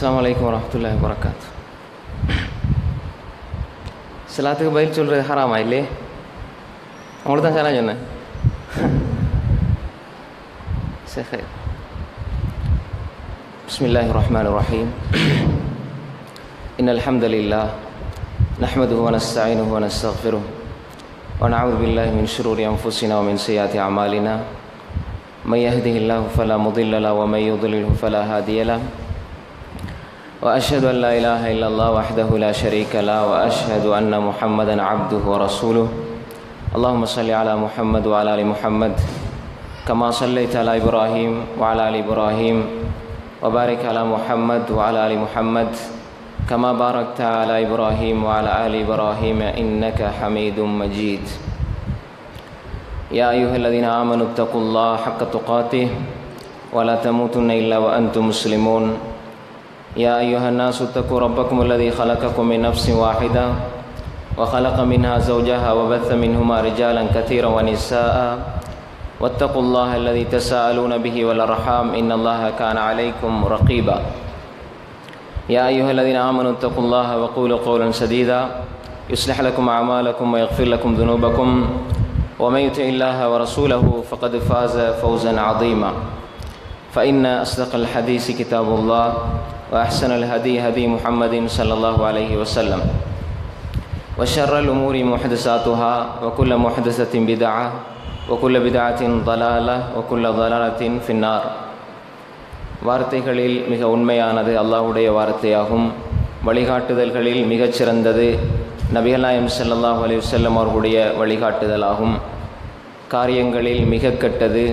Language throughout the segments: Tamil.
அஸ்ஸலாமு அலைக்கும் வரஹ்மத்துல்லாஹி வபரகாத்து. சலாத்துக்கு பதில் சொல்கிறது ஹராமா இல்லையே? அவங்களுக்கு தான் சலாம் சொன்னேன். சரி. பிஸ்மில்லாஹிர் ரஹ்மானிர் ரஹீம். இன்னல் ஹம்தலில்லாஹ் நஹ்மதுஹு வ நஸ்தஈனுஹு வ நஸ்தக்ஃபிருஹு வ நஊது பில்லாஹி மின் ஷுரூரி அன்ஃபுஸினா வ மின் ஸய்யிஆத்தி அமாலினா மன் யஹ்திஹில்லாஹு ஃபலா முضில்ல லஹு வ மன் யுضللஹு ஃபலா ஹாதிய லஹு وأشهد أن لا إله إلا الله وحده لا شريك له وأشهد أن محمدا عبده ورسوله اللهم صل على محمد وعلى آل محمد كما صليت على إبراهيم وعلى آل إبراهيم وبارك على محمد وعلى آل محمد كما باركت على إبراهيم وعلى آل إبراهيم إنك حميد مجيد يا أيها الذين آمنوا اتقوا الله حق تقاته ولا تموتن إلا وأنتم مسلمون يا أيها الناس اتقوا ربكم الذي خلقكم من نفس واحدة وخلق منها زوجها وبث منهما رجالا كثيرا ونساء واتقوا الله الذي تساءلون به والأرحام إن الله كان عليكم رقيبا يا أيها الذين آمنوا اتقوا الله وقولوا قولا سديدا يصلح لكم أعمالكم ويغفر لكم ذنوبكم ومن يطع الله ورسوله فقد فاز فوزا عظيما فإن أصدق الحديث كتاب الله وأحسن الهدي هدي محمد صلى الله عليه وسلم وشر الأمور محدثاتها وكل محدثة بدعة وكل بدعة ضلالة وكل ضلالة في النار. வார்த்தைகளில் மிக உண்மையானது அல்லாஹ்வுடைய வார்த்தையாகும். வழிகாட்டுதல்களில் மிகச் சிறந்தது நபிகள் நாயகம் ஸல்லல்லாஹு அலைஹி வஸல்லம் அவர்களுடைய வழிகாட்டுதலாகும். காரியங்களில் மிக கெட்டது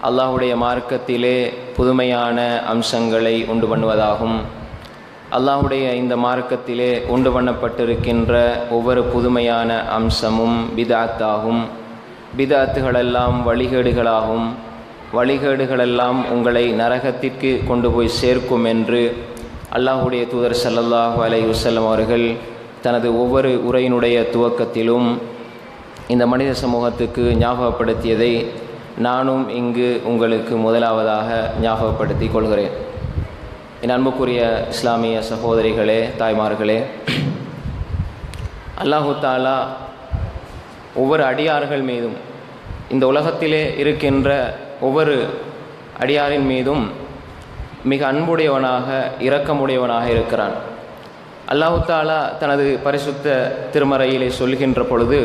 அல்லாஹ்வுடைய மார்க்கத்திலே புதுமையான அம்சங்களை உண்டு பண்ணுவதாகும். அல்லாஹ்வுடைய இந்த மார்க்கத்திலே உண்டு பண்ணப்பட்டிருக்கின்ற ஒவ்வொரு புதுமையான அம்சமும் பிதஅத்தாகும். பிதஅத்துகளெல்லாம் வழிகேடுகளாகும். வழிகேடுகளெல்லாம் உங்களை நரகத்திற்கு கொண்டு போய் சேர்க்கும் என்று அல்லாஹ்வுடைய தூதர் ஸல்லல்லாஹு அலைஹி வஸல்லம் அவர்கள் தனது ஒவ்வொரு உரையினுடைய துவக்கத்திலும் இந்த மனித சமூகத்துக்கு ஞாபகப்படுத்தியதை நானும் இங்கு உங்களுக்கு முதலாவதாக ஞாபகப்படுத்திக் கொள்கிறேன். என் அன்புக்குரிய இஸ்லாமிய சகோதரிகளே, தாய்மார்களே, அல்லாஹு தஆலா ஒவ்வொரு அடியார்கள் மீதும், இந்த உலகத்திலே இருக்கின்ற ஒவ்வொரு அடியாரின் மீதும் மிக அன்புடையவனாக இரக்கமுடையவனாக இருக்கிறான். அல்லாஹு தஆலா தனது பரிசுத்த திருமறையிலே சொல்கின்ற பொழுது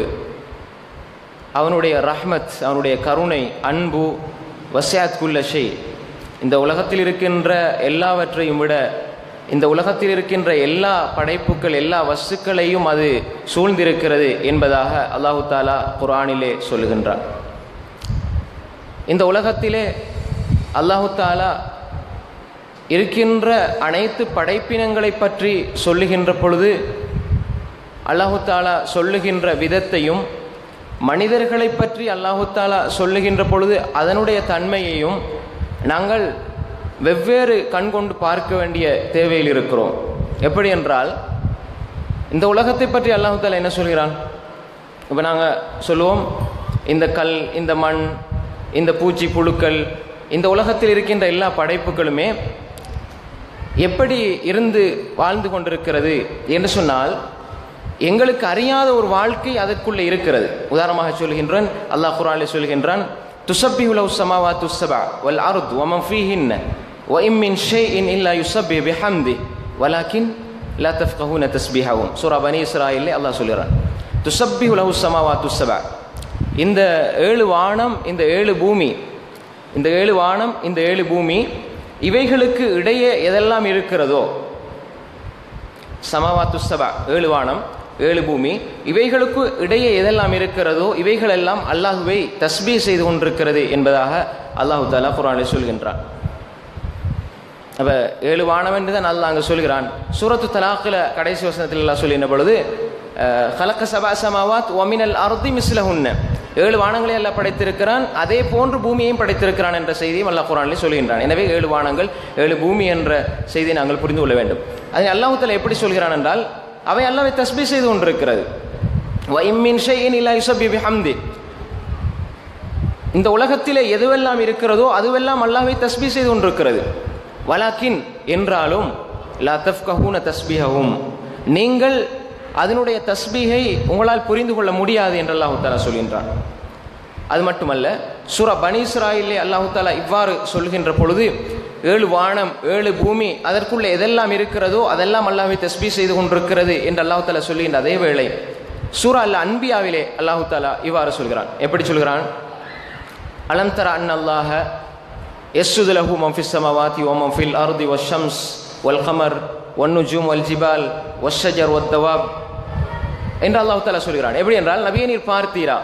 அவனுடைய ரஹ்மத், அவனுடைய கருணை, அன்பு வஸிஅத் குல்ல ஷை, இந்த உலகத்தில் இருக்கின்ற எல்லாவற்றையும் விட இந்த உலகத்தில் இருக்கின்ற எல்லா படைப்புகள், எல்லா வஸ்துக்களையும் அது சூழ்ந்திருக்கிறது என்பதாக அல்லாஹு தஆலா குர்ஆனிலே சொல்லுகின்றான். இந்த உலகத்திலே அல்லாஹு தஆலா இருக்கின்ற அனைத்து படைப்பினங்களை பற்றி சொல்லுகின்ற பொழுது அல்லாஹு தஆலா சொல்லுகின்ற விதத்தையும், மனிதர்களை பற்றி அல்லாஹு தஆலா சொல்லுகின்ற பொழுது அதனுடைய தன்மையையும் நாங்கள் வெவ்வேறு கண்கொண்டு பார்க்க வேண்டிய தேவையில் இருக்கிறோம். எப்படி என்றால், இந்த உலகத்தை பற்றி அல்லாஹு தஆலா என்ன சொல்கிறான்? இப்போ நாங்கள் சொல்லுவோம், இந்த கல், இந்த மண், இந்த பூச்சி புழுக்கள், இந்த உலகத்தில் இருக்கின்ற எல்லா படைப்புகளுமே எப்படி இருந்து வாழ்ந்து கொண்டிருக்கிறது என்று சொன்னால், எங்களுக்கு அறியாத ஒரு வாழ்க்கை அதற்குள்ளே இருக்கிறது. உதாரணமாக சொல்கின்றான், அல்லாஹ் குர்ஆனில் சொல்கின்றான், துஸப்பிஹு லஹு ஸமாவாத்து ஸபஅ வல் அர்து வ மன் ஃபீஹின்ன வ இம் மின் ஷைஇன் இல்லா யுஸப்பிஹு பிஹம்திஹி வலாக்கின் லா தஃப்கஹூன தஸ்பீஹஹும். சூரா பனி இஸ்ராயீல்ல அல்லாஹ் சொல்கிறான், துஸப்பிஹு லஹு ஸமாவாத்து ஸபஅ, இந்த 7 வானம், இந்த 7 பூமி, இந்த 7 வானம், இந்த 7 பூமி, இவைகளுக்கு இடையே எதெல்லாம் இருக்கிறதோ, சமாவாத்து ஸபஅ 7 வானம் 7 பூமி, இவைகளுக்கு இடையே எதெல்லாம் இருக்கிறதோ இவைகளெல்லாம் அல்லாஹுவை தஸ்பீஹ் செய்து கொண்டிருக்கிறது என்பதாக அல்லாஹு தஆலா குர்ஆனில் சொல்கின்றான். அப்ப 7 வானம் என்று தான் அல்லாஹ் அங்கே சொல்கிறான். சூரத்து தலாக்ல கடைசி வசனத்தில் அல்லாஹ் சொல்லின பொழுது, خلق سبع سماوات ومن الارض مثلهن, 7 வானங்களை அல்லாஹ் படைத்திருக்கிறான், அதே போன்று பூமியையும் படைத்திருக்கிறான் என்ற செய்தியும் அல்லாஹ் குர்ஆனில் சொல்கின்றான். எனவே 7 வானங்கள் 7 பூமி என்ற செய்தியை நாங்கள் புரிந்து கொள்ள வேண்டும். அதை அல்லாஹ் தஆலா எப்படி சொல்கிறான் என்றால், அவை அல்லாஹ்வை தஸ்பீஹ் செய்து கொண்டிருக்கிறது. வ இம் மின் ஷைஇன் இல்லா யுஸப்பிஹு பிஹம்திஹி, இந்த உலகத்திலே எதுவெல்லாம் இருக்கிறதோ அதுவெல்லாம் அல்லாஹ்வை தஸ்பீஹ் செய்து கொண்டிருக்கிறது. வலாக்கின் என்றாலும் லா தஃப்கஹூன தஸ்பீஹஹும், நீங்கள் அதனுடைய தஸ்பீஹை உங்களால் புரிந்து கொள்ள முடியாது என்று அல்லாஹ் தஆலா சொல்கின்றான். அது மட்டுமல்ல, சூரா பனி இஸ்ராயிலே அல்லாஹ் தஆலா இவ்வாறு சொல்கின்ற பொழுது 7 வானம் 7 பூமி அதற்குள்ள எதெல்லாம் இருக்கிறதோ அதெல்லாம் அல்லாஹ்வை தஸ்பீஹ் செய்து கொண்டிருக்கிறது என்று அல்லாஹ் தஆலா சொல்கின்ற அதே வேளை சூரா அல் அன்பியாவிலே அல்லாஹ் தஆலா இவ்வாறு சொல்கிறான். எப்படி சொல்கிறான்? அலம் தர அன்னல்லாஹ யஸ்ஜுது லஹு மன் ஃபிஸ் ஸமாவாதி வ மன் ஃபில் அர்தி வஷம்ஸ் வல் கமர் வன் நுஜூம் வல் ஜிபால் வஷ்ஷஜர் வத்தவாப் என்று அல்லாஹ் தஆலா சொல்கிறான். எப்படி என்றால், நபியே நீர் பார்த்தீரா,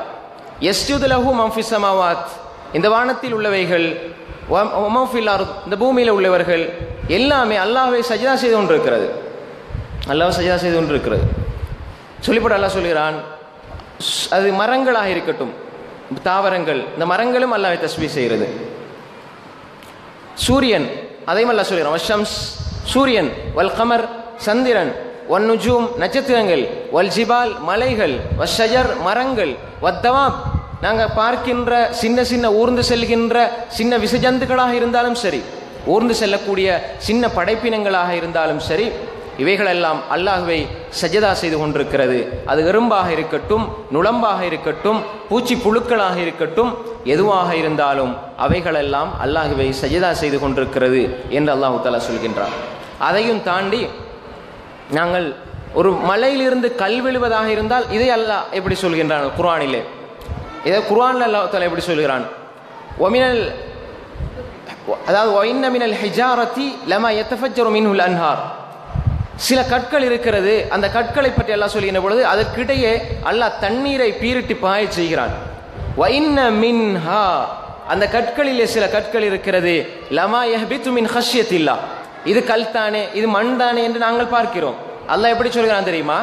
யஸ்ஜுது லஹு மன் ஃபிஸ் ஸமாவாத், இந்த வானத்தில் உள்ளவைகள், வ மன் ஃபில் அர்த், இந்த பூமியில் உள்ளவர்கள் எல்லாமே அல்லாஹ்வை சஜ்தா செய்து கொண்டிருக்கிறது. அல்லாஹ் சஜ்தா செய்து கொண்டிருக்கிறது சொல்லிப்பட அல்லாஹ் சொல்கிறான். அது மரங்களாக இருக்கட்டும், தாவரங்கள், இந்த மரங்களும் அல்லாஹ்வை தஸ்பீஹ் செய்கிறது. சூரியன், அதையும் அல்லாஹ் சொல்கிறான். வஷம்ஸ், சூரியன், வல் கமர், சந்திரன், வன் நுஜூம், நட்சத்திரங்கள், வல் ஜிபால், மலைகள், வஷ்ஷஜர், மரங்கள், வத்தவாப், நாங்கள் பார்க்கின்ற சின்ன சின்ன ஊர்ந்து செல்கின்ற சின்ன விசஜந்துக்களாக இருந்தாலும் சரி, ஊர்ந்து செல்லக்கூடிய சின்ன படைப்பினங்களாக இருந்தாலும் சரி, இவைகளெல்லாம் அல்லாஹ்வை சஜதா செய்து கொண்டிருக்கிறது. அது எறும்பாக இருக்கட்டும், நுளம்பாக இருக்கட்டும், பூச்சி புழுக்களாக இருக்கட்டும், எதுவாக இருந்தாலும் அவைகளெல்லாம் அல்லாஹ்வை சஜதா செய்து கொண்டிருக்கிறது என்று அல்லாஹ் தஆலா சொல்கின்றார். அதையும் தாண்டி நாங்கள் ஒரு மலையிலிருந்து கல் விழுவதாக இருந்தால் இதை அல்லாஹ் எப்படி சொல்கின்றான் குர்ஆனிலே? இதை குர்ஆனில் அல்லாஹ் தஆலா எப்படி சொல்கிறான்? வமினல், அதாவது வஇன்ன மினல் ஹிஜாரத்தி லமா யதஃபஜ்ஜரு மின்ஹுல் அன்ஹார், சில கற்கள் இருக்கிறது, அந்த கற்களை பற்றி அல்லாஹ் சொல்கின்ற பொழுது அதற்கிடையே அல்லாஹ் தண்ணீரை பீரிட்டு பாய செய்கிறான். வஇன்ன மின்ஹா, அந்த கற்களிலே சில கற்கள் இருக்கிறது, லமா யஹ்பிது மின் ஹஷ்யத்தில்லாஹ், இது கல் தானே, இது மண் தானே என்று நாங்கள் பார்க்கிறோம். அல்லாஹ் எப்படி சொல்கிறான் தெரியுமா?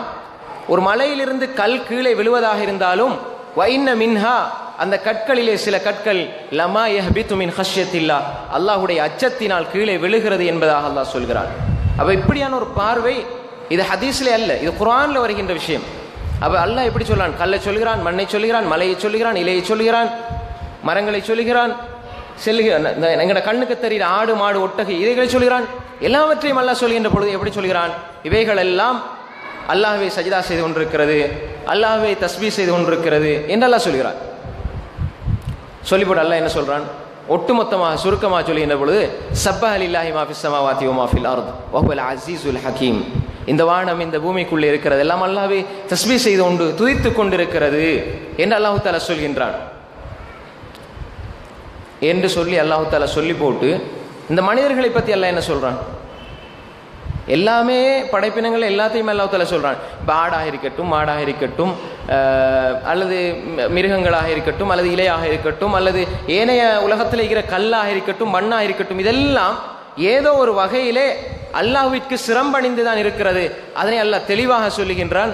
ஒரு மலையிலிருந்து கல் கீழே விழுவதாக இருந்தாலும் வஇன்ன மின்ஹா, அந்த கற்களிலே சில கற்கள் லமா யஹ்பிது மின் ஹஷ்யத்தில்லாஹ், அல்லாஹ்வுடைய அச்சத்தினால் கீழே விழுகிறது என்பதாக அல்லாஹ் சொல்கிறான். அப்ப இப்படியான ஒரு பார்வை இது ஹதீஸ்ல அல்ல, இது குர்ஆன்ல வருகின்ற விஷயம். அப்ப அல்லாஹ் எப்படி சொல்றான்? கல்லை சொல்கிறான், மண்ணை சொல்கிறான், மலையை சொல்கிறான், இலையை சொல்கிறான், மரங்களை சொல்கிறான், எங்கட கண்ணுக்கு தெரிகிற ஆடு மாடு ஒட்டகை இதைகளை சொல்கிறான். எல்லாவற்றையும் அல்லாஹ் சொல்கின்ற பொழுது எப்படி சொல்கிறான்? இவைகள் எல்லாம் அல்லாஹ்வை சஜ்தா செய்து கொண்டிருக்கிறது, அல்லாஹ்வை தஸ்பீஹ் செய்து கொண்டிருக்கிறது என்று அல்லாஹ் சொல்கிறான். சொல்லிப்போட்டு அல்லாஹ் என்ன சொல்றான்? ஒட்டுமொத்தமாக சுருக்கமாக சொல்கின்ற பொழுது சப்பஹ லில்லாஹி மா ஃபிஸ் ஸமாவாதி வ மா ஃபில் அர்த் வ ஹுவல் அஸீஸுல் ஹகீம், இந்த வானம் இந்த பூமிக்குள்ளே இருக்கிறது எல்லாம் அல்லாஹ்வை தஸ்பீஹ் செய்து கொண்டு துதித்துக் கொண்டிருக்கிறது என்று அல்லாஹ் தஆலா சொல்கின்றான் என்று சொல்லி அல்லாஹ் தஆலா சொல்லி போட்டு இந்த மனிதர்களை பற்றி அல்லாஹ் என்ன சொல்றான்? எல்லாமே படைப்பினங்கள் எல்லாத்தையும் அல்லாஹ் தஆலா சொல்றான். இப்போ ஆடாக இருக்கட்டும், மாடாக இருக்கட்டும், அல்லது மிருகங்களாக இருக்கட்டும், அல்லது இலையாக இருக்கட்டும், அல்லது ஏனைய உலகத்தில் இருக்கிற கல்லாக இருக்கட்டும், மண்ணாக இருக்கட்டும், இதெல்லாம் ஏதோ ஒரு வகையிலே அல்லாஹ்விற்கு சிரம்பணிந்து தான் இருக்கிறது. அதனை அல்லாஹ் தெளிவாக சொல்லுகின்றான்.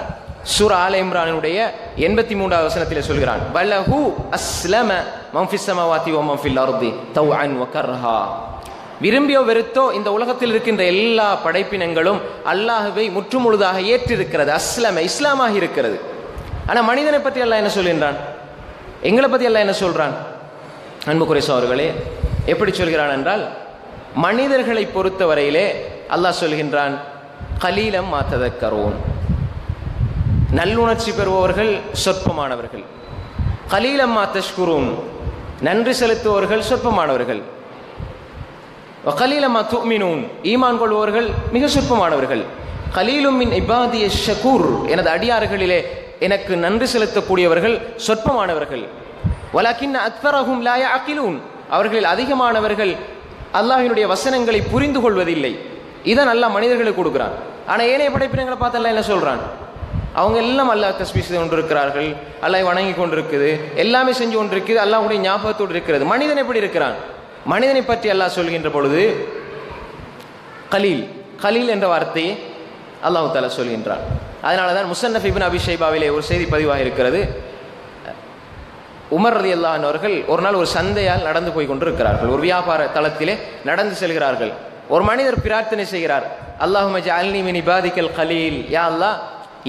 சூரா ஆல இம்ரானுடைய 83வது வசனத்திலே சொல்கிறான், வலஹு அஸ்லம மன் ஃபிஸ் ஸமாவாதி வ மன் ஃபில் அர்தி தவ்அன் வ கர்ஹா, விரும்பியோ வெறுத்தோ இந்த உலகத்தில் இருக்கின்ற எல்லா படைப்பினங்களும் அல்லாஹ்வை முற்றுமுழுதாக ஏற்றிருக்கிறது. அஸ்லம, இஸ்லாமாக இருக்கிறது. ஆனால் மனிதனை பற்றி அல்லாஹ் என்ன சொல்கின்றான்? எங்களை பற்றி அல்லாஹ் என்ன சொல்றான்? அன்புக்குரிய சகோதரர்களே, எப்படி சொல்கிறான் என்றால், மனிதர்களை பொறுத்தவரையிலே அல்லாஹ் சொல்கின்றான், கலீலம் மா ததக்கரூன், நல்லுணர்ச்சி பெறுபவர்கள் சொற்பமானவர்கள். கலீலம் மா தஷ்குரூன், நன்றி செலுத்துபவர்கள் சொற்பமானவர்கள். கலீலம் மா துமினூன், ஈமான் கொள்பவர்கள் மிக சொற்பமானவர்கள். கலீலும் மின் இபாதிய ஷகூர், எனது அடியார்களிலே எனக்கு நன்றி செலுத்தக்கூடியவர்கள் சொற்பமானவர்கள். வலக்கின் அக்தரஹும் லா யஅகிலூன், அவர்களில் அதிகமானவர்கள் அல்லாஹ்வினுடைய வசனங்களை புரிந்து கொள்வதில்லை. இதான் அல்லாஹ் மனிதர்களுக்கு கொடுக்கிறான். ஆனால் ஏனைய படைப்பினங்களை பார்த்து அல்லாஹ் என்ன சொல்றான்? அவங்க எல்லாம் அல்லாஹ் தஸ்பீஹ் செய்து கொண்டிருக்கிறார்கள், அல்லாஹ் வணங்கி கொண்டிருக்குது, எல்லாமே செஞ்சு கொண்டிருக்குது, அல்லாஹ்வுடைய ஞாபகத்தோடு இருக்கிறது. மனிதன் எப்படி இருக்கிறான்? மனிதனை பற்றி அல்லாஹ் சொல்கின்ற பொழுது கலீல், கலீல் என்ற வார்த்தையை அல்லாஹ் தஆலா சொல்கின்றான். அதனால தான் முஸன்னஃப் இப்னு அபி ஷைபாவிலே ஒரு செய்தி பதிவாக இருக்கிறது. உமர் ரலியல்லாஹு அன்ஹு அவர்கள் ஒரு நாள் ஒரு சந்தையால் நடந்து போய் கொண்டிருக்கிறார்கள், ஒரு வியாபார தளத்திலே நடந்து செல்கிறார்கள். ஒரு மனிதர் பிரார்த்தனை செய்கிறார், அல்லாஹும்ம ஜஅல்னி மின் இபாதிக்கல் கலீல், யா அல்லாஹ்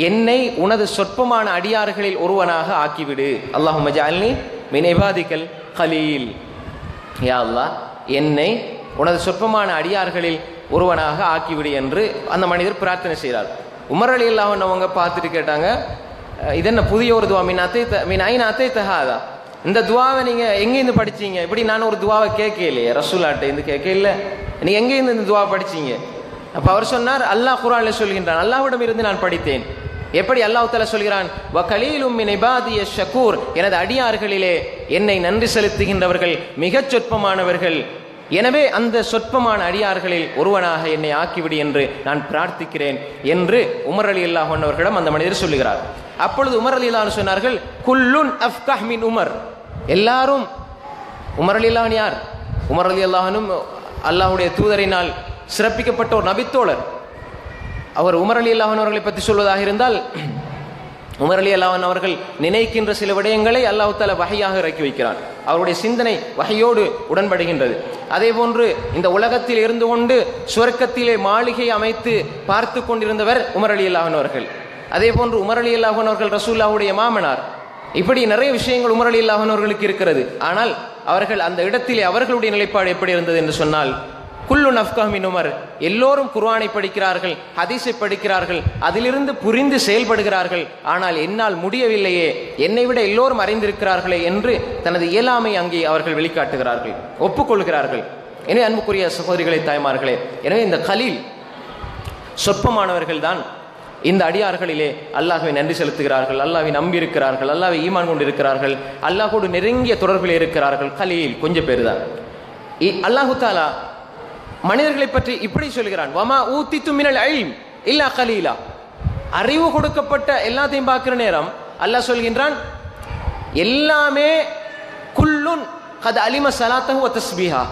என்னை உனது சொற்பமான அடியார்களில் ஒருவனாக ஆக்கிவிடு. அல்லாஹும்ம ஜஅல்னி மின் இபாதிக்கல் கலீல், யா அல்லாஹ் என்னை உனது சொற்பமான அடியார்களில் ஒருவனாக ஆக்கிவிடு என்று அந்த மனிதர் பிரார்த்தனை செய்கிறார். உமர் ரலியல்லாஹு அன்ஹு அவங்க பார்த்துட்டு கேட்டாங்க, இது என்ன புதிய ஒரு துவா, மின் ஐன அத்தைதஹாதா, இந்த துவாவை நீங்க எங்கேருந்து படிச்சீங்க? இப்படி நான் ஒரு துவாவை கேட்கலையே ரசூலாட்ட இருந்து கேட்க இல்லை, நீங்க எங்கேருந்து இந்த துவா படிச்சீங்க? அப்ப அவர் சொன்னார், அல்லாஹ் குர்ஆன்ல சொல்கின்றான், அல்லாஹ்விடம் இருந்து நான் படித்தேன். எப்படி அல்லாஹ் தஆலா சொல்கிறான், வ கலீலும் மின் இபாதிய ஷக்கூர், எனது அடியார்களிலே என்னை நன்றி செலுத்துகின்றவர்கள் மிகச் சொற்பமானவர்கள், எனவே அந்த சொற்பமான அடியார்களில் ஒருவனாக என்னை ஆக்கிவிடு என்று நான் பிரார்த்திக்கிறேன் என்று உமர் ரலியல்லாஹு அன்ஹு அவர்களிடம் அந்த மனிதர் சொல்லுகிறார். அப்பொழுது உமர் ரலியல்லாஹு அன்ஹு சொன்னார்கள், குல்லுன் அஃப்கஹ் மின் உமர், எல்லாரும். உமர் ரலியல்லாஹு அன்ஹு யார்? உமர் ரலியல்லாஹு அன்ஹு அல்லாஹ்வுடைய தூதரினால் சிறப்பிக்கப்பட்ட ஒரு நபித்தோழர். அவர் உமர் ரலியல்லாஹு அன்ஹு அவர்களை பற்றி சொல்வதாக இருந்தால், உமர் ரலியல்லாஹு அன்ஹு அவர்கள் நினைக்கின்ற சில விடயங்களை அல்லாஹ் தஆலா வஹையாக இறக்கி வைக்கிறான். அவருடைய சிந்தனை வஹையோடு உடன்படுகின்றது. அதே போன்று இந்த உலகத்தில் இருந்து கொண்டு சுவர்க்கத்திலே மாளிகை அமைத்து பார்த்து கொண்டிருந்தவர் உமர் ரலியல்லாஹு அன்ஹு அவர்கள். அதே போன்று உமர் ரலியல்லாஹு அன்ஹு அவர்கள் ரசூலுல்லாஹ்வுடைய மாமனார். இப்படி நிறைய விஷயங்கள் உமர் ரலியல்லாஹு அன்ஹு அவர்களுக்கு இருக்கிறது. ஆனால் அவர்கள் அந்த இடத்திலே அவர்களுடைய நிலைப்பாடு எப்படி இருந்தது என்று சொன்னால், குல்லுன் அஃப்கஹ் மின் உமர், எல்லோரும் குர்ஆனை படிக்கிறார்கள், ஹதீஸை படிக்கிறார்கள், அதிலிருந்து புரிந்து செயல்படுகிறார்கள், ஆனால் என்னால் முடியவில்லையே, என்னை விட எல்லோரும் அறிந்திருக்கிறார்களே என்று தனது இயலாமை அங்கே அவர்கள் வெளிக்காட்டுகிறார்கள், ஒப்புக்கொள்கிறார்கள். எனவே அன்புக்குரிய சகோதரிகளே, தாய்மார்களே, எனவே இந்த கலீல் சொற்பமானவர்கள் தான் இந்த அடியார்களிலே அல்லாஹ்வை நன்றி செலுத்துகிறார்கள், அல்லாஹ்வை நம்பி இருக்கிறார்கள், அல்லாஹ்வை ஈமான் கொண்டு இருக்கிறார்கள், அல்லாஹ்வோடு நெருங்கிய தொடர்பில் இருக்கிறார்கள். கலீல் கொஞ்சம் பேர் தான். அல்லாஹு தஆலா மனிதர்களை பற்றி இப்படி சொல்கிறான், வமா ஊத்தித்து மினல் இல்ம் இல்லா கலீலா, அறிவு கொடுக்கப்பட்ட எல்லாத்தையும் பார்க்கிற நேரம் அல்லாஹ் சொல்கின்றான், எல்லாமே குல்லுன் கத் அலிம ஸலாத்தஹு வ தஸ்பீஹா,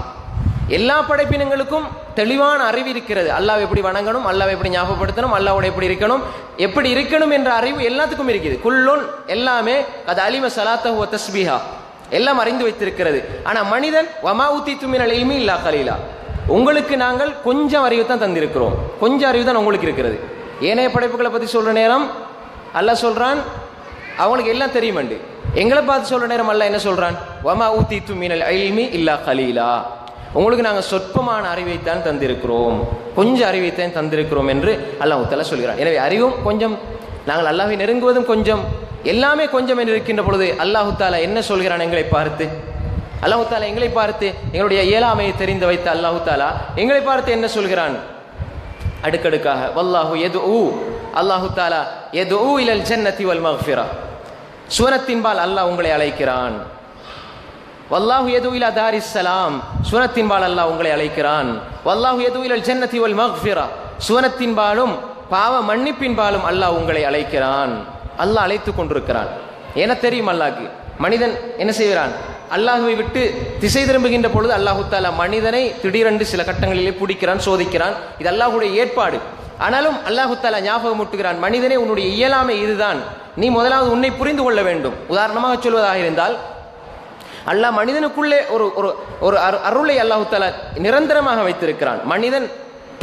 எல்லா படைப்பினங்களுக்கும் தெளிவான அறிவு இருக்கிறது. அல்லாஹ் எப்படி வணங்கணும், அல்லாஹ் எப்படி ஞாபகப்படுத்தணும், அல்லாஹ்வோட எப்படி இருக்கணும் என்ற அறிவு எல்லாத்துக்கும் இருக்குது. குல்லுன் எல்லாமே கத் அலிம ஸலாத்தஹு வ தஸ்பீஹா, எல்லாம் அறிந்து வைத்திருக்கிறது. ஆனா மனிதன் வமா ஊத்தித்து மினல் இல்மி இல்லா கலீலா, உங்களுக்கு நாங்கள் கொஞ்சம் அறிவு தான் தந்திருக்கிறோம், கொஞ்சம் அறிவு தான் உங்களுக்கு இருக்கிறது. ஏனைய படைப்புகளை பற்றி சொல்ற நேரம் அல்லாஹ் சொல்றான் அவங்களுக்கு எல்லாம் தெரியுமண்டு. எங்களை பார்த்து சொல்ற நேரம் அல்லாஹ் என்ன சொல்றான், வமா ஊத்தித்து மினல் இல்மி இல்லா கலீலா, உங்களுக்கு நாங்கள் சொற்பமான அறிவைத்தான் தந்திருக்கிறோம், கொஞ்சம் அறிவைத்தான் தந்திருக்கிறோம் என்று அல்லாஹ் தஆலா சொல்கிறான். எனவே அறிவும் கொஞ்சம், நாங்கள் அல்லாஹ்வை நெருங்குவதும் கொஞ்சம், எல்லாமே கொஞ்சம் என்று இருக்கின்ற பொழுது அல்லாஹ் தஆலா என்ன சொல்கிறான் எங்களை பார்த்து? அல்லாஹ் தஆலா எங்களை பார்த்து, எங்களுடைய இயலாமையை தெரிந்து வைத்த அல்லாஹ் தஆலா எங்களை பார்த்து என்ன சொல்கிறான்? அடுக்கடுக்காக, வல்லாஹு யதுஉ, அல்லாஹ் தஆலா யதுஉ இலல் ஜன்னதி வல் மக்ஃபிரா, சுவனத்தின்பால் அல்லாஹ் உங்களை அழைக்கிறான். வல்லாஹு யதுஉ இலா தாரிஸ் ஸலாம், சுவனத்தின்பால் அல்லாஹ் உங்களை அழைக்கிறான். வல்லாஹு யதுஉ இலல் ஜன்னதி வல் மக்ஃபிரா, சுவனத்தின்பாலும் பாவ மன்னிப்பின்பாலும் அல்லாஹ் உங்களை அழைக்கிறான். அல்லாஹ் அழைத்து கொண்டிருக்கிறான். என்ன தெரியும் அல்லாஹ்க்கு? மனிதன் என்ன செய்கிறான்? அல்லாஹ்வை விட்டு திசை திரும்புகின்ற பொழுது அல்லாஹு தஆலா மனிதனை திடீரென்று சில கட்டங்களிலே பிடிக்கிறான், சோதிக்கிறான். இது அல்லாஹ்வுடைய ஏற்பாடு. ஆனாலும் அல்லாஹு தஆலா ஞாபகம் ஊட்டுகிறான், மனிதனே உன்னுடைய இயலாமை இதுதான், நீ முதலாவது உன்னை புரிந்து கொள்ள வேண்டும். உதாரணமாக சொல்வதாக இருந்தால், அல்லாஹ் மனிதனுக்குள்ளே ஒரு அருளை அல்லாஹு தஆலா நிரந்தரமாக வைத்திருக்கிறான். மனிதன்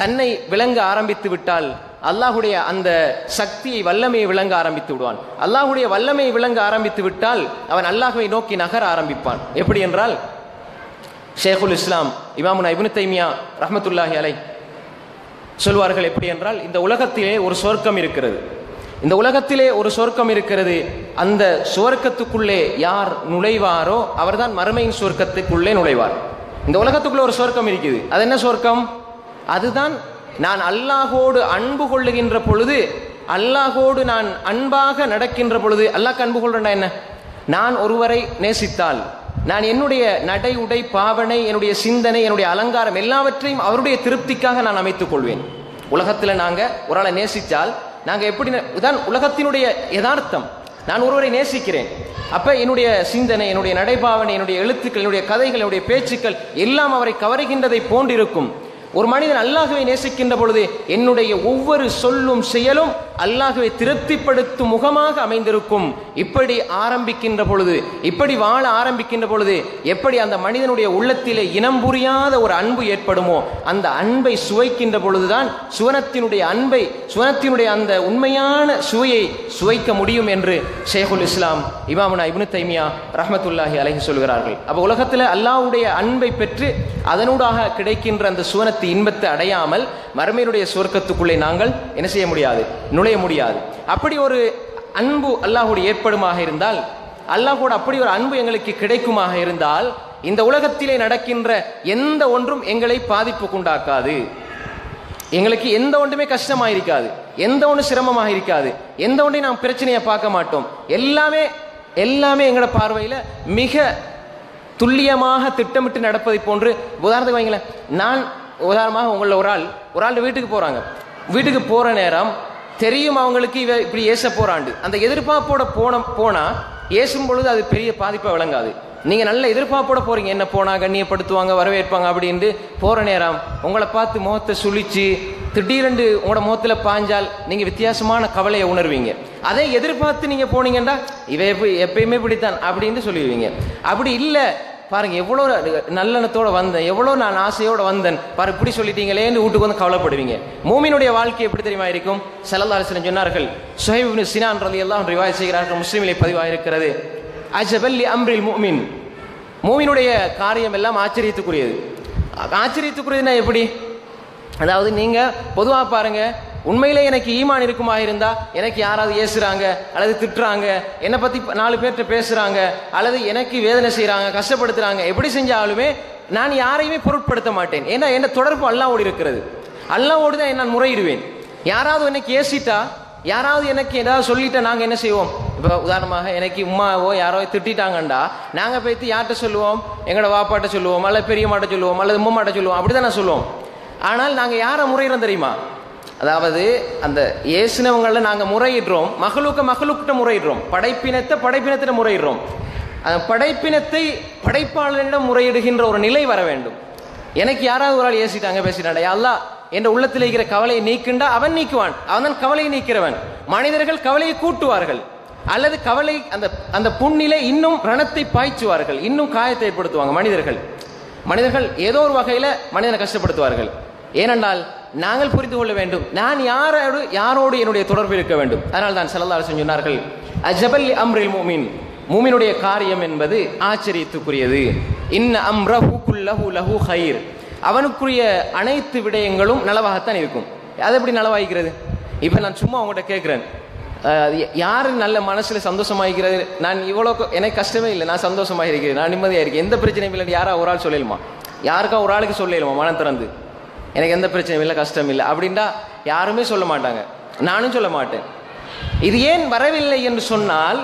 தன்னை விளங்க ஆரம்பித்து விட்டால் அல்லாஹுடைய அந்த சக்தியை, வல்லமையை விளங்க ஆரம்பித்து விடுவான். அல்லாஹுடைய வல்லமையை விளங்க ஆரம்பித்து விட்டால் அவன் அல்லாஹ்வை நோக்கி நகர ஆரம்பிப்பான். எப்படி என்றால், ஷேகுல் இஸ்லாம் இமாமுனா இப்னு தைமியா ரஹ்மத்துல்லாஹி அலைஹ் சொல்வார்கள், எப்படி என்றால், இந்த உலகத்திலே ஒரு சொர்க்கம் இருக்கிறது, இந்த உலகத்திலே ஒரு சொர்க்கம் இருக்கிறது, அந்த சுவர்க்கத்துக்குள்ளே யார் நுழைவாரோ அவர்தான் மறுமையின் சொர்க்கத்துக்குள்ளே நுழைவார். இந்த உலகத்துக்குள்ளே ஒரு சொர்க்கம் இருக்குது. அது என்ன சொர்க்கம்? அதுதான் நான் அல்லாஹோடு அன்பு கொள்ளுகின்ற பொழுது, அல்லாஹோடு நான் அன்பாக நடக்கின்ற பொழுது. அல்லாஹ்க்கு அன்பு கொள்றேன்னா என்ன? நான் ஒருவரை நேசித்தால், நான் என்னுடைய நடை, உடை, பாவனை, என்னுடைய சிந்தனை, என்னுடைய அலங்காரம் எல்லாவற்றையும் அவருடைய திருப்திக்காக நான் அமைத்துக் கொள்வேன். உலகத்தில் நாங்கள் ஒரு ஆளை நேசித்தால் நாங்கள் எப்படி தான் உலகத்தினுடைய யதார்த்தம், நான் ஒருவரை நேசிக்கிறேன். அப்ப என்னுடைய சிந்தனை, என்னுடைய நடைபாவனை, என்னுடைய எழுத்துக்கள், என்னுடைய கதைகள், என்னுடைய பேச்சுக்கள் எல்லாம் அவரை கவருகின்றதை போன்றிருக்கும். ஒரு மனிதன் அல்லாஹ்வை நேசிக்கின்ற பொழுது என்னுடைய ஒவ்வொரு சொல்லும் செயலும் அல்லாஹ்வை திருப்திப்படுத்தும் முகமாக அமைந்திருக்கும். இப்படி ஆரம்பிக்கின்ற பொழுது, இப்படி வாழ ஆரம்பிக்கின்ற பொழுது எப்படி அந்த மனிதனுடைய உள்ளத்திலே இனம் புரியாத ஒரு அன்பு ஏற்படுமோ, அந்த அன்பை சுவைக்கின்ற பொழுதுதான் சுவனத்தினுடைய அன்பை, சுவனத்தினுடைய அந்த உண்மையான சுவையை சுவைக்க முடியும் என்று ஷேகுல் இஸ்லாம் இமாமுனா இப்னு தைமியா ரஹ்மத்துல்லாஹி அலைஹி சொல்கிறார்கள். அப்போ உலகத்தில் அல்லாஹ்வுடைய அன்பை பெற்று அதனூடாக கிடைக்கின்ற அந்த சுவனத்து இன்பத்தை அடையாமல் மறுமையினுடைய சுவர்க்கத்துக்குள்ளே நாங்கள் என்ன செய்ய முடியாது, நுழைய முடியாது. அப்படி ஒரு அன்பு அல்லாஹ்வோடு ஏற்படுமாக இருந்தால், அல்லாஹ்வோடு அப்படி ஒரு அன்பு எங்களுக்கு கிடைக்குமாக இருந்தால், இந்த உலகத்திலே நடக்கின்ற எந்த ஒன்றும் எங்களை பாதிப்புக்குண்டாக்காது. எங்களுக்கு எந்த ஒன்றுமே கஷ்டமாக இருக்காது, எந்த ஒன்று சிரமமாக இருக்காது, எந்த ஒன்றையும் நாம் பிரச்சனையை பார்க்க மாட்டோம். எல்லாமே எங்களோட பார்வையில் மிக துல்லியமாக திட்டமிட்டு நடப்பதை போன்று. உதாரணத்துக்கு வைங்களேன், நான் உதாரணமாக உங்களில் ஒரு ஆள் வீட்டுக்கு போகிறாங்க. வீட்டுக்கு போகிற நேரம் தெரியும் அவங்களுக்கு இவ இப்படி ஏச போகிறாண்டு. அந்த எதிர்பார்ப்போட போனால் ஏசும் பொழுது அது பெரிய பாதிப்பை விளங்காது. நீங்கள் நல்ல எதிர்பார்ப்போட போகிறீங்க, என்ன போனால் கண்ணியப்படுத்துவாங்க, வரவேற்பாங்க அப்படின்ட்டு போகிற நேரம் உங்களை பார்த்து முகத்தை சுழிச்சு திடீரென்று உங்களோட முகத்தில் பாஞ்சால் நீங்கள் வித்தியாசமான கவலையை உணர்வீங்க. அதை எதிர்பார்த்து நீங்கள் போனீங்கன்னா இவ எப்பயுமே பிடித்தான் அப்படின்ட்டு சொல்லிடுவீங்க. அப்படி இல்லை, பாருங்க எவ்வளோ நல்லெண்ணத்தோடு வந்தேன், எவ்வளோ நான் ஆசையோடு வந்தேன், பாரு இப்படி சொல்லிட்டீங்களேன்னு வீட்டுக்கு வந்து கவலைப்படுவீங்க. மூமினுடைய வாழ்க்கை எப்படி தெரியுமா இருக்கும்? ஸல்லல்லாஹு அலைஹி வஸல்லம் சொன்னார்கள், சுஹைப் இப்னு சினான் ரலியல்லாஹு அன்ஹு ரிவாயத் செய்கிறார்கள், முஸ்லிமிலே பதிவாக இருக்கிறது, அஜபல் லி அம்ரில் முஃமின், மூமினுடைய காரியம் எல்லாம் ஆச்சரியத்துக்குரியது. ஆச்சரியத்துக்குரியதுன்னா எப்படி? அதாவது நீங்கள் பொதுவாக பாருங்க, உண்மையிலே எனக்கு ஈமான் இருக்குமா இருந்தா, எனக்கு யாராவது ஏசுறாங்க அல்லது திட்டுறாங்க, என்னை பற்றி 4 பேர்கிட்ட பேசுகிறாங்க அல்லது எனக்கு வேதனை செய்கிறாங்க, கஷ்டப்படுத்துகிறாங்க, எப்படி செஞ்சாலுமே நான் யாரையுமே பொருட்படுத்த மாட்டேன். ஏன்னா என்ன தொடர்பு அல்லாஹ்வோடு இருக்கிறது. அல்லாஹ்வோடு தான் நான் முறையிடுவேன். யாராவது எனக்கு ஏசிட்டா, யாராவது எனக்கு ஏதாவது சொல்லிட்டா நாங்கள் என்ன செய்வோம்? இப்போ உதாரணமாக எனக்கு உமாவோ யாரோ திட்டாங்கண்டா நாங்கள் போய்த்து யார்கிட்ட சொல்லுவோம்? எங்களோட வாப்பாட்ட சொல்லுவோம், அல்லது பெரியம்மாட்ட சொல்லுவோம், அல்லது உம்மாட்ட சொல்லுவோம், அப்படி தான் நான் சொல்லுவோம். ஆனால் நாங்கள் யாரை முறையிறோம் தெரியுமா? அதாவது அந்த ஏசுனவங்களில் நாங்கள் முறையிடுறோம், மகளுக்கிட்ட முறையிடுறோம், படைப்பினத்தை முறையிடுறோம். அந்த படைப்பினத்தை படைப்பாளரிடம் முறையிடுகின்ற ஒரு நிலை வர வேண்டும். எனக்கு யாராவது ஒரு ஆள் ஏசிட்டாங்க, பேசிட்டாண்டா, அல்லாஹ் என்ற உள்ளத்தில் இருக்கிற கவலையை நீக்குண்டா அவன் நீக்குவான், அவன் தான் கவலையை நீக்கிறவன். மனிதர்கள் கவலையை கூட்டுவார்கள் அல்லது கவலை அந்த புண்ணிலே இன்னும் ரணத்தை பாய்ச்சுவார்கள், இன்னும் காயத்தை ஏற்படுத்துவாங்க. மனிதர்கள் ஏதோ ஒரு வகையில் மனிதனை கஷ்டப்படுத்துவார்கள். ஏனென்றால் நாங்கள் புரிந்து கொள்ள வேண்டும், நான் யாரோடு என்னுடைய தொடர்பு இருக்க வேண்டும். அதனால் தான் ஸல்லல்லாஹு அலைஹி வஸல்லம் சொன்னார்கள், அஜபல் லி அம்ரில் முஃமின், மூமினுடைய காரியம் என்பது ஆச்சரியத்துக்குரியது. இன்ன அம்ரஹு குல்லஹு லஹு கைர், அவனுக்குரிய அனைத்து விடயங்களும் நலவாகத்தான் இருக்கும். அது எப்படி நலவாகிறது? இப்போ நான் சும்மா உங்கள்கிட்ட கேட்குறேன், யாரு நல்ல மனசில் சந்தோஷமாகிறது? நான் இவ்வளோ எனக்கு கஷ்டமே இல்லை, நான் சந்தோஷமாக இருக்கிறேன், நான் நிம்மதியாக இருக்கேன், எந்த பிரச்சனையும் இல்லை, யாரா ஒரு ஆள் சொல்லலுமா? யாருக்கா ஒரு ஆளுக்கு சொல்லலுமா மனம் திறந்து எனக்கு எந்த பிரச்சனையும் இல்லை, கஷ்டம் இல்லை அப்படின்டா? யாருமே சொல்ல மாட்டாங்க, நானும் சொல்ல மாட்டேன். இது ஏன் வரவில்லை என்று சொன்னால்,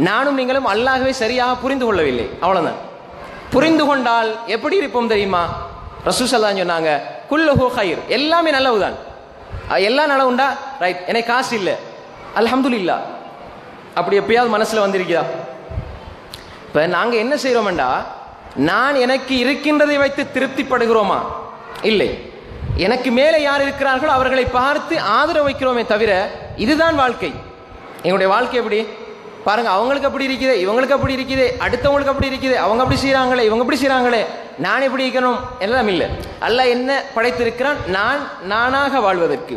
நானும் நீங்களும் அல்லாஹ்வை சரியாக புரிந்து கொள்ளவில்லை, அவ்வளோதான். புரிந்து கொண்டால் எப்படி இருப்போம் தெரியுமா? ரசூல் ஸல்லல்லாஹு அலைஹி சொன்னாங்க, குல்லுஹு கைர், எல்லாமே நல்லவுதான். எல்லாம் நல்லவுண்டா, ரைட், எனக்கு காசு இல்லை, அல்ஹம்துலில்லாஹ். அப்படி எப்பயாவது மனசில் வந்திருக்கிறா? இப்போ நாங்கள் என்ன செய்கிறோம்டா, நான் எனக்கு இருக்கின்றதை வைத்து திருப்திப்படுகிறோமா? இல்லை. எனக்கு மேலே யார் இருக்கிறார்களோ அவர்களை பார்த்து ஆதரவு வைக்கிறோமே தவிர, இதுதான் வாழ்க்கை. எங்களுடைய வாழ்க்கை எப்படி பாருங்க, அவங்களுக்கு அப்படி இருக்குது, இவங்களுக்கு அப்படி இருக்குது, அடுத்தவங்களுக்கு அப்படி இருக்குது, அவங்க அப்படி செய்கிறாங்களே, இவங்க அப்படி செய்கிறாங்களே, நான் எப்படி இருக்கணும் எல்லாம் இல்லை. அல்லாஹ் என்ன படைத்திருக்கிறான், நானாக வாழ்வதற்கு.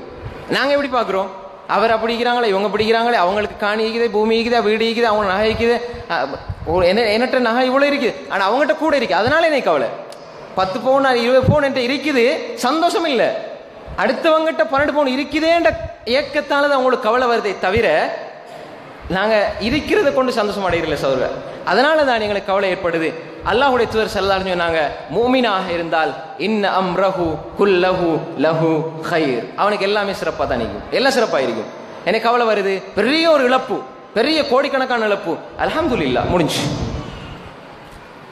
நாங்கள் எப்படி பார்க்குறோம்? அவர் அப்படி இருக்கிறாங்களே, இவங்க பிடிக்கிறாங்களே, அவங்களுக்கு காணி இருக்குது, பூமி இருக்குது, வீடு இருக்குது, அவங்க நகை இருக்குது, என்னட்ட நகை இவ்வளோ இருக்குது, ஆனால் அவங்ககிட்ட கூட இருக்குது, அதனால எனக்கு கவலை. 10 பவுன் 20 பவுன் என்கிட்ட இருக்குது, சந்தோஷம் இல்லை. அடுத்தவங்ககிட்ட 12 பவுன் இருக்குதேன்ற ஏக்கத்தால் தான் அவங்களுக்கு கவலை வருதே தவிர, நாங்கள் இருக்கிறத கொண்டு சந்தோஷம் அடைகிறதில்லை சகோதரர். அதனால தான் எங்களுக்கு கவலை ஏற்படுது. அல்லாஹ்வுடைய தூதர் ஸல்லல்லாஹு அலைஹி சொன்னாங்க, மூமினாக இருந்தால் இன்ன அம்ரஹு குல்லஹு லஹு கைர், அவனுக்கு எல்லாமே சிறப்பாக தான் இருக்கும், எல்லாம் சிறப்பாக இருக்கும். எனக்கு கவலை வருது, பெரிய ஒரு இழப்பு, பெரிய கோடிக்கணக்கான இழப்பு, அல்ஹம்துலில்லாஹ் முடிஞ்சு.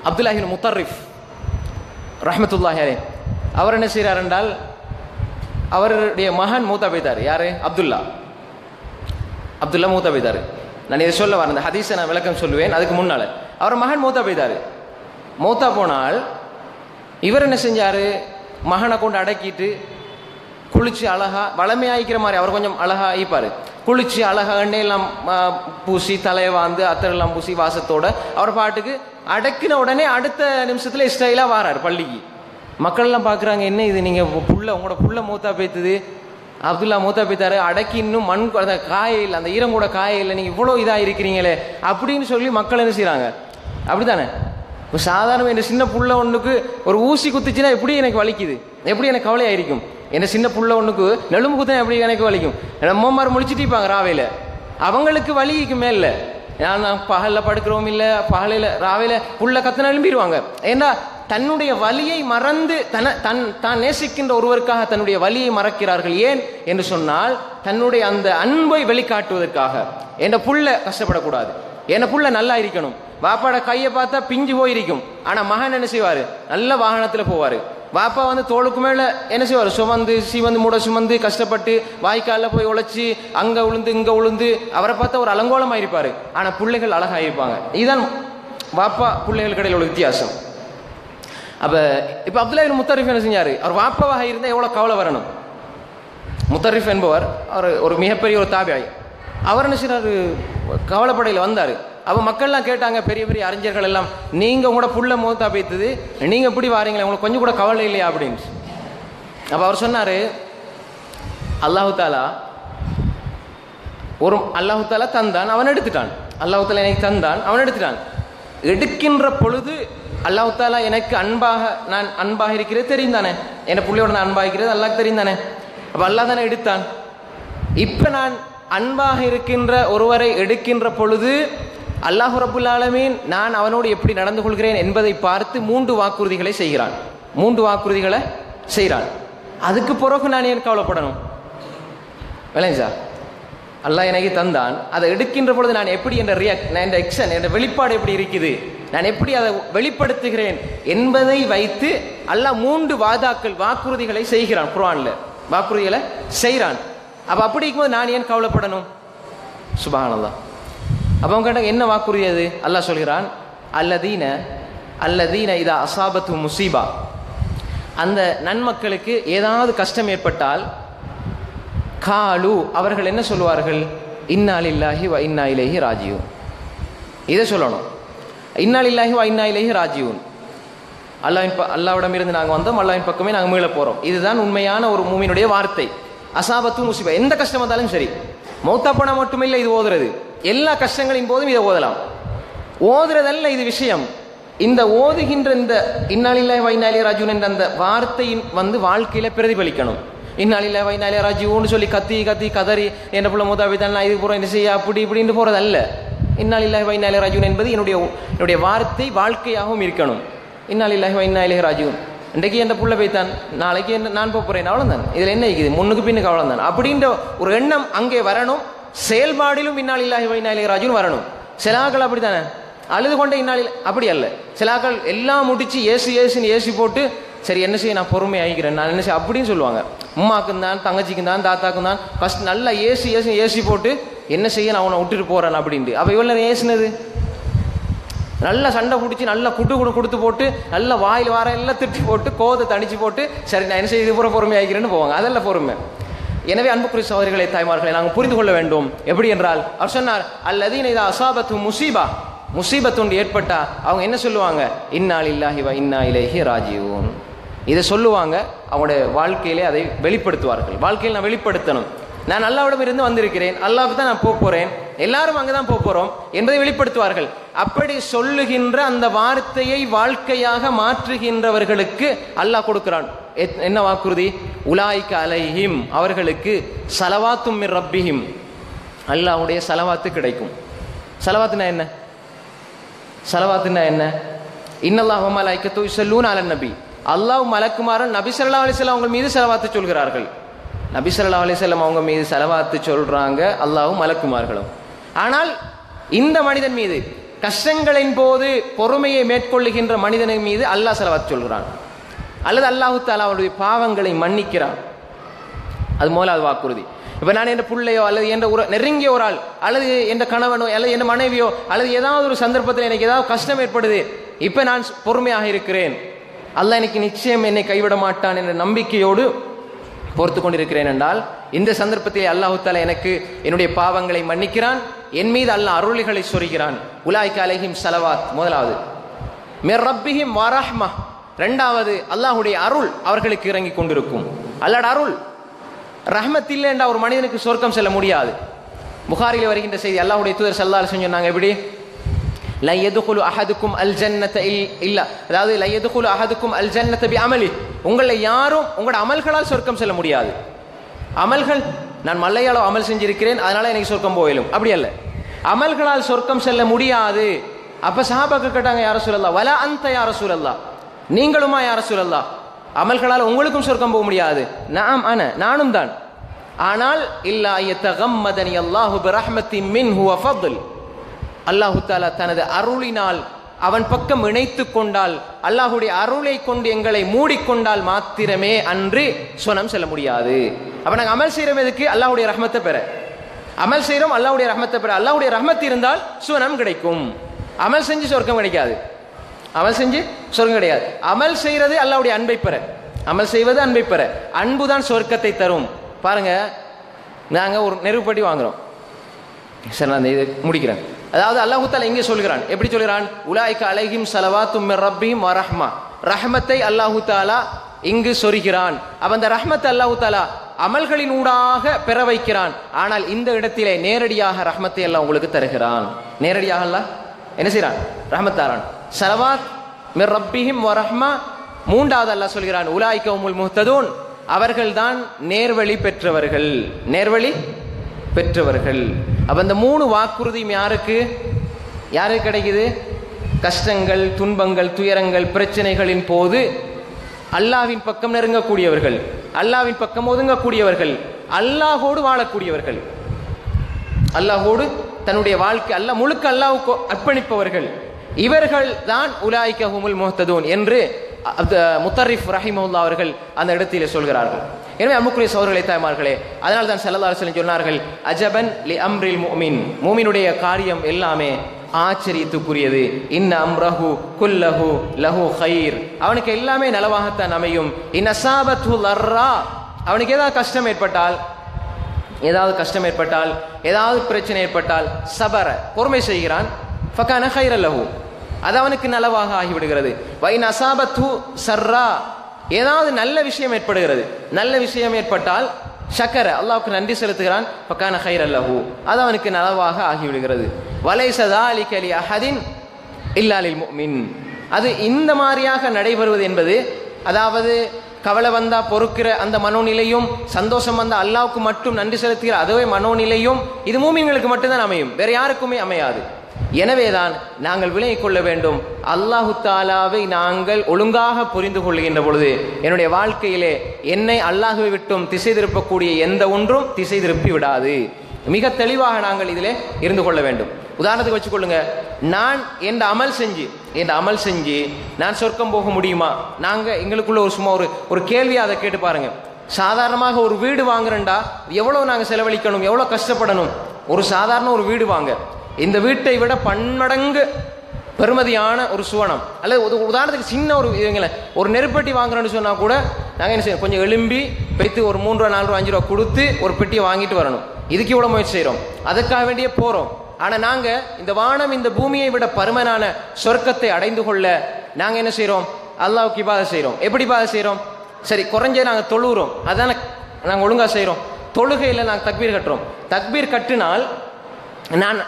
அப்துல்லாஹ் இப்னு முத்தர்ரிஃப் ரஹ்மத்துல்லாஹி அலைஹி அவர் என்ன செய்கிறார் என்றால், அவருடைய மகன் மூத்தா போய்த்தார். யாரு? அப்துல்லா மூத்தா போய்த்தார். நான் இதை சொல்ல வரேன், இந்த ஹதீஸை நான் விளக்கம் சொல்லுவேன். அதுக்கு முன்னால் அவர் மகன் மூத்தா போய்த்தார். மூத்தா போனால் இவர் என்ன செஞ்சார், மகனை கொண்டு அடக்கிட்டு குளிச்சு அழகா வளமையாகிக்கிற மாதிரி, அவர் கொஞ்சம் அழகா ஆயிப்பார், குளிச்சு அழகா எண்ணெயெல்லாம் பூசி தலையை வாந்து அத்தரெல்லாம் பூசி வாசத்தோட அவர் பாட்டுக்கு அடக்கின உடனே அடுத்த நிமிஷத்துல ஸ்டைலா வாராரு பள்ளிக்கு. மக்கள் எல்லாம் பாக்குறாங்க, என்ன இது நீங்க உங்களோட புள்ள மூத்தா பேத்துது, அப்துல்லா மூத்தா பேத்தாரு, அடக்கி இன்னும் மண் காயில் அந்த ஈரம் கூட காயில் நீங்க இவ்வளவு இதா இருக்கிறீங்களே அப்படின்னு சொல்லி மக்கள் என்ன செய்யறாங்க. அப்படித்தானே? இப்போ சாதாரண என் சின்ன புள்ள ஒண்ணுக்கு ஒரு ஊசி குத்துச்சுன்னா எப்படி எனக்கு வலிக்குது, எப்படி எனக்கு கவலையாயிருக்கும். என்ன சின்ன புள்ள ஒண்ணுக்கு நெலும்பு குத்தா எப்படி எனக்கு வலிக்கும். அம்மாமார் முடிச்சுட்டு இருப்பாங்க ராவையில, அவங்களுக்கு வலிக்கு மேல நான் பகல்ல படுக்கிறோம் இல்ல பகலையில ராவையில புள்ள கத்தன எழும்பிடுவாங்க. ஏன்னா தன்னுடைய வலியை மறந்து தான் நேசிக்கின்ற ஒருவருக்காக தன்னுடைய வலியை மறக்கிறார்கள். ஏன் என்று சொன்னால் தன்னுடைய அந்த அன்பை வெளிக்காட்டுவதற்காக. என் புள்ள கஷ்டப்படக்கூடாது, என் புள்ள நல்லா இருக்கணும். பாப்பாட கையை பார்த்தா பிஞ்சு போயிருக்கும், ஆனா மகன் என்ன செய்வாரு, நல்ல வாகனத்துல போவாரு. பாப்பா வந்து தோளுக்கு மேல என்ன செய்வாரு, சுமந்து மூட சுமந்து கஷ்டப்பட்டு வாய்க்கால போய் உழைச்சி அங்க உளுந்து இங்க உளுந்து அவரை பார்த்தா ஒரு அலங்கோலமா இருப்பாரு. ஆனா பிள்ளைகள் அழகா இருப்பாங்க. இதுதான் பாப்பா பிள்ளைகள் கடையில் உள்ள வித்தியாசம். அப்ப இப்ப அப்துல்லா இப்னு முத்தரிஃப் என்ன செஞ்சாரு, அவர் வாப்பாவாக இருந்தா எவ்வளவு கவலை வரணும். முத்தரிஃப் என்பவர் அவர் ஒரு மிகப்பெரிய ஒரு தாபியாய். அவர் என்ன செய்யறாரு, கவலைப்படையில வந்தாரு. அப்ப மக்கள்லாம் கேட்டாங்க, பெரிய பெரிய அறிஞர்கள் எல்லாம், நீங்க உங்களோட புள்ள மூத்தா பேத்துது, நீங்க எப்படி வாரீங்களா, உங்களுக்கு கொஞ்சம் கூட கவலை இல்லையா அப்படின்னு. அப்ப அவர் சொன்னாரு, அல்லாஹு தாலா தந்தான், அவன் எடுத்துட்டான். அல்லாஹு தாலா எனக்கு தந்தான், அவன் எடுத்துட்டான். எடுக்கின்ற பொழுது அல்லாஹு தாலா எனக்கு நான் அன்பாக இருக்கிறது தெரியும் தானே, என் பிள்ளையோட நான் அன்பாக இருக்கிறது அல்லாஹ் தெரியும் தானே. அப்ப அல்லாஹ் தானே எடுத்தான். இப்ப நான் அன்பாக இருக்கின்ற ஒருவரை எடுக்கின்ற பொழுது அல்லாஹ் ரப்புல் ஆலமீன் நான் அவனோடு எப்படி நடந்து கொள்கிறேன் என்பதை பார்த்து 3 வாக்குறுதிகளை செய்கிறான். 3 வாக்குறுதிகளை செய்கிறான். அதுக்கு பிறகு நான் ஏன் கவலைப்படணும்? விளையா சார், அல்லாஹ் எனக்கு தந்தான், அதை எடுக்கின்ற பொழுது நான் எப்படி என்ற எக்ஷன் என்ற வெளிப்பாடு எப்படி இருக்குது, நான் எப்படி அதை வெளிப்படுத்துகிறேன் என்பதை வைத்து அல்லாஹ் 3 வாக்குறுதிகளை செய்கிறான். குர்ஆன்ல வாக்குறுதிகளை செய்கிறான். அப்ப அப்படி இருக்கும்போது நான் ஏன் கவலைப்படணும்? சுப்ஹானல்லாஹ். அப்ப அவங்க கேட்டாங்க, என்ன வாக்குறுதி அது? அல்லாஹ் சொல்கிறான், அல்லதீன இதா அஸாபத்து முஸீபா, அந்த நன்மக்களுக்கு ஏதாவது கஷ்டம் ஏற்பட்டால் காலு அவர்கள் என்ன சொல்வார்கள், இன்னா லில்லாஹி வ இன்னா இலைஹி ராஜிஊன். இதை சொல்லணும், இன்னா லில்லாஹி வ இன்னா இலைஹி ராஜிஊன். அல்லாஹ்விடம் இருந்து நாங்கள் வந்தோம், அல்லாஹ்வின் பக்கமே நாங்கள் மீள போறோம். இதுதான் உண்மையான ஒரு மூமினுடைய வார்த்தை. அஸாபத்து முஸீபா, எந்த கஷ்டம் வந்தாலும் சரி, மௌத்தா போனா மட்டுமில்லை இது ஓதுறது, எல்லா கஷ்டங்களின் போதும் இதை ஓதலாம். ஓதுறதல்ல இது விஷயம். இந்த ஓதுகின்ற இந்த இன்னா லில்லாஹி வ இன்னா இலைஹி ராஜிஊன் என்ற அந்த வார்த்தையின் வாழ்க்கையில பிரதிபலிக்கணும். இன்னா லில்லாஹி வ இன்னா இலைஹி ராஜிஊன் சொல்லி கத்தி கதறி என்ன புள்ள மூதாபிதான் நான் இதுக்கு போறேன் என்ன செய்ய அப்படி இப்படின்னு போறது அல்ல. இன்னா லில்லாஹி வ இன்னா இலைஹி ராஜிஊன் என்பது என்னுடைய வார்த்தை வாழ்க்கையாகவும் இருக்கணும். இன்னா லில்லாஹி வ இன்னா இலைஹி ராஜிஊன், இன்றைக்கு என் புள்ள போய்த்தான், நாளைக்கு நான் போறேன், அவ்வளவுதான். இதுல என்ன இருக்குது, முன்னுக்கு பின்னுக்கு அவ்வளவுதான் அப்படின்ற ஒரு எண்ணம் அங்கே வரணும். செயல்பாடிலும் இன்னா லில்லாஹி வ இன்னா இலைஹி ராஜிஊன் வரணும். சிலாக்கள் அப்படித்தானே, அழுது கொண்ட இன்னாலில் அப்படி அல்ல. சிலாக்கள் எல்லாம் முடிச்சு ஏசி போட்டு சரி என்ன செய்ய நான் பொறுமை ஆகிக்கிறேன் நான் என்ன செய்ய அப்படின்னு சொல்லுவாங்க. உம்மாக்கும் தான் தங்கச்சிக்கும் தான் தாத்தாக்கும் தான் கஷ்டம், நல்லா ஏசி போட்டு என்ன செய்ய நான் அவனை விட்டுட்டு போறேன் அப்படின்ட்டு. அப்ப இவ்வளவு ஏசினது நல்லா சண்டை பிடிச்சி நல்லா கொடுத்து போட்டு நல்லா வாயில் வார எல்லாம் திட்டி போட்டு கோதை தணிச்சு போட்டு சரி நான் என்ன செய்ய இது பூரா பொறுமை ஆகிக்கிறேன்னு போவாங்க. அதெல்லாம் பொறுமை. எனவே அன்புக்குரிய சகோதரிகளை தாய்மார்களை நாங்கள் புரிந்து கொள்ள வேண்டும். எப்படி என்றால் அவர் சொன்னார், அல்லதீன இதா அஸாபத்து முஸீபா, முசீபத்து ஏற்பட்டா அவங்க என்ன சொல்லுவாங்க, இன்னா லில்லாஹி வ இன்னா இலைஹி ராஜிஊன். இதை சொல்லுவாங்க. அவங்களுடைய வாழ்க்கையிலே அதை வெளிப்படுத்துவார்கள். வாழ்க்கையில் நான் வெளிப்படுத்தணும், நான் அல்லாஹ்விடம் இருந்து வந்திருக்கிறேன், அல்லாஹ்வுக்கு தான் நான் போறேன், எல்லாரும் அங்கதான் போறோம் என்பதை வெளிப்படுத்துவார்கள். அப்படி சொல்லுகின்ற அந்த வார்த்தையை வாழ்க்கையாக மாற்றுகின்றவர்களுக்கு அல்லாஹ் கொடுக்கிறான் என்ன வாக்குறுதி, உலாயிக அலைஹிம், அவர்களுக்கு ஸலவாத்தும் மிர் ரப்பிஹிம், அல்லாஹ்வுடைய ஸலவாத்து கிடைக்கும். ஸலவாத்துனா என்ன? ஸலவாத்துனா என்ன? இன்னல்லாஹு வ மலாயிகத்துஹு யுஸல்லூன அலன் நபி, அல்லாஹ் மலக்குமாரன் நபி ஸல்லல்லாஹு அலைஹி வஸல்லம் அவங்க மீது ஸலவாத்து சொல்கிறார்கள். நபி ஸல்லல்லாஹு அலைஹி வஸல்லம் அவங்க மீது ஸலவாத்து சொல்றாங்க அல்லாஹ்வும் மலக்குமார்களும். ஆனால் இந்த மனிதன் மீது கஷ்டங்களின் போது பொறுமையை மேற்கொள்ளுகின்ற மனிதனின் மீது அல்லாஹ் ஸலவாத்து சொல்கிறான். அல்லது அல்லாஹு தஆலா அவருடைய பாவங்களை மன்னிக்கிறான். அது முதலாவது வாக்குறுதி. இப்ப நான் என் பிள்ளையோ அல்லது என் நெருங்கிய ஒரு ஆள் அல்லது என் கணவனோ அல்லது என் மனைவியோ அல்லது ஏதாவது ஒரு சந்தர்ப்பத்தில் எனக்கு ஏதாவது கஷ்டம் ஏற்படுது, இப்ப நான் பொறுமையாக இருக்கிறேன், அல்லாஹ் எனக்கு நிச்சயம் என்னை கைவிட மாட்டான் என்ற நம்பிக்கையோடு பொறுத்து கொண்டிருக்கிறேன் என்றால் இந்த சந்தர்ப்பத்தில் அல்லாஹு தஆலா எனக்கு என்னுடைய பாவங்களை மன்னிக்கிறான், என் மீது அல்லாஹ் அருள்களை சொரிகிறான். உலாய்க அலைஹிம் ஸலவாத் முதலாவது, மிர் ரப்பிஹிம் வ ரஹ்மா இரண்டாவது, அல்லாஹ்வுடைய அருள் அவர்களுக்கு இறங்கி கொண்டிருக்கும். அல்லாஹ்வுடைய அருள் ரஹ்மத் இல்லை என்ற ஒரு மனிதனுக்கு சொர்க்கம் செல்ல முடியாது. புகாரிலே வருகின்ற செய்தி, அல்லாஹ்வுடைய தூதர் ஸல்லல்லாஹு அலைஹி வஸல்லம் சொன்னாங்க, எப்படி லா யதுகுலு அஹதுக்கும் அல் ஜன்னத இல்லா, அதாவது லா யதுகுலு அஹதுக்கும் அல் ஜன்னத பிஅமலி, உங்களை யாரும் உங்களோட அமல்களால் சொர்க்கம் செல்ல முடியாது. அமல்கள், நான் மல்லையாளோ அமல் செஞ்சிருக்கிறேன் அதனால எனக்கு சொர்க்கம் போயிடும், அப்படி அல்ல. அமல்களால் சொர்க்கம் செல்ல முடியாது. அப்ப சஹாபாக்கள் கேட்டாங்க, யா ரசூலல்லாஹ் வலா அன்த யா ரசூலல்லாஹ், நீங்களுமா யா ரசூலல்லாஹ், அமல்களால் உங்களுக்கும் சொர்க்கம் போக முடியாது. நஅம் அன, நானும் தான். ஆனால் இல்லா யதகம்மதனி அல்லாஹு பிரஹ்மத்தின் மின்ஹு வ ஃபضல், அல்லாஹு தஆலா தனது அருளினால் அவன் பக்கம் இணைத்து கொண்டால், அல்லாஹுடைய அருளை கொண்டு எங்களை மூடிக்கொண்டால் மாத்திரமே அன்று சொர்க்கம் செல்ல முடியாது. அப்ப நாங்கள் அமல் செய்யறோம் எதுக்கு? அல்லாஹுடைய ரஹ்மத்தை பெற அமல் செய்யறோம், அல்லாஹுடைய ரஹ்மத்தை பெற. அல்லாஹுடைய ரஹ்மத் இருந்தால் சொர்க்கம் கிடைக்கும். அமல் செஞ்சு சொர்க்கம் கிடைக்காது. அமல் செஞ்சு சொர்க்கம் கிடையாது. அமல் செய்யறது அல்லாஹ்வுடைய அன்பை பெற, அமல் செய்வது அன்பை பெற. அன்பு தான் சொர்க்கத்தை தரும். பாருங்க, நாங்க ஒரு நெருப்படி வாங்குறோம். சரி, நான் இதை முடிக்கிறேன். அதாவது அல்லாஹு தஆலா இங்கே சொல்கிறான், எப்படி சொல்கிறான்? உலாய்க அலைஹிம் ஸலவாத்தும் மிர் ரப்பிஹிம் வ ரஹ்மா, ரஹ்மத்தை அல்லாஹு தஆலா இங்கு சொரிகிறான். அப்ப அந்த ரஹ்மத் அல்லாஹு தஆலா அமல்களின் ஊடாக பெற வைக்கிறான். ஆனால் இந்த இடத்திலே நேரடியாக ரஹ்மத்தை அல்லாஹ் உங்களுக்கு தருகிறான். நேரடியாக அல்லாஹ் என்ன செய்யறான்? ரஹ்மத் தரான். ஸலவாத் மிர் ரப்பிஹிம் வ ரஹ்மா, மூன்றாவது அல்லாஹ் சொல்கிறான் உலாய்க ஹுமுல் முஹ்ததூன், அவர்கள்தான் நேர்வழி பெற்றவர்கள். நேர்வழி பெற்றவர்கள். அப்ப இந்த மூணு வாக்குறுதியும் யாருக்கு யாருக்கு கிடைக்குது? கஷ்டங்கள், துன்பங்கள், துயரங்கள், பிரச்சனைகளின் போது அல்லாஹ்வின் பக்கம் நெருங்கக்கூடியவர்கள், அல்லாஹ்வின் பக்கம் ஒதுங்கக்கூடியவர்கள், அல்லாஹோடு வாழக்கூடியவர்கள், அல்லாஹோடு தன்னுடைய வாழ்க்கை அல்லாஹ் முழுக்க அல்லாஹ்வுக்கு அர்ப்பணிப்பவர்கள், இவர்கள் தான் உலாய்க ஹுமுல் முஹ்ததூன் என்று முத்தரிஃப் ரஹிமஹுல்லாஹ் அவர்கள் அந்த இடத்திலே சொல்கிறார்கள். எனவே அன்புக்குரிய சகோதரர்களே, தாய்மார்களே, அதனால் தான் ஸல்லல்லாஹு அலைஹி வஸல்லம் சொன்னார்கள், அஜபன் லி அம்ரில் முஃமின், மூமினுடைய காரியம் எல்லாமே ஆச்சரியத்துக்குரியது. இன்ன அம்ரஹு குல்லஹு லஹு கைர், அவனுக்கு எல்லாமே நலவாகத்தான் அமையும். இன் அஸாபத்து லர்ரா, அவனுக்கு ஏதாவது கஷ்டம் ஏற்பட்டால், ஏதாவது பிரச்சனை ஏற்பட்டால் சபர, பொறுமை செய்கிறான், ஃபகான கைரல் லஹு, அது அவனுக்கு நலவாக ஆகிவிடுகிறது. வைன் அஸாபத்து சர்ரா, ஏதாவது நல்ல விஷயம் ஏற்படுகிறது, நல்ல விஷயம் ஏற்பட்டால் ஷக்கர, அல்லாஹ்வுக்கு நன்றி செலுத்துகிறான், ஃபகான கைரல் லஹு, அது அவனுக்கு நலவாக ஆகிவிடுகிறது. வலைஸ ஸாலிக லி அஹதின் இல்லா லில் முஃமின், அது இந்த மாதிரியாக நடைபெறுவது என்பது, அதாவது கவலை வந்தா பொறுக்கிற அந்த மனோநிலையும், சந்தோஷம் வந்தா அல்லாஹ்வுக்கு மட்டும் நன்றி செலுத்துகிற அதுவே மனோநிலையும், இது மூமின்களுக்கு மட்டும்தான் அமையும், வேற யாருக்குமே அமையாது. எனவேதான் நாங்கள் விளங்கிக் கொள்ள வேண்டும், அல்லாஹு தாலாவை நாங்கள் ஒழுங்காக புரிந்து கொள்கின்ற பொழுது என்னுடைய வாழ்க்கையிலே என்னை அல்லாஹுவை விட்டும் திசை திருப்பக்கூடிய எந்த ஒன்றும் திசை திருப்பி விடாது. மிக தெளிவாக நாங்கள் இதிலே இருந்து கொள்ள வேண்டும். உதாரணத்துக்கு வச்சுக்கொள்ளுங்க, நான் என் அமல் செஞ்சு நான் சொர்க்கம் போக முடியுமா? நாங்க எங்களுக்குள்ள ஒரு சும்மா ஒரு கேள்வியை அதை கேட்டு பாருங்க. சாதாரணமாக ஒரு வீடு வாங்குறேன்டா எவ்வளவு நாங்க செலவழிக்கணும், எவ்வளவு கஷ்டப்படணும்? ஒரு சாதாரண ஒரு வீடு வாங்க, இந்த வீட்டை விட பன்மடங்கு பெருமதியான ஒரு சுவனம், அல்லது உதாரணத்துக்கு சின்ன ஒரு நெருப்பெட்டி வாங்குறோன்னு சொன்னா கூட நாங்கள் என்ன செய்யணும்? கொஞ்சம் எலும்பி வைத்து ஒரு 3 ரூபா 4 ரூபா 5 ரூபா கொடுத்து ஒரு பெட்டியை வாங்கிட்டு வரணும். இதுக்கு இவ்வளவு முயற்சி செய்யறோம், அதுக்காக வேண்டிய போறோம். ஆனா நாங்க இந்த வானம் இந்த பூமியை விட பருமனான சொர்க்கத்தை அடைந்து கொள்ள நாங்க என்ன செய்யறோம்? அல்லாஹ்வுக்கு இபாதத் செய்யறோம். எப்படி இபாதத் செய்யறோம்? சரி, குறைஞ்ச நாங்க தொழுகிறோம், அதான நாங்க ஒழுங்கா செய்யறோம். தொழுகையில நாங்க தக்பீர் கட்டுறோம். தக்பீர் கட்டினால் நான்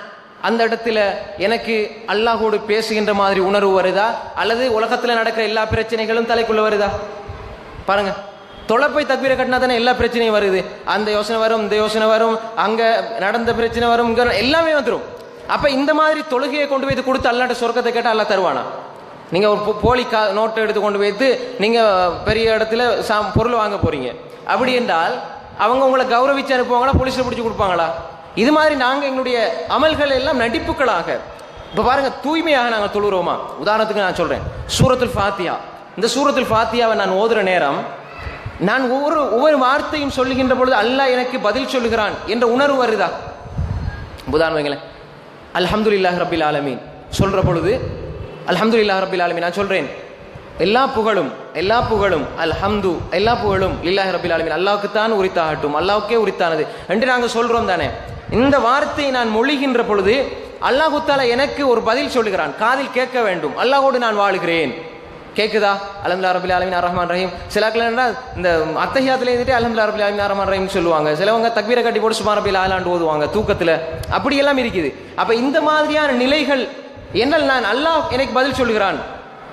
அந்த இடத்துல எனக்கு அல்லாஹோடு பேசுகின்ற மாதிரி உணர்வு வருதா, அல்லது உலகத்துல நடக்கிற எல்லா பிரச்சனைகளும் தலைக்குள்ள வருதா? பாருங்க, தொலைப்பை தக்பீரை கட்டினா தானே எல்லா பிரச்சனையும் வருது. அந்த யோசனை வரும், இந்த யோசனை வரும், அங்க நடந்த பிரச்சனை வரும், இங்க எல்லாமே வந்துடும். அப்ப இந்த மாதிரி தொழுகையை கொண்டு போய் கொடுத்து அல்லாட்ட சொர்க்கத்தை கேட்டா அல்லாஹ் தருவானா? நீங்க ஒரு போலி நோட்டை எடுத்து கொண்டு போய்த்து நீங்க பெரிய இடத்துல பொருள் வாங்க போறீங்க, அப்படி என்றால் அவங்க உங்களை கௌரவிச்சு அனுப்புவாங்களா, போலீஸ்ல பிடிச்சி கொடுப்பாங்களா? இது மாதிரி நாங்க எங்களுடைய அமல்கள் எல்லாம் நடிப்புகளாக. இப்ப பாருங்க, தூய்மையாக நாங்கள் தொழுகிறோமா? உதாரணத்துக்கு நான் சொல்றேன், சூரத்துல் ஃபாத்தியா. இந்த சூரத்துல் ஃபாத்தியாவை நான் ஓதுற நேரம் நான் ஒவ்வொரு வார்த்தையும் சொல்லுகின்ற பொழுது அல்லாஹ் எனக்கு பதில் சொல்லுகிறான் என்ற உணர்வு வருதா? உதாரணம் வைங்களேன், அல்ஹம்துலில்லாஹி ரப்பில் ஆலமீன் சொல்ற பொழுது, அல்ஹம்துலில்லாஹி ரப்பில் ஆலமீன் நான் சொல்றேன், எல்லா புகழும் அல்ஹம்து எல்லா புகழும் லில்லாஹி ரப்பில் ஆலமீன், அல்லாஹ்வுக்கு தான் உரித்தாகட்டும், அல்லாஹ்வுக்கே உரித்தானது என்று நாங்கள் சொல்றோம் தானே. இந்த வார்த்தையை நான் மொழிகின்ற பொழுது அல்லாஹ் தஆலா எனக்கு ஒரு பதில் சொல்லுகிறான். காதில் கேட்க வேண்டும். அல்லாஹ்வோடு நான் வாழுகிறேன். கேக்குதா? அல்ஹம்துலில்லாஹி ரப்பில் ஆலமீன் அர்ரஹ்மான் ரஹீம். சிலர்கள் இந்த அத்தஹியாத்துல இருந்துட்டு அல்ஹம்துலில்லாஹி ரப்பில் ஆலமீன் அர்ரஹ்மான் ரஹீம் சொல்லுவாங்க. சிலவங்க தக்பீரை கட்டி போட்டு சுப்ஹான ரப்பில் ஆலான்னு ஓதுவாங்க தூக்கத்துல. அப்படி எல்லாம் இருக்குது. அப்ப இந்த மாதிரியான நிலைகள் என்னால் நான் அல்லாஹ் எனக்கு பதில் சொல்லுகிறான்.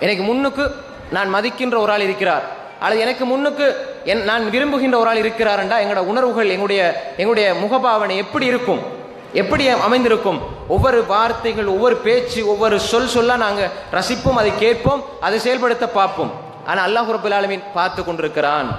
எனக்கு முன்னுக்கு நான் மதிக்கின்ற ஒரு ஆள் இருக்கிறார், அல்லது எனக்கு முன்னுக்கு நான் விரும்புகின்ற ஒரு ஆள் இருக்கிறார் என்றா எங்களோட உணர்வுகள் எங்களுடைய முகபாவனை எப்படி இருக்கும், எப்படி அமைந்திருக்கும்? ஒவ்வொரு வார்த்தைகள், ஒவ்வொரு பேச்சு, ஒவ்வொரு சொல்லா நாங்கள் ரசிப்போம், அதை கேட்போம், அதை செயல்படுத்த பார்ப்போம். ஆனால் அல்லாஹ் ரப்பல் ஆலமீன் பார்த்து கொண்டிருக்கிறான்.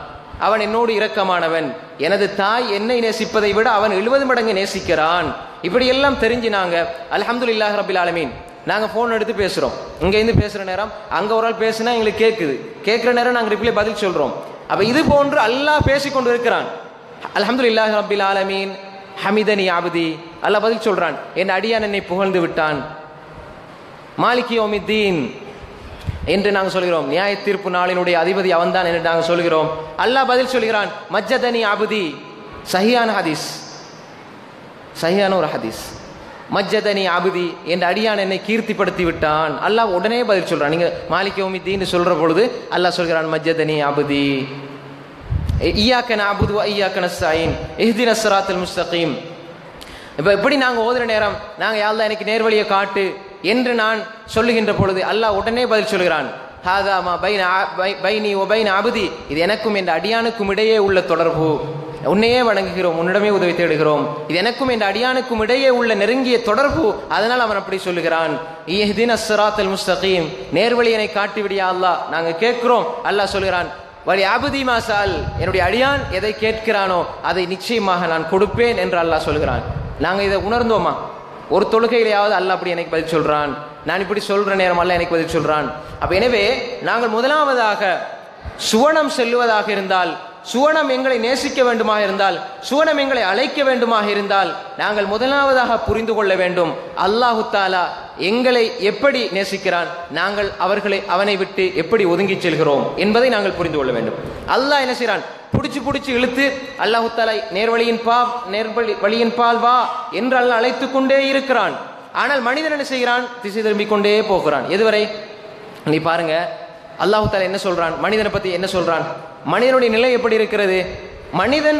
அவன் என்னோடு இரக்கமானவன், எனது தாய் என்னை நேசிப்பதை விட அவன் 70 மடங்கு நேசிக்கிறான். இப்படி எல்லாம் தெரிஞ்சு நாங்கள் அல்ஹம்துலில்லாஹி ரப்பில் ஆலமீன் நாங்கள் ஃபோன் எடுத்து பேசுகிறோம். இங்கேருந்து பேசுகிற நேரம் அங்கே ஒரு ஆள் பேசுனா எங்களுக்கு கேட்குது, கேட்குற நேரம் நாங்கள் ரிப்ளை பதில் சொல்கிறோம். அப்போ இது போன்று அல்லாஹ் பேசிக்கொண்டு இருக்கிறான். அல்ஹம்துலில்லாஹி ரப்பில் ஆலமீன் ஹமிதனி அப்தி, அல்லாஹ் பதில் சொல்றான், என் அடியான் என்னை புகழ்ந்து விட்டான். மாலிகி யௌமித்தீன் என்று நாங்கள் சொல்கிறோம், நியாய தீர்ப்பு நாளினுடைய அதிபதி அவன்தான் என்று நாங்கள் சொல்கிறோம். அல்லாஹ் பதில் சொல்கிறான், மஜ்ஜதனி அப்தி. சஹீஹான ஹதீஸ், சஹீஹான ஒரு ஹதீஸ். மஜ்ஜதனி அப்தி, என் அடியான் என்னை கீர்த்திப்படுத்தி விட்டான். அல்லாஹ் உடனே பதில் சொல்றான். நீங்க மாலிகி யௌமித்தீன் சொல்ற பொழுது அல்லாஹ் சொல்கிறான், மஜ்ஜதனி அப்தி இய்யாக நஅபுது வ இய்யாக நஸ்தஈன் இஹ்தினஸ் ஸிராத்தல் முஸ்தகீம். இப்போ எப்படி நாங்கள் ஓதுற நேரம் நாங்கள் யா அல்லாஹ் எனக்கு நேர்வழியை காட்டு என்று நான் சொல்லுகின்ற பொழுது அல்லாஹ் உடனே பதில் சொல்கிறான், ஹாதா மா பைனி வ பைன அப்தி, இது எனக்கும் என்ற அடியானுக்கும் இடையே உள்ள தொடர்பு. உன்னையே வணங்குகிறோம், உன்னிடமே உதவி தேடுகிறோம். இது எனக்கும் என்ற அடியானுக்கும் இடையே உள்ள நெருங்கிய தொடர்பு. அதனால் அவன் அப்படி சொல்லுகிறான், இஹ்தினஸ் ஸிராத்தல் முஸ்தகீம், நேர்வழியை காட்டிவிடியா அல்லாஹ். நாங்கள் கேட்கிறோம். அல்லாஹ் சொல்கிறான், வலி அபுதி மாசால், என்னுடைய அடியான் எதை கேட்கிறானோ அதை நிச்சயமாக நான் கொடுப்பேன் என்று அல்லாஹ் சொல்கிறான். நாங்கள் இதை உணர்ந்தோமா? ஒரு தொழுகையிலேயாவது அல்லாஹ் அப்படி எனக்கு பதில் சொல்றான், நான் இப்படி சொல்ற நேரம் அல்லாஹ் எனக்கு பதில் சொல்றான். அப்ப எனவே நாங்கள் முதலாவதாக சுவனம் செல்லுவதாக இருந்தால், சுவனம் எங்களை நேசிக்க வேண்டுமாக இருந்தால், சுவனம் எங்களை அழைக்க வேண்டுமாக இருந்தால், நாங்கள் முதலாவதாக புரிந்து கொள்ள வேண்டும், அல்லாஹு தஆலா எங்களை எப்படி நேசிக்கிறான், நாங்கள் அவனை விட்டு எப்படி ஒதுங்கி செல்கிறோம் என்பதை நாங்கள் புரிந்து கொள்ள வேண்டும். அல்லாஹ் என்ன செய்கிறான்? பிடிச்சு இழுத்து அல்லாஹு தஆலா நேர்வழியின் பால் வா என்று அல்லாஹ் அழைத்து கொண்டே இருக்கிறான். ஆனால் மனிதன் என்ன செய்கிறான்? திசை திரும்பிக் கொண்டே போகிறான். எதுவரை? நீ பாருங்க, அல்லாஹு தஆலா என்ன சொல்றான், மனிதனை பத்தி என்ன சொல்றான்? மனிதனுடைய நிலை எப்படி இருக்கிறது? மனிதன்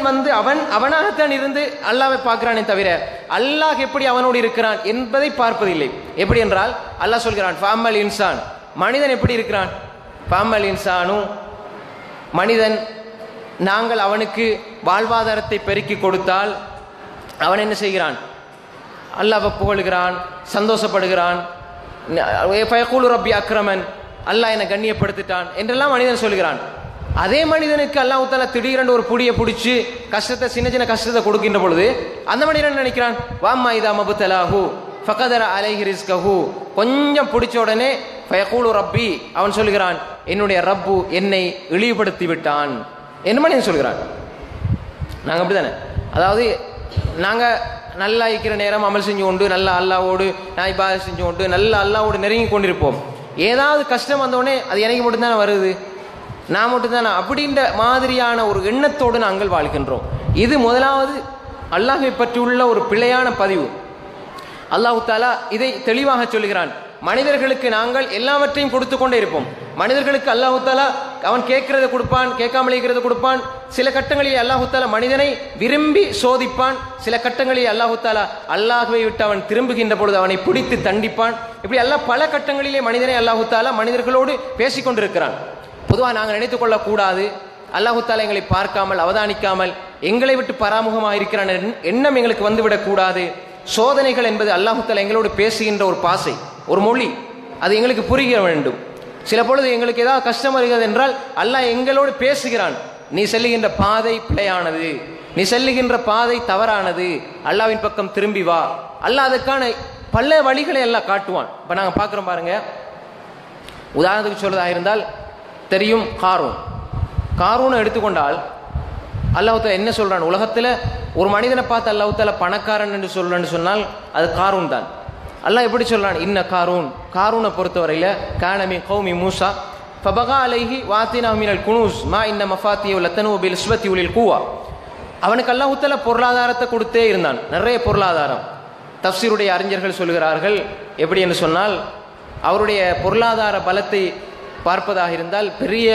அவனாகத்தான் இருந்து அல்லாஹ்வை பார்க்கிறானே தவிர அல்லாஹ் எப்படி அவனோடு இருக்கிறான் என்பதை பார்ப்பதில்லை. எப்படி என்றால் அல்லாஹ் சொல்கிறான், ஃபாமல் இன்சான், மனிதன் எப்படி இருக்கிறான்? ஃபாமல் இன்சானு, மனிதன் நாங்கள் அவனுக்கு வாழ்வாதாரத்தை பெருக்கி கொடுத்தால் அவன் என்ன செய்கிறான்? அல்லாஹ்வை புகழுகிறான், சந்தோஷப்படுகிறான். ஃபயகூலு ரப்பி அக்ரமன், அல்லாஹ் என்னை கண்ணியப்படுத்திட்டான் என்றெல்லாம் மனிதன் சொல்கிறான். அதே மனிதனுக்கு அல்லாஹ் தஆலா திடீரென்று ஒரு புடியை பிடிச்சி கஷ்டத்தை, சின்ன கஷ்டத்தை கொடுக்கின்ற பொழுது அந்த மனிதன் நினைக்கிறான், வாம்மா இதா மபுத்தலாஹு ஃபகதர அலைஹி ரிஸ்கஹு, கொஞ்சம் பிடிச்ச உடனே ஃபயகூலு ரப்பி, அவன் சொல்கிறான், என்னுடைய ரப்பு என்னை இழிவுபடுத்தி விட்டான் என்ன மனிதன் சொல்கிறான். நாங்கள் அப்படித்தானே, அதாவது நாங்கள் நல்லா இருக்கிற நேரம் அமல் செஞ்சு கொண்டு நல்லா அல்லாவோடு நான் இபாதத் செஞ்சு கொண்டு நல்லா அல்லாவோடு நெருங்கி கொண்டிருப்போம். ஏதாவது கஷ்டம் வந்தோடனே அது எனக்கு மட்டும்தானே வருது, நான் மட்டும்தானே அப்படின்ற மாதிரியான ஒரு எண்ணத்தோடு நாங்கள் வாழ்கின்றோம். இது முதலாவது அல்லாஹ்வை பற்றியுள்ள ஒரு பிழையான பதிவு. அல்லாஹ் தஆலா இதை தெளிவாக சொல்கிறான். மனிதர்களுக்கு நாங்கள் எல்லாவற்றையும் கொடுத்து கொண்டே இருப்போம். மனிதர்களுக்கு அல்லாஹ் தஆலா அவன் கேட்கிறத கொடுப்பான், கேட்காமல் இருக்கிறத கொடுப்பான். சில கட்டங்களில் அல்லாஹ் தஆலா மனிதனை விரும்பி சோதிப்பான். சில கட்டங்களில் அல்லாஹ் தஆலா அல்லாஹ்வை விட்டு அவன் திரும்புகின்ற பொழுது அவனை பிடித்து தண்டிப்பான். இப்படி அல்லாஹ் பல கட்டங்களிலே மனிதனை அல்லாஹ் தஆலா மனிதர்களோடு பேசிக்கொண்டிருக்கிறான். பொதுவாக நாங்கள் நினைத்துக் கொள்ளக்கூடாது, அல்லாஹ் தஆலா எங்களை பார்க்காமல் அவதானிக்காமல் எங்களை விட்டு பராமுகமாக இருக்கிறான் எண்ணம் எங்களுக்கு வந்துவிடக் கூடாது. சோதனைகள் என்பது அல்லாஹ் தஆலா எங்களோடு பேசுகின்ற ஒரு பாசை, ஒரு மொழி, அது எங்களுக்கு புரிய வேண்டும். சில பொழுது எங்களுக்கு ஏதாவது கஷ்டம் வருகிறது என்றால் அல்லாஹ் எங்களோடு பேசுகிறான். நீ செல்லுகின்ற பாதை பிழையானது, நீ செல்லுகின்ற பாதை தவறானது, அல்லாஹ்வின் பக்கம் திரும்பி வா. அல்லாஹ் அதுக்கான பல வழிகளை எல்லாம் காட்டுவான். இப்போ நாங்கள் பார்க்குறோம் பாருங்க, உதாரணத்துக்கு சொல்றதாக இருந்தால் தெரியும், காரூனை எடுத்துக்கொண்டால் அல்லாஹ் தஆலா என்ன சொல்றான்? உலகத்தில் ஒரு மனிதனை பார்த்து அல்லாஹ் தஆலா பணக்காரன் என்று சொல்றன்னு சொன்னால் அது காரூன் தான். அல்லாஹ் எப்படி சொல்றான்? இன்ன காரூனை பொறுத்தவரையில் கானமி கௌமி மூசா, ஃபபகா அலைஹி வாத்தினாஹு மினல் குனூஸ் மா இன்ன மஃபாத்திஹு லதனூ பில் இஸ்வத்தி உலில் குவா. அவனுக்கு அல்லாஹ் தஆலா பொருளாதாரத்தை கொடுத்தே இருந்தான், நிறைய பொருளாதாரம். தஃப்சீருடைய அறிஞர்கள் சொல்கிறார்கள், எப்படி என்று சொன்னால், அவருடைய பொருளாதார பலத்தை பார்ப்பதாக இருந்தால் பெரிய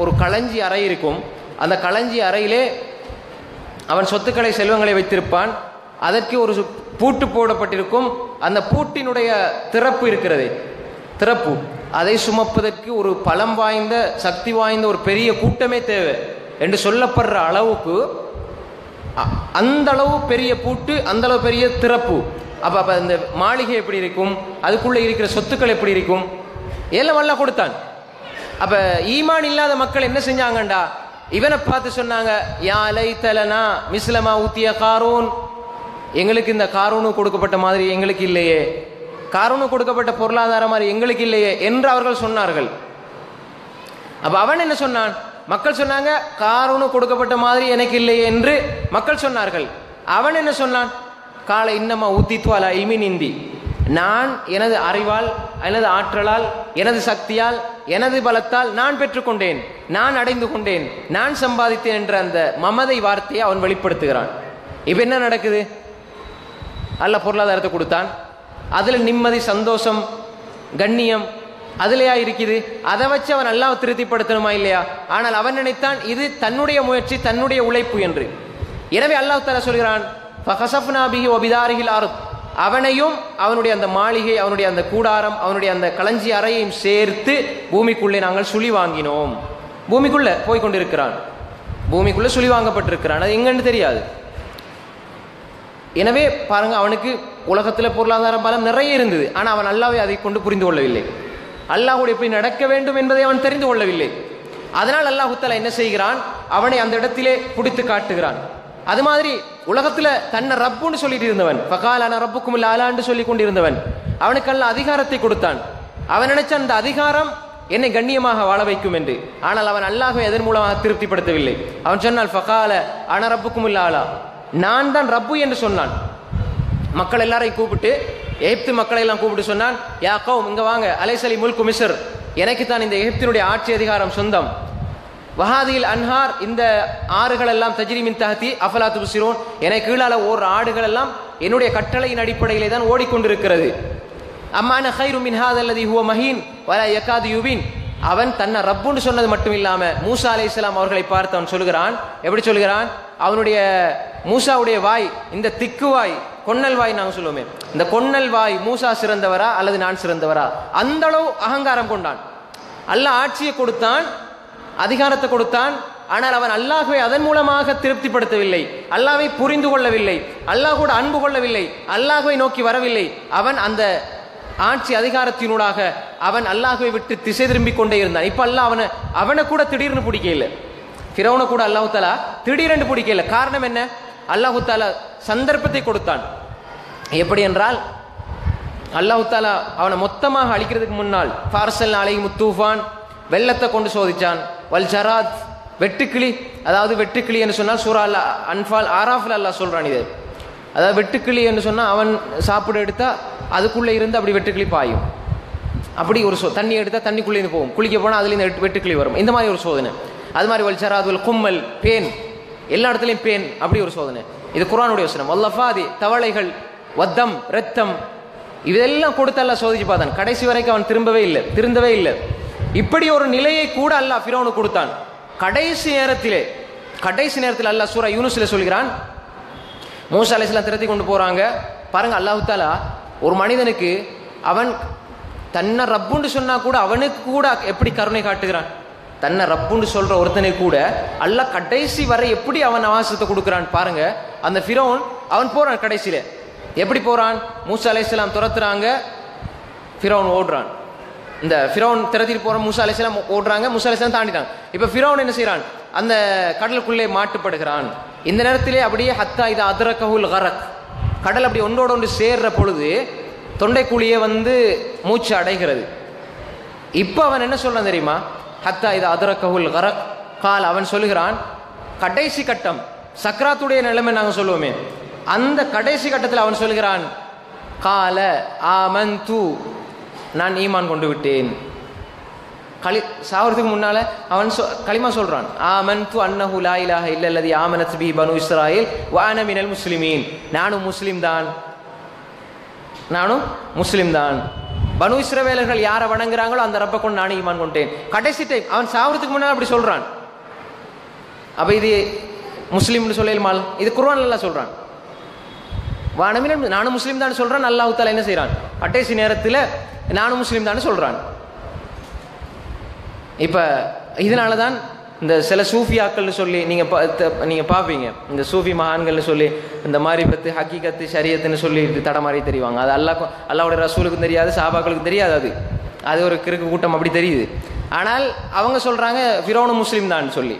ஒரு களஞ்சி அறை இருக்கும். அந்த களஞ்சி அறையிலே அவன் சொத்துக்களை செல்வங்களை வைத்திருப்பான். அதற்கு ஒரு பூட்டு போடப்பட்டிருக்கும். அந்த பூட்டினுடைய திறப்பு இருக்கிறது, திறப்பு அதை சுமப்பதற்கு ஒரு பலம் வாய்ந்த சக்தி வாய்ந்த ஒரு பெரிய கூட்டமே தேவை என்று சொல்லப்படுற அளவுக்கு அந்த அளவு பெரிய பூட்டு, அந்த அளவு பெரிய திறப்பு. அப்ப அந்த மாளிகை எப்படி இருக்கும், அதுக்குள்ள இருக்கிற சொத்துக்கள் எப்படி இருக்கும், எல்லாம் அல்லாஹ் கொடுத்தான். அப்ப ஈமான் இல்லாத மக்கள் என்ன செஞ்சாங்கண்டா, இவனை பார்த்து சொன்னாங்க, யா லைத்தலனா மிஸ்லமா ஊத்திய காரூன், எங்களுக்கு இந்த காரூனு கொடுக்கப்பட்ட மாதிரி எங்களுக்கு இல்லையே, காரூனு கொடுக்கப்பட்ட பொருளாதாரம் மாதிரி எங்களுக்கு இல்லையே என்று அவர்கள் சொன்னார்கள். அப்ப அவன் என்ன சொன்னான், மக்கள் சொன்னாங்க காரூனு கொடுக்கப்பட்ட மாதிரி எனக்கு இல்லையே என்று மக்கள் சொன்னார்கள். அவன் என்ன சொன்னான், கால இன்னமா ஊத்தித்வாலா இல்மின் இந்தி, நான் எனது அறிவால், எனது ஆற்றலால், எனது சக்தியால், எனது பலத்தால் நான் பெற்றுக்கொண்டேன், நான் அடைந்து கொண்டேன், நான் சம்பாதித்தேன் என்ற அந்த மமதை வார்த்தையை அவன் வெளிப்படுத்துகிறான். இப்ப என்ன நடக்குது, அல்லாஹ் பொருளாதாரத்தை கொடுத்தான், அதுல நிம்மதி, சந்தோஷம், கண்ணியம் அதுலயா இருக்குது. அதை வச்சு அவன் அல்லாஹ்வை திருப்திப்படுத்தணுமா இல்லையா? ஆனால் அவன் நினைத்தான் இது தன்னுடைய முயற்சி, தன்னுடைய உழைப்பு என்று. எனவே அல்லாஹ் தஆலா சொல்கிறான், ஃபகஸஃப்னா பிஹி வபிதாரிஹில் அர்த், அவனையும் அவனுடைய அந்த மாளிகை, அவனுடைய அந்த கூடாரம், அவனுடைய அந்த களஞ்சி அறையையும் சேர்த்து பூமிக்குள்ளே நாங்கள் சுழி வாங்கினோம். பூமிக்குள்ள போய் கொண்டிருக்கிறான், பூமிக்குள்ள சுழி வாங்கப்பட்டிருக்கிறான், அது எங்கன்னு தெரியாது. எனவே பாருங்க, அவனுக்கு உலகத்தில் பொருளாதார பலம் நிறைய இருந்தது. ஆனால் அவன் அல்லாஹ்வை அதை கொண்டு புரிந்து கொள்ளவில்லை, அல்லாஹ்வோடு எப்படி நடக்க வேண்டும் என்பதை அவன் தெரிந்து கொள்ளவில்லை. அதனால் அல்லாஹ் தஆலா என்ன செய்கிறான், அவனை அந்த இடத்திலே பிடித்து காட்டுகிறான். அது மாதிரி உலகத்துல தன்னை ரப்புன்னு சொல்லிட்டு இருந்தவன், ஃபகால அன ரப்புக்குமுல் ஆலான்னு சொல்லி கொண்டிருந்தவன், அவனுக்கு அல்லாஹ் அதிகாரத்தை கொடுத்தான். அவன் நினைச்ச அந்த அதிகாரம் என்னை கண்ணியமாக வாழ வைக்கும் என்று. ஆனால் அவன் அல்லாஹ்வை எதன் மூலமாக திருப்திப்படுத்தவில்லை. அவன் சொன்னான், ஃபகால அன ரப்புக்குமுல் ஆலா, நான் தான் ரப்பு என்று சொன்னான். மக்கள் எல்லாரையும் கூப்பிட்டு, எகிப்து மக்களை எல்லாம் கூப்பிட்டு சொன்னான், யா கௌம் இங்க வாங்க, அலைசலி முல்கு மிஸ்ர், எனக்கு தான் இந்த எகிப்தினுடைய ஆட்சி அதிகாரம் சொந்தம். வஹாதில் அன்ஹார், இந்த ஆறுகள் எல்லாம் தஜ்ரி மின் தஹ்தி அஃபலா துப்சிரூன், எனக்கு கீழால ஓர் ஆடுகள் எல்லாம் என்னுடைய கட்டளையின் அடிப்படையிலே தான் ஓடிக்கொண்டிருக்கிறது. அம்மான ஹைரு மின் ஹாதல்லதி ஹுவ மஹீன் வலா யகாது யுபீன். அவன் தன்னை ரப்புன்னு சொன்னது மட்டும் இல்லாம மூசா அலைஹிஸ்ஸலாம் அவர்களை பார்த்து அவன் சொல்கிறான், எப்படி சொல்கிறான், அவனுடைய மூசாவுடைய வாய், இந்த திக்கு வாய், கொன்னல் வாய் நாங்கள் சொல்லுவோமே, இந்த கொன்னல் வாய் மூசா சிறந்தவரா அல்லது நான் சிறந்தவரா, அந்த அளவு அகங்காரம் கொண்டான். அல்லாஹ் ஆட்சியை கொடுத்தான், அதிகாரத்தை கொடுத்தான். ஆனால் அவன் அல்லாஹ்வை அதன் மூலமாக திருப்திப்படுத்தவில்லை, அல்லாஹ்வை புரிந்து கொள்ளவில்லை, அல்லாஹ்வோடு அன்பு கொள்ளவில்லை, அல்லாஹ்வை நோக்கி வரவில்லை. அவன் அந்த ஆட்சி அதிகாரத்தினூடாக அவன் அல்லாஹ்வை விட்டு திசை திரும்பிக் கொண்டே இருந்தான். இப்ப அல்லாஹ் அவனை கூட திடீர்னு பிடிக்கல, ஃபிரௌனை கூட அல்லாஹ் தஆலா திடீரென்று பிடிக்கல. காரணம் என்ன, அல்லாஹ் தஆலா சந்தர்ப்பத்தை கொடுத்தான். எப்படி என்றால், அல்லாஹ் தஆலா அவனை மொத்தமாக அழிக்கிறதுக்கு முன்னால் ஃபார்சல் அலைஹிம் தூஃபான், வெள்ளத்தை கொண்டு சோதிச்சான். வல் ஜராத், வெட்டுக்கிளி, அதாவது வெட்டுக்கிளி என்று சொன்னால் சூரா அன்ஃபால் ஆராஃபில் அல்லாஹ் சொல்றான் இது. அதாவது வெட்டுக்கிளி என்று சொன்னால் அவன் சாப்பிட எடுத்தா அதுக்குள்ளே இருந்து அப்படி வெட்டுக்கிளி பாயும், அப்படி ஒரு தண்ணி எடுத்தால் தண்ணிக்குள்ளே இருந்து போகும், குளிக்க போனால் அதுலேருந்து வெட்டுக்கிளி வரும், இந்த மாதிரி ஒரு சோதனை. அது மாதிரி வல் ஜராத் வல் கும்மல், பேன், எல்லா இடத்துலையும் பேன், அப்படி ஒரு சோதனை. இது குர்ஆனுடைய வசனம். வல்லஃபாதி, தவளைகள், வத்தம், ரத்தம், இதெல்லாம் கொடுத்து அல்லாஹ் சோதிச்சு பார்த்தான். கடைசி வரைக்கும் அவன் திருந்தவே இல்லை. இப்படி ஒரு நிலையை கூட அல்லாஹ் ஃபிரௌனுக்கு கொடுத்தான். கடைசி நேரத்தில் அல்லாஹ் சூரா யூனுஸ்ல சொல்கிறான், மூசா அலைஹிஸ்ஸலாம் திரட்டி கொண்டு போறாங்க. பாருங்க, அல்லாஹ் தஆலா ஒரு மனிதனுக்கு அவன் தன்னை ரப்புன்னு சொன்னா கூட அவனுக்கு கூட எப்படி கருணை காட்டுகிறான். தன்னை ரப்புன்னு சொல்ற ஒருத்தனை கூட அல்லாஹ் கடைசி வரை எப்படி அவன் அவகாசத்தை கொடுக்கிறான் பாருங்க. அந்த ஃபிரௌன் அவன் போறான், கடைசியில எப்படி போறான், மூசா அலைஹிஸ்ஸலாம் துரத்துறாங்க, ஃபிரௌன் ஓடுறான். இந்த ஃபிரௌன் திரட்டிட்டு போற மூசா அலைஹிஸ்ஸலாம் ஓடுறாங்க, மூசா அலைஹிஸ்ஸலாம் தாண்டிட்டாங்க. இப்ப ஃபிரௌன் என்ன செய்யறான், அந்த கடலுக்குள்ளே மாட்டுப்படுகிறான். இந்த நேரத்திலே அப்படியே ஹத்தா இதா அத்ரகஹுல் கரக், கடல் அப்படி ஒன்றோடு ஒன்று சேர்ற பொழுது தொண்டைக்குழியே மூச்சு அடைகிறது. இப்ப அவன் என்ன சொல்றான் தெரியுமா, ஹத்தா இதா அத்ரகஹுல் கரக் கால், அவன் சொல்லுகிறான், கடைசி கட்டம், சக்ராத்துடைய நிலைமை நாங்க சொல்லுவோமே, அந்த கடைசி கட்டத்தில் அவன் சொல்கிறான், கால ஆமன்து, நான் ஈமான் கொண்டு விட்டேன். சாவறதுக்கு முன்னால அவன் களிமா சொல்றான், ஆமன்து அன்னஹு லா இலாஹ இல்லல்லதி ஆமனத் பிஹி பனு இஸ்ராயீல் வ அன மினல் முஸ்லிமீன், நானும் முஸ்லிம் தான். பனு இஸ்ரவேலர்கள் யாரை வணங்குறாங்களோ அந்த ரப்பை கொண்டு நானும் ஈமான் கொண்டேன். கடைசி டைம் அவன் சாவறதுக்கு முன்னால அப்படி சொல்றான். அப்ப இது முஸ்லிம்னு சொல்லலுமால்? இது குர்ஆன்ல அல்லாஹ் சொல்றான். வானமின் நானும் முஸ்லீம் தான் சொல்றான். அல்லாஹ் தஆலா என்ன செய்யறான்? கடைசி நேரத்தில் நானும் முஸ்லீம் தான் சொல்றான். இப்ப இதனால தான் இந்த சில சூஃபியாக்கள்னு சொல்லி நீங்க பார்ப்பீங்க, இந்த சூஃபி மகான்கள்னு சொல்லி இந்த மாரிபத்து ஹக்கீகத்து ஷரியத்துன்னு சொல்லி தடமாறி தெரிவாங்க. அது அல்லாஹ்வுடைய ரசூலுக்கும் தெரியாது, சஹாபாக்களுக்கும் தெரியாது. அது ஒரு கிறுக்கு கூட்டம் அப்படி தெரியுது. ஆனால் அவங்க சொல்றாங்க ஃபிரௌன் முஸ்லீம் தான் சொல்லி,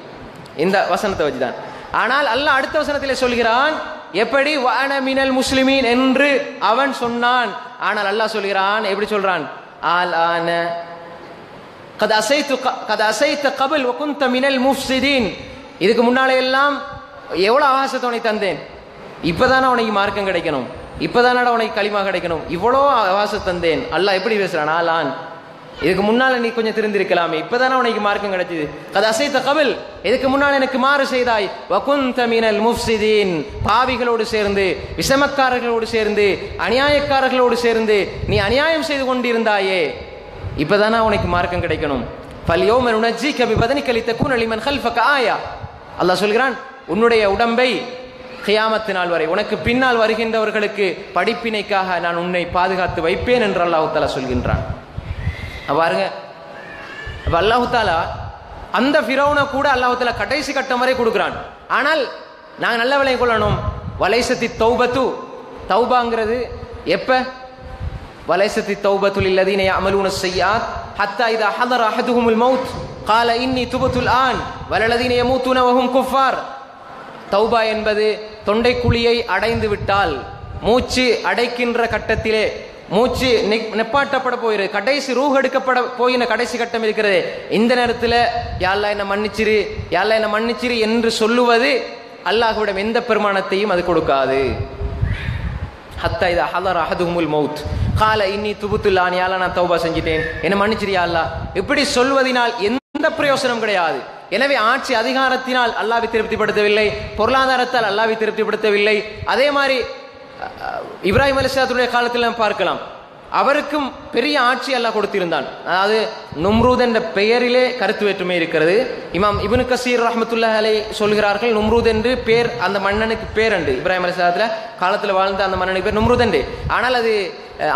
இந்த வசனத்தை வச்சுதான். ஆனால் அல்லாஹ் அடுத்த வசனத்திலே சொல்கிறான், எப்படி வஅன மினல் முஸ்லிமீன் என்று அவன் சொன்னான். ஆனால் அல்லாஹ் சொல்கிறான், எப்படி சொல்றான்? ஆன கத் அசைத கபல் வ குன்த மினல் முஃப்ஸிதீன், இதுக்கு முன்னாலே எல்லாம் எவ்வளவு அவகாசத்தை உனக்கு தந்தேன், இப்பதானே உனக்கு மார்க்கம் கிடைக்கணும், இப்பதானே உனக்கு களிமா கிடைக்கணும், இவ்வளோ அவகாசம் தந்தேன். அல்லாஹ் எப்படி பேசுறான்? ஆலான், இதுக்கு முன்னால நீ கொஞ்சம் தெரிந்திருக்கலாமே, இப்பதானே உனக்கு மார்க்கம் கிடைச்சது. கத் அசைத கபல், இதுக்கு முன்னால் எனக்கு மாறு செய்தாய். வ குன்த மினல் முஃப்ஸிதீன், பாவிகளோடு சேர்ந்து, விஷமக்காரர்களோடு சேர்ந்து, அநியாயக்காரர்களோடு சேர்ந்து நீ அநியாயம் செய்து கொண்டிருந்தாயே, இப்பதானே உனக்கு மார்க்கம் கிடைக்கணும். ஃபல்யௌம நுனஜ்ஜிக பிபதனிக லிதகுன லிமன் கல்ஃபக ஆயா, அல்லாஹ் சொல்கிறான், உன்னுடைய உடம்பை கியாமத் நாள் வரை உனக்கு பின்னால் வருகின்றவர்களுக்கு படிப்பினைக்காக நான் உன்னை பாதுகாத்து வைப்பேன் என்று அல்லாஹ் தஆலா சொல்கின்றான். பாருங்க, அப்ப அல்லாஹ் தஆலா அந்த ஃபிரௌனை கூட அல்லாஹ் தஆலா கடைசி கட்டம் வரை கொடுக்கிறான். ஆனால் நாங்கள் நல்ல விலை கொள்ளணும். வலைசத்தி தௌபத்து, தௌபாங்கிறது எப்ப? வலைசத்தி தௌபத்து லில்லதீன யஅமலூன ஸய்யிஆத் ஹத்தா இதா ஹதர அஹதுஹுமுல் மௌத் قال இன்னி துபுத்துல் ஆன் வலல்லதீன யமூதுன வஹும் குஃபார். தௌபா என்பது தொண்டை குழியை அடைந்து விட்டால், மூச்சு அடைக்கின்ற கட்டத்திலே, மூச்சு நெப்பாட்டப்பட போயிரு, கடைசி ரூஹ் எடுக்கப்பட போயின கடைசி கட்டம் இருக்கிறது. இந்த நேரத்தில் யா அல்லாஹ் என்ன மன்னிச்சிரு, யா அல்லாஹ் என்ன மன்னிச்சிரு என்று சொல்லுவது அல்லாஹ்விடம் எந்த பெருமானத்தையும் அது கொடுக்காது. ஹத்தா இதா ஹதர அஹதுஹுமுல் மௌத் கால இன்னி துபுத்துல் ஆன், யா அல்லாஹ் நான் தௌபா செஞ்சிட்டேன், என்ன மன்னிச்சிரு யா அல்லாஹ். இப்படி சொல்வதனால் எந்த பிரயோசனம் கிடையாது. எனவே ஆட்சி அதிகாரத்தினால் அல்லாஹ்வை திருப்திப்படுத்தவில்லை, பொருளாதாரத்தால் அல்லாஹ்வை திருப்திப்படுத்தவில்லை. அதே மாதிரி இப்ராஹிம் அலைஹிஸ்ஸலாத்துடைய காலத்தில் நாம் பார்க்கலாம், அவருக்கும் பெரிய ஆட்சி அல்லாஹ் கொடுத்திருந்தான். அதாவது நும்ரூத் என்ற பெயரிலே கருத்து வேற்றுமை இருக்கிறது. இமாம் இப்னு கசீர் ரஹ்மத்துல்லாஹி அலைஹி சொல்கிறார்கள், நும்ரூத் என்று பேர் அந்த மன்னனுக்கு பேர் உண்டு. இப்ராஹிம் அலைஹிஸ்ஸலாத்துல காலத்தில் வாழ்ந்த அந்த மன்னனுக்கு பேர் நும்ரூத் என்று. ஆனால் அது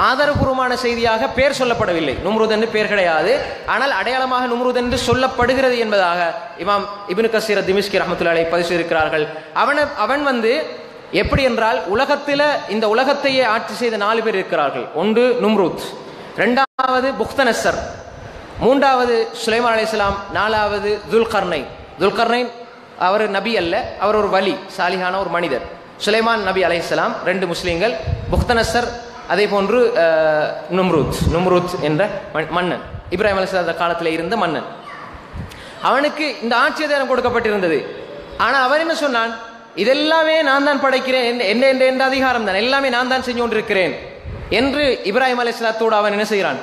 ஆதாரபூர்வமான செய்தியாக பேர் சொல்லப்படவில்லை, நும்ரூத் என்று பேர் கிடையாது. ஆனால் அடையாளமாக நும்ரூத் என்று சொல்லப்படுகிறது என்பதாக இமாம் இப்னு கசீர் திமிஷ்கி ரஹ்மத்துல்லாஹி அலைஹி பதிவு செய்திருக்கிறார்கள். அவன் எப்படி என்றால், உலகத்தில் இந்த உலகத்தையே ஆட்சி செய்த 4 பேர் இருக்கிறார்கள். ஒன்று நும்ரூத், 2வது புக்தனஸ்ஸர், 3வது சுலைமான் அலைஹிஸ்ஸலாம், 4வது துல்கர்னைன். அவர் நபி அல்ல, அவர் ஒரு வலி, சாலிஹான ஒரு மனிதர். சுலைமான் நபி அலைஹிஸ்ஸலாம் 2 முஸ்லீம்கள், புக்தனஸ்ஸர் அதே போன்று நும்ரூத் என்ற மன்னன், இப்ராஹிம் அலைஹிஸ்ஸலாம் காலத்தில் இருந்த மன்னன். அவனுக்கு இந்த ஆட்சி அதிகாரம் கொடுக்கப்பட்டிருந்தது. ஆனால் அவன் என்ன சொன்னான்? இதெல்லாமே நான் தான் படைக்கிறேன், என்ற அதிகாரம் தான், எல்லாமே நான் தான் செஞ்சு கொண்டிருக்கிறேன் என்று இப்ராஹிம் அலைஹிஸ்ஸலாத்தோடு அவன் என்ன செய்கிறான்?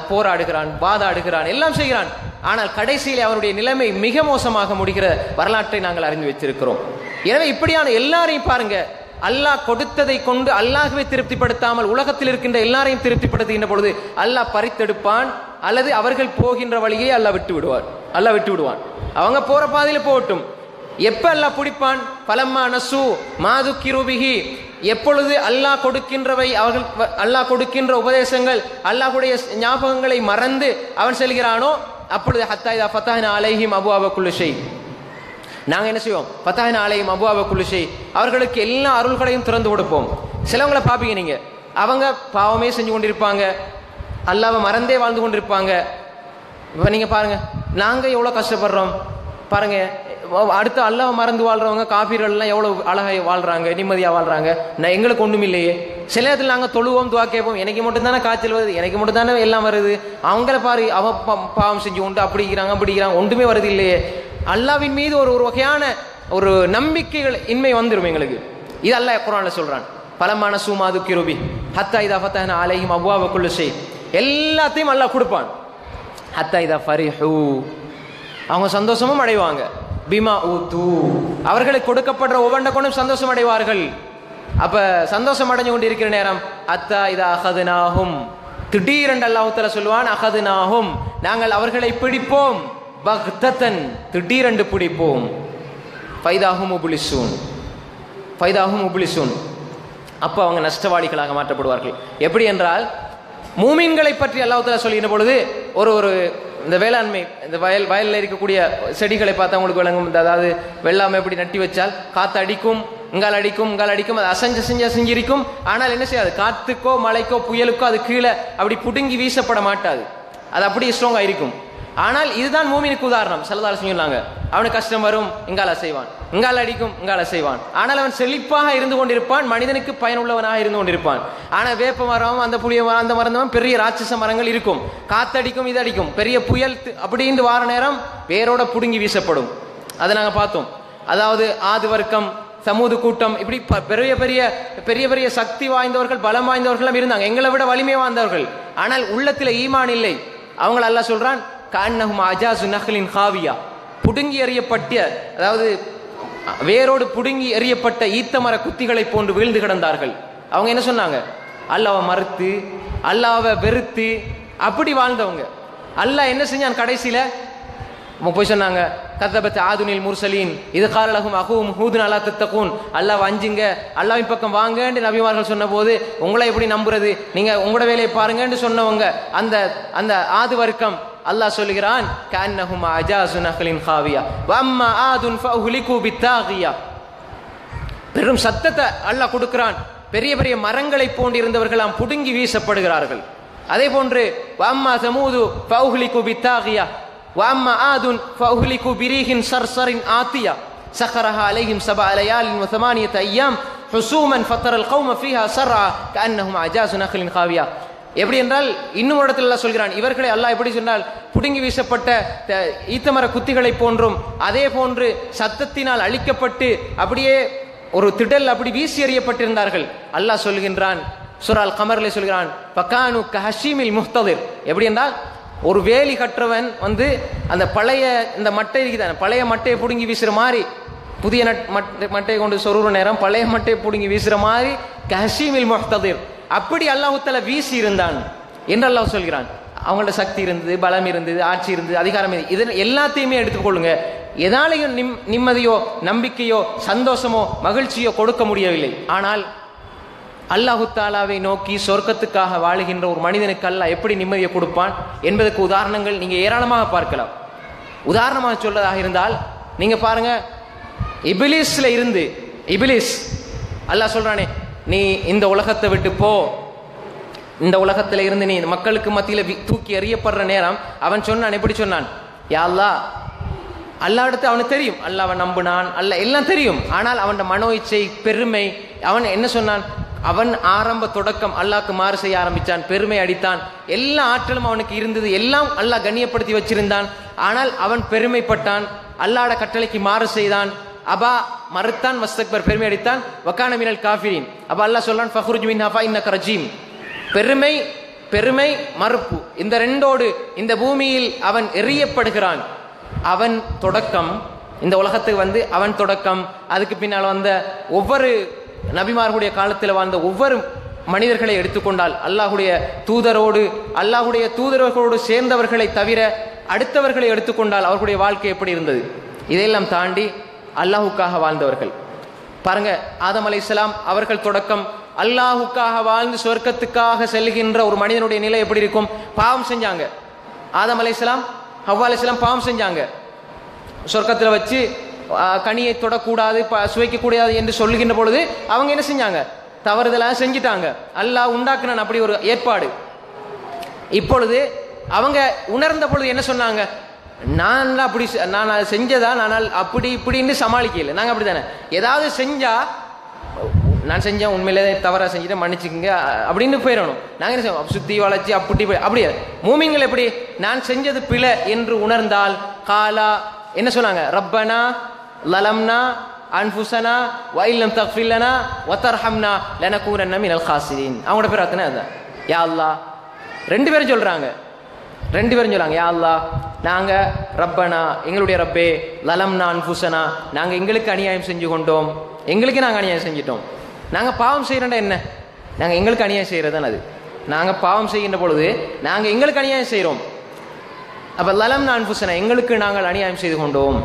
போராடுகிறான், வாதாடுகிறான், எல்லாம் செய்கிறான். ஆனால் கடைசியிலே அவனுடைய நிலைமை மிக மோசமாக முடிகிற வரலாற்றை நாங்கள் அறிந்து வைத்திருக்கிறோம். எனவே இப்படியான எல்லாரையும் பாருங்க, அல்லாஹ் கொடுத்ததை கொண்டு அல்லாஹ்வை திருப்திப்படுத்தாமல் உலகத்தில் இருக்கின்ற எல்லாரையும் திருப்திப்படுத்துகின்ற பொழுது அல்லாஹ் பறித்தெடுப்பான், அல்லது அவர்கள் போகின்ற வழியை அல்லாஹ் விட்டு விடுவான். அவங்க போற பாதையில போகட்டும். எப்ப அல்லாஹ் பிடிப்பான்? பலம்மா நசு மாதுக்கிரு பிஹி, எப்பொழுது அல்லாஹ் கொடுக்கின்றவை, அவர்கள் அல்லாஹ் கொடுக்கின்ற உபதேசங்கள், அல்லாஹ்வுடைய ஞாபகங்களை மறந்து அவன் செல்கிறானோ, அப்பொழுது ஹத்தா இதா ஃபதஹ்னா அலைஹிம் அபுவாப குல்லி ஷை, நாங்க என்ன செய்வோம்? ஃபதஹ்னா அலைஹிம் அபுவாப குல்லி ஷை, அவர்களுக்கு எல்லா அருள்களையும் திறந்து கொடுப்போம். சிலவங்களை பார்ப்பீங்க நீங்க, அவங்க பாவமே செஞ்சு கொண்டிருப்பாங்க, அல்லாஹ்வை மறந்தே வாழ்ந்து கொண்டிருப்பாங்க. இப்போ நீங்க பாருங்க, நாங்க எவ்வளவு கஷ்டப்படுறோம் பாருங்க. அடுத்து அல்லாஹ் மறந்து வாழ்றவங்க காபீர்கள்லாம் எவ்வளவு அழகாக வாழ்றாங்க, நிம்மதியாக வாழ்றாங்க. எங்களுக்கு ஒன்றும் இல்லையே. சில இடத்துல நாங்கள் தொழுவோம், துவா கேட்போம், எனக்கு மட்டும் தானே காய்ச்சல் வருது, எனக்கு மட்டும் தானே எல்லாம் வருது, அவங்கள பாரு அவ பாவம் செஞ்சு கொண்டு அப்படிங்கிறாங்க, ஒன்றுமே வருது இல்லையே. அல்லாஹ்வின் மீது ஒரு வகையான ஒரு நம்பிக்கைகள் இன்மை வந்துடும் எங்களுக்கு. இது அல்லாஹ் குர்ஆன்ல சொல்றான், பலமான சூமாது கிருபி ஹத்தா இதா ஃபதஹ்னா அலைஹிம் அப்வாப குல்லி ஷை, எல்லாத்தையும் அல்லாஹ் கொடுப்பான். ஹத்தா இதா ஃபரிஹு, அவங்க சந்தோஷமும் அடைவாங்க. பிமா ஊத்து, அவர்களுக்கு கொடுக்கப்படுற ஒவ்வொன்றை கொண்டும் சந்தோஷம் அடைவார்கள். அப்ப சந்தோஷம் அடைஞ்சு கொண்டு இருக்கிற நேரம் அத்தா இதா அகதுனாஹும், திடீரென்று அல்லாஹ் தஆலா சொல்லுவான் அகதுனாஹும், நாங்கள் அவர்களை பிடிப்போம், பக்தத்தன், திடீரென்று பிடிப்போம். ஃபைதாஹும் முப்லிசூன், ஃபைதாஹும் முப்லிசூன், அப்போ அவங்க நஷ்டவாளிகளாக மாற்றப்படுவார்கள். எப்படி என்றால், மூமின்களை பற்றி அல்லாஹ் தஆலா சொல்லுகிற பொழுது ஒரு இந்த வேளாண்மை, இந்த வயலில் இருக்கக்கூடிய செடிகளை பார்த்தா உங்களுக்கு விளங்கும். அதாவது வெள்ளாமை எப்படி நட்டி வச்சால் காற்று அடிக்கும், இங்கால் அடிக்கும், இங்கால் அடிக்கும், அது அசைஞ்சிருக்கும். ஆனால் என்ன செய்யாது, காத்துக்கோ மழைக்கோ புயலுக்கோ அது கீழே அப்படி புடுங்கி வீசப்பட மாட்டாது, அது அப்படியே ஸ்ட்ராங்கா இருக்கும். ஆனால் இதுதான் மூமினுக்கு உதாரணம். ஸல்லல்லாஹு அலைஹி வஸல்லம் சொன்னாங்க, அவனுக்கு கஷ்டம் வரும், இங்கால செய்வான், இங்கால அடிக்கும், இங்கால செய்வான். ஆனால் அவன் செழிப்பாக இருந்து கொண்டிருப்பான், மனிதனுக்கு பயனுள்ளவனாக இருந்து கொண்டிருப்பான். ஆனால் வேப்ப மரம், அந்த புளிய மரம், அந்த மரம் பெரிய ராட்சச மரங்கள் இருக்கும், காத்தடிக்கும், இது அடிக்கும், பெரிய புயல் அப்படின்னு வார நேரம் வேரோட புடுங்கி வீசப்படும். அதை நாங்கள் பார்த்தோம். அதாவது ஆது வர்க்கம், சமூது கூட்டம், இப்படி பெரிய பெரிய பெரிய பெரிய சக்தி வாய்ந்தவர்கள், பலம் வாய்ந்தவர்களும் இருந்தாங்க, எங்களை விட வலிமை வாய்ந்தவர்கள். ஆனால் உள்ளத்தில் ஈமான் இல்லை. அவங்கள அல்லாஹ் சொல்றான் கஅன்னஹும் அஜாஸு நஹ்லின் காவியா, புடுங்கி எறியப்பட்ட, அதாவது வேரோடு புடுங்கி எறியப்பட்ட ஈத்தமர குத்திகளை போன்று வீழ்ந்து கிடந்தார்கள். அவங்க என்ன சொன்னாங்க, அல்லாஹ்வை மறுத்து, அல்லாஹ்வை வெறுத்து அப்படி வாழ்ந்தவங்க. அல்லாஹ் என்ன செஞ்சான் கடைசியில, போய் சொன்னாங்க கதபத் ஆதுனில் முர்சலீன் இது காலலகும் அஹூம் ஹூதுன் அலா தத்தகூன், அல்லாஹ் அஞ்சுங்க, அல்லாஹ்வின் பக்கம் வாங்கன்னு நபிமார்கள் சொன்ன போது உங்களை எப்படி நம்புறது, நீங்க உங்களோட வேலையை பாருங்கன்னு சொன்னவங்க அந்த அந்த ஆது வர்க்கம். அல்லாஹ் சொல்லுகிறான் கஅன்னஹும் அஜாஸு நஹ்லின் காவியா வஅம்மா ஆதுன் ஃபஉஹ்லிகு பித்தாகியா, பெரும் சத்தத்தை அல்லாஹ் கொடுக்கிறான். பெரிய பெரிய மரங்களை போன்றிருந்தவர்களாம் புடுங்கி வீசப்படுகிறார்கள். அதே போன்று வஅம்மா சமூது ஃபஉஹ்லிகு பித்தாகியா وأما عاد فأهلكوا بريح صرصر عاتية سخرها عليهم 7 ليال و8 أيام حسوما فترى القوم فيها صرعى كأنهم أعجاز نخل خاوية. எப்படி என்றால், இன்னும் இடத்துல அல்லாஹ் சொல்கிறான், இவர்களை அல்லாஹ் எப்படி சொன்னால் புடுங்கி வீசப்பட்ட ஈத்தமர குத்திகளை போன்றும், அதே போன்று சத்தத்தினால் அழிக்கப்பட்டு அப்படியே ஒரு திடல் அப்படி வீசி எறியப்பட்டிருந்தார்கள். அல்லாஹ் சொல்கின்றான் சூரா அல் கமர்ல சொல்கிறான் ஃபகானு கஹஷீமில் முஹ்ததிர். எப்படி என்றால், ஒரு வேலி கற்றவன் அந்த பழைய இந்த மட்டை இருக்குதான, பழைய மட்டையை பிடுங்கி வீசுற மாதிரி, புதிய மட்டையை கொண்டு சொருகிற நேரம் பழைய மட்டையை பிடுங்கி வீசுற மாதிரி கஹஷீமில் முஹ்ததிர், அப்படி அல்லாஹ் தஆலா வீசி இருந்தான் என்று அல்லாஹ் சொல்கிறான். அவங்களோட சக்தி இருந்தது, பலம் இருந்தது, ஆட்சி இருந்தது, அதிகாரம் இருந்தது. இது எல்லாத்தையுமே எடுத்துக்கொள்ளுங்க, எதாலையும் நிம்மதியோ நம்பிக்கையோ சந்தோஷமோ மகிழ்ச்சியோ கொடுக்க முடியவில்லை. ஆனால் அல்லாஹு தாலாவை நோக்கி சொர்க்கத்துக்காக வாழுகின்ற ஒரு மனிதனுக்கு அல்லாஹ் எப்படி நிம்மதியை கொடுப்பான் என்பதற்கு உதாரணங்கள் நீங்க ஏராளமாக பார்க்கலாம். உதாரணமாக சொல்றதாக இருந்தால் நீங்க பாருங்க, இபிலிஸ்ல இருந்து, இபிலிஸ் அல்லாஹ் சொல்றானே நீ இந்த உலகத்தை விட்டு போ, இந்த உலகத்துல இருந்து நீ மக்களுக்கு மத்தியில தூக்கி எறியப்படுற நேரம் அவன் சொன்னான், எப்படி சொன்னான், யா அல்லாஹ், அல்லாஹ் அடுத்து அவனுக்கு தெரியும், அல்லாஹ் அவன் நம்பினான், அல்லாஹ் எல்லாம் தெரியும். ஆனால் அவன் மனோ இச்சை, பெருமை, அவன் என்ன சொன்னான், அவன் ஆரம்ப தொடக்கம் அல்லாஹ்க்கு மாறு செய்ய ஆரம்பித்தான், பெருமை அடித்தான், எல்லா ஆற்றலும் அவனுக்கு இருந்தது, எல்லாம் அல்லாஹ் கண்ணியப்படுத்தி வச்சிருந்தான். ஆனால் அவன் பெருமைப்பட்டான், அல்லாஹ்வோட கட்டளைக்கு மாறு செய்தான், அபா மறுத்தான், வஸ்தக்பர் பெருமை அடித்தான், வகான மினல் காஃபிரின். அப்ப அல்லாஹ் சொல்றான் ஃபஹ்ருஜ் மின்ஹா ஃபஇன்னக ரஜீம். பெருமை, பெருமை, மறுப்பு, இந்த ரெண்டோடு இந்த பூமியில் அவன் எறியப்படுகிறான். அவன் தொடக்கம், இந்த உலகத்துக்கு அவன் தொடக்கம், அதுக்கு பின்னால் வந்த ஒவ்வொரு நபிமார்களுடைய காலத்தில் வாழ்ந்த ஒவ்வொரு மனிதர்களை எடுத்துக்கொண்டால், அல்லாஹுடைய தூதரோடு, அல்லாஹுடைய தூதர்களோடு சேர்ந்தவர்களை தவிர அடுத்தவர்களை எடுத்துக்கொண்டால் அவர்களுடைய வாழ்க்கை எப்படி இருந்தது? இதையெல்லாம் தாண்டி அல்லாஹுக்காக வாழ்ந்தவர்கள் பாருங்க. ஆதம் அலைஹிஸ்ஸலாம் அவர்கள் தொடக்கம் அல்லாஹுக்காக வாழ்ந்து சொர்க்கத்துக்காக செல்கின்ற ஒரு மனிதனுடைய நிலை எப்படி இருக்கும்? பாவம் செஞ்சாங்க. ஆதம் அலைஹிஸ்ஸலாம், ஹவ்வா அலைஹிஸ்ஸலாம் பாவம் செஞ்சாங்க. சொர்க்கத்தில் வச்சு கனியை தொடக்கூடாது, சுவைக்க கூடாது என்று சொல்லுகின்ற பொழுது அவங்க என்ன செஞ்சாங்க? தவறுதலாக செஞ்சிட்டாங்க. அல்லாஹ் உண்டாக்குனான் அப்படி ஒரு ஏற்பாடு. இப்பொழுது அவங்க உணர்ந்த பொழுது என்ன சொன்னாங்க? நான் அப்படி நான் அதை செஞ்சதா, நான் அப்படி இப்படின்னு சமாளிக்கல. நாங்கள் அப்படி தானே, ஏதாவது செஞ்சா நான் செஞ்சேன், உண்மையிலே தவறாக செஞ்சுட்டு மன்னிச்சுக்குங்க அப்படின்னு போயிடணும். நாங்கள் என்ன செய்வோம்? சுத்தி வளைச்சி அப்படி அப்படியே. மூமின்கள் எப்படி? நான் செஞ்சது பிழை என்று உணர்ந்தால் காலா என்ன சொன்னாங்க? ரப்பனா லலம்னா அன்ஃபுஸனா வ இல்லம் தக்ஃபிர் லனா வ தர்ஹம்னா லனகூனன்ன மினல் காசிரீன். அவங்களோட பேர் அத்தனை அதுதான். யா அல்லாஹ், ரெண்டு பேரும் சொல்றாங்க, 2 பேரும் சொல்லாங்க, யா அல்லாஹ், நாங்கள் ரப்பனா, எங்களுடைய ரப்பே, லலம்னா அன்ஃபுஸனா, நாங்கள் எங்களுக்கு அநியாயம் செஞ்சு கொண்டோம், எங்களுக்கு நாங்கள் அநியாயம் செஞ்சிட்டோம். நாங்கள் பாவம் செய்கிறோண்டா என்ன? நாங்கள் எங்களுக்கு அநியாயம் செய்கிறது தான் அது. நாங்கள் பாவம் செய்கின்ற பொழுது நாங்கள் எங்களுக்கு அநியாயம் செய்கிறோம். அப்போ லலம்னா அன்ஃபுஸனா, எங்களுக்கு நாங்கள் அநியாயம் செய்து கொண்டோம்.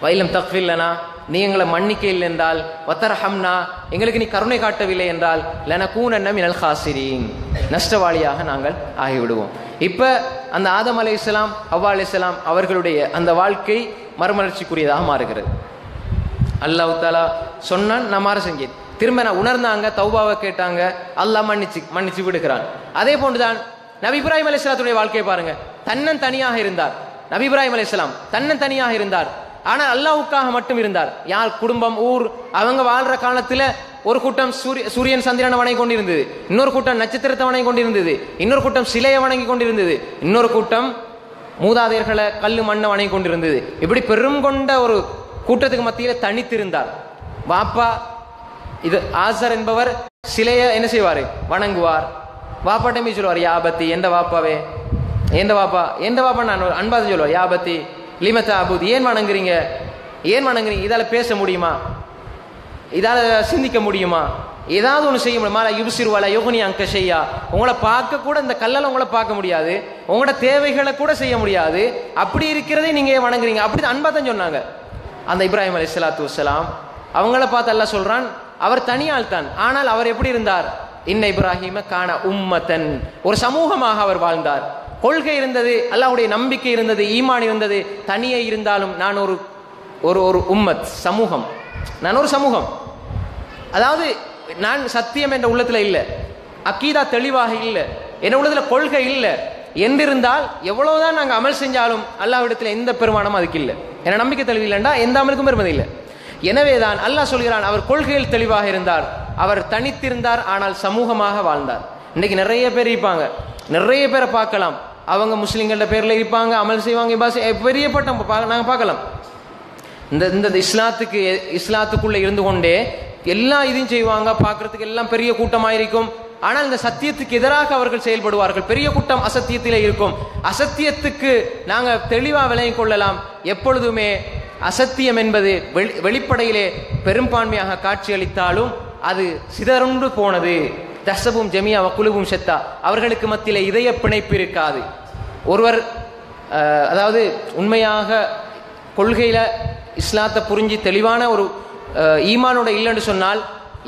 வைலம் தக்ஃபில்லனா, நீ எங்களை மன்னிக்க இல்லை என்றால், வத்தர்ஹம்னா, எங்களுக்கு நீ கருணை காட்டவில்லை என்றால், லனகூனன்ன மினல் காசிரீன், நஷ்டவாளியாக நாங்கள் ஆகிவிடுவோம். இப்போ அந்த ஆதம் அலைஹிஸ்ஸலாம், ஹவ்வா அலைஹிஸ்ஸலாம் அவர்களுடைய அந்த வாழ்க்கை மறுமலர்ச்சிக்குரியதாக மாறுகிறது. அல்லாஹ் தஆலா சொன்னான், நான் மாற செஞ்சேன். திரும்ப நான் உணர்ந்தாங்க, தௌபாவை கேட்டாங்க, அல்லாஹ் மன்னிச்சு விடுகிறான். அதே போன்றுதான் நபி இப்ராஹிம் அலைஹிஸ்ஸலாத்துடைய வாழ்க்கையை பாருங்க. தன்னன் தனியாக இருந்தார் நபி இப்ராஹிம் அலைஹிஸ்ஸலாம், தன்னன் தனியாக இருந்தார். ஆனால் அல்லாஹ்வுக்காக மட்டும் இருந்தார். யார் குடும்பம், ஊர், அவங்க வாழ்ற காலத்தில் ஒரு கூட்டம் சூரியன் சந்திரனை வணங்கி கொண்டிருந்தது, இன்னொரு கூட்டம் நட்சத்திரத்தை வணங்கி கொண்டிருந்தது, இன்னொரு கூட்டம் சிலையை வணங்கி கொண்டிருந்தது, இன்னொரு கூட்டம் மூதாதையர்களை கல்லு மண்ணை வணங்கி கொண்டிருந்தது. இப்படி பெரும் கொண்ட ஒரு கூட்டத்துக்கு மத்தியில் தனித்திருந்தார். வாப்பா இது ஆசர் என்பவர் சிலையை என்ன செய்வார்? வணங்குவார். வாப்பாட்டமே சொல்லுவார், யாபத்தி, எந்த வாப்பாவே, எந்த வாப்பா நான் அன்பாத சொல்லுவார், யாபத்தி லிமத்த அபுத், ஏன் வணங்குறீங்க, இதால் பேச முடியுமா, இதால் சிந்திக்க முடியுமா, ஏதாவது ஒன்று செய்ய முடியுமா? யுப்சிருவால யோகுனி அங்க செய்யா, உங்களை பார்க்க கூட, இந்த கல்லால் உங்களை பார்க்க முடியாது, உங்களோட தேவைகளை கூட செய்ய முடியாது, அப்படி இருக்கிறதே நீங்கள் வணங்குறீங்க. அப்படி அன்பா தான் சொன்னாங்க அந்த இப்ராஹிம் அலைஹிஸ்ஸலாத்து வஸ்ஸலாம். அவங்கள பார்த்து அல்லாஹ் சொல்றான், அவர் தனியால் தான், ஆனால் அவர் எப்படி இருந்தார்? இன்ன இப்ராஹிம கான உம்மத்தன், ஒரு சமூகமாக அவர் வாழ்ந்தார். கொள்கை இருந்தது, அல்லாஹ்வுடைய நம்பிக்கை இருந்தது, ஈமான் இருந்தது. தனியே இருந்தாலும் நான் ஒரு ஒரு உம்மத், சமூகம், நான் ஒரு சமூகம். அதாவது நான் சத்தியம் என்ற உள்ளத்தில் இல்லை, அக்கீதா தெளிவாக இல்லை, என் உள்ளத்தில் கொள்கை இல்லை என்றிருந்தால் எவ்வளவுதான் நாங்கள் அமல் செஞ்சாலும் அல்லாஹ்விடத்தில் எந்த பெருமானமும் அதுக்கு இல்லை. என நம்பிக்கை தெளிவில்லைண்டா எந்த அமலுக்கும் பெருமதி இல்லை. எனவேதான் அல்லாஹ் சொல்கிறான், அவர் கொள்கையில் தெளிவாக இருந்தார், அவர் தனித்திருந்தார், ஆனால் சமூகமாக வாழ்ந்தார். இன்னைக்கு நிறைய பேர் இருப்பாங்க, நிறைய பேரை பார்க்கலாம், அவங்க முஸ்லிம்கள பேர்ல இருப்பாங்க, அமல் செய்வாங்க, பெரிய பட்டம் நாங்கள் பார்க்கலாம். இந்த இஸ்லாத்துக்குள்ள இருந்து கொண்டே எல்லா இதையும் செய்வாங்க, பார்க்கறதுக்கு எல்லாம் பெரிய கூட்டமாக இருக்கும். ஆனால் இந்த சத்தியத்துக்கு எதிராக அவர்கள் செயல்படுவார்கள். பெரிய கூட்டம் அசத்தியத்திலே இருக்கும். அசத்தியத்துக்கு நாங்கள் தெளிவாக விளங்கிக் கொள்ளலாம். எப்பொழுதுமே அசத்தியம் என்பது வெளிப்படையிலே பெரும்பான்மையாக காட்சியளித்தாலும் அது சிதறுண்டு போனது. தஹ்சபும் ஜமியா வகுலுவும் ஷத்தா, அவர்களுக்கு மத்தியிலே இதய பிணைப்பு இருக்காது. ஒருவர் அதாவது உண்மையாக கொள்கையில இஸ்லாத்தை புரிஞ்சு தெளிவான ஒரு ஈமானோட இல்லைன்னு சொன்னால்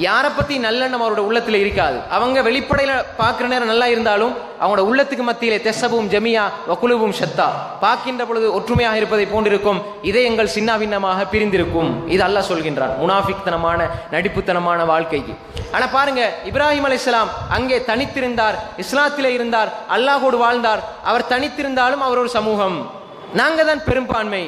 யாரை பத்தி நல்லெண்ணம் அவரோட உள்ளத்துல இருக்காது. அவங்க வெளிப்படையில பார்க்கிற நேரம் நல்லா இருந்தாலும் அவங்களோட உள்ளத்துக்கு மத்தியிலே தஹ்சபும் ஜமியா வகுலுவும் ஷத்தா, பார்க்கின்ற பொழுது ஒற்றுமையாக இருப்பதை போன்றிருக்கும், இதயங்கள் சின்ன பின்னமாக பிரிந்திருக்கும். இது அல்லாஹ் சொல்கின்றான் முனாஃபிக்தனமான நடிப்புத்தனமான வாழ்க்கைக்கு. ஆனா பாருங்க, இப்ராஹிம் அலைஹிஸ்ஸலாம் அங்கே தனித்திருந்தார், இஸ்லாத்திலே இருந்தார், அல்லாஹோடு வாழ்ந்தார். அவர் தனித்திருந்தாலும் அவர் ஒரு சமூகம். நாங்க தான் பெரும்பான்மை.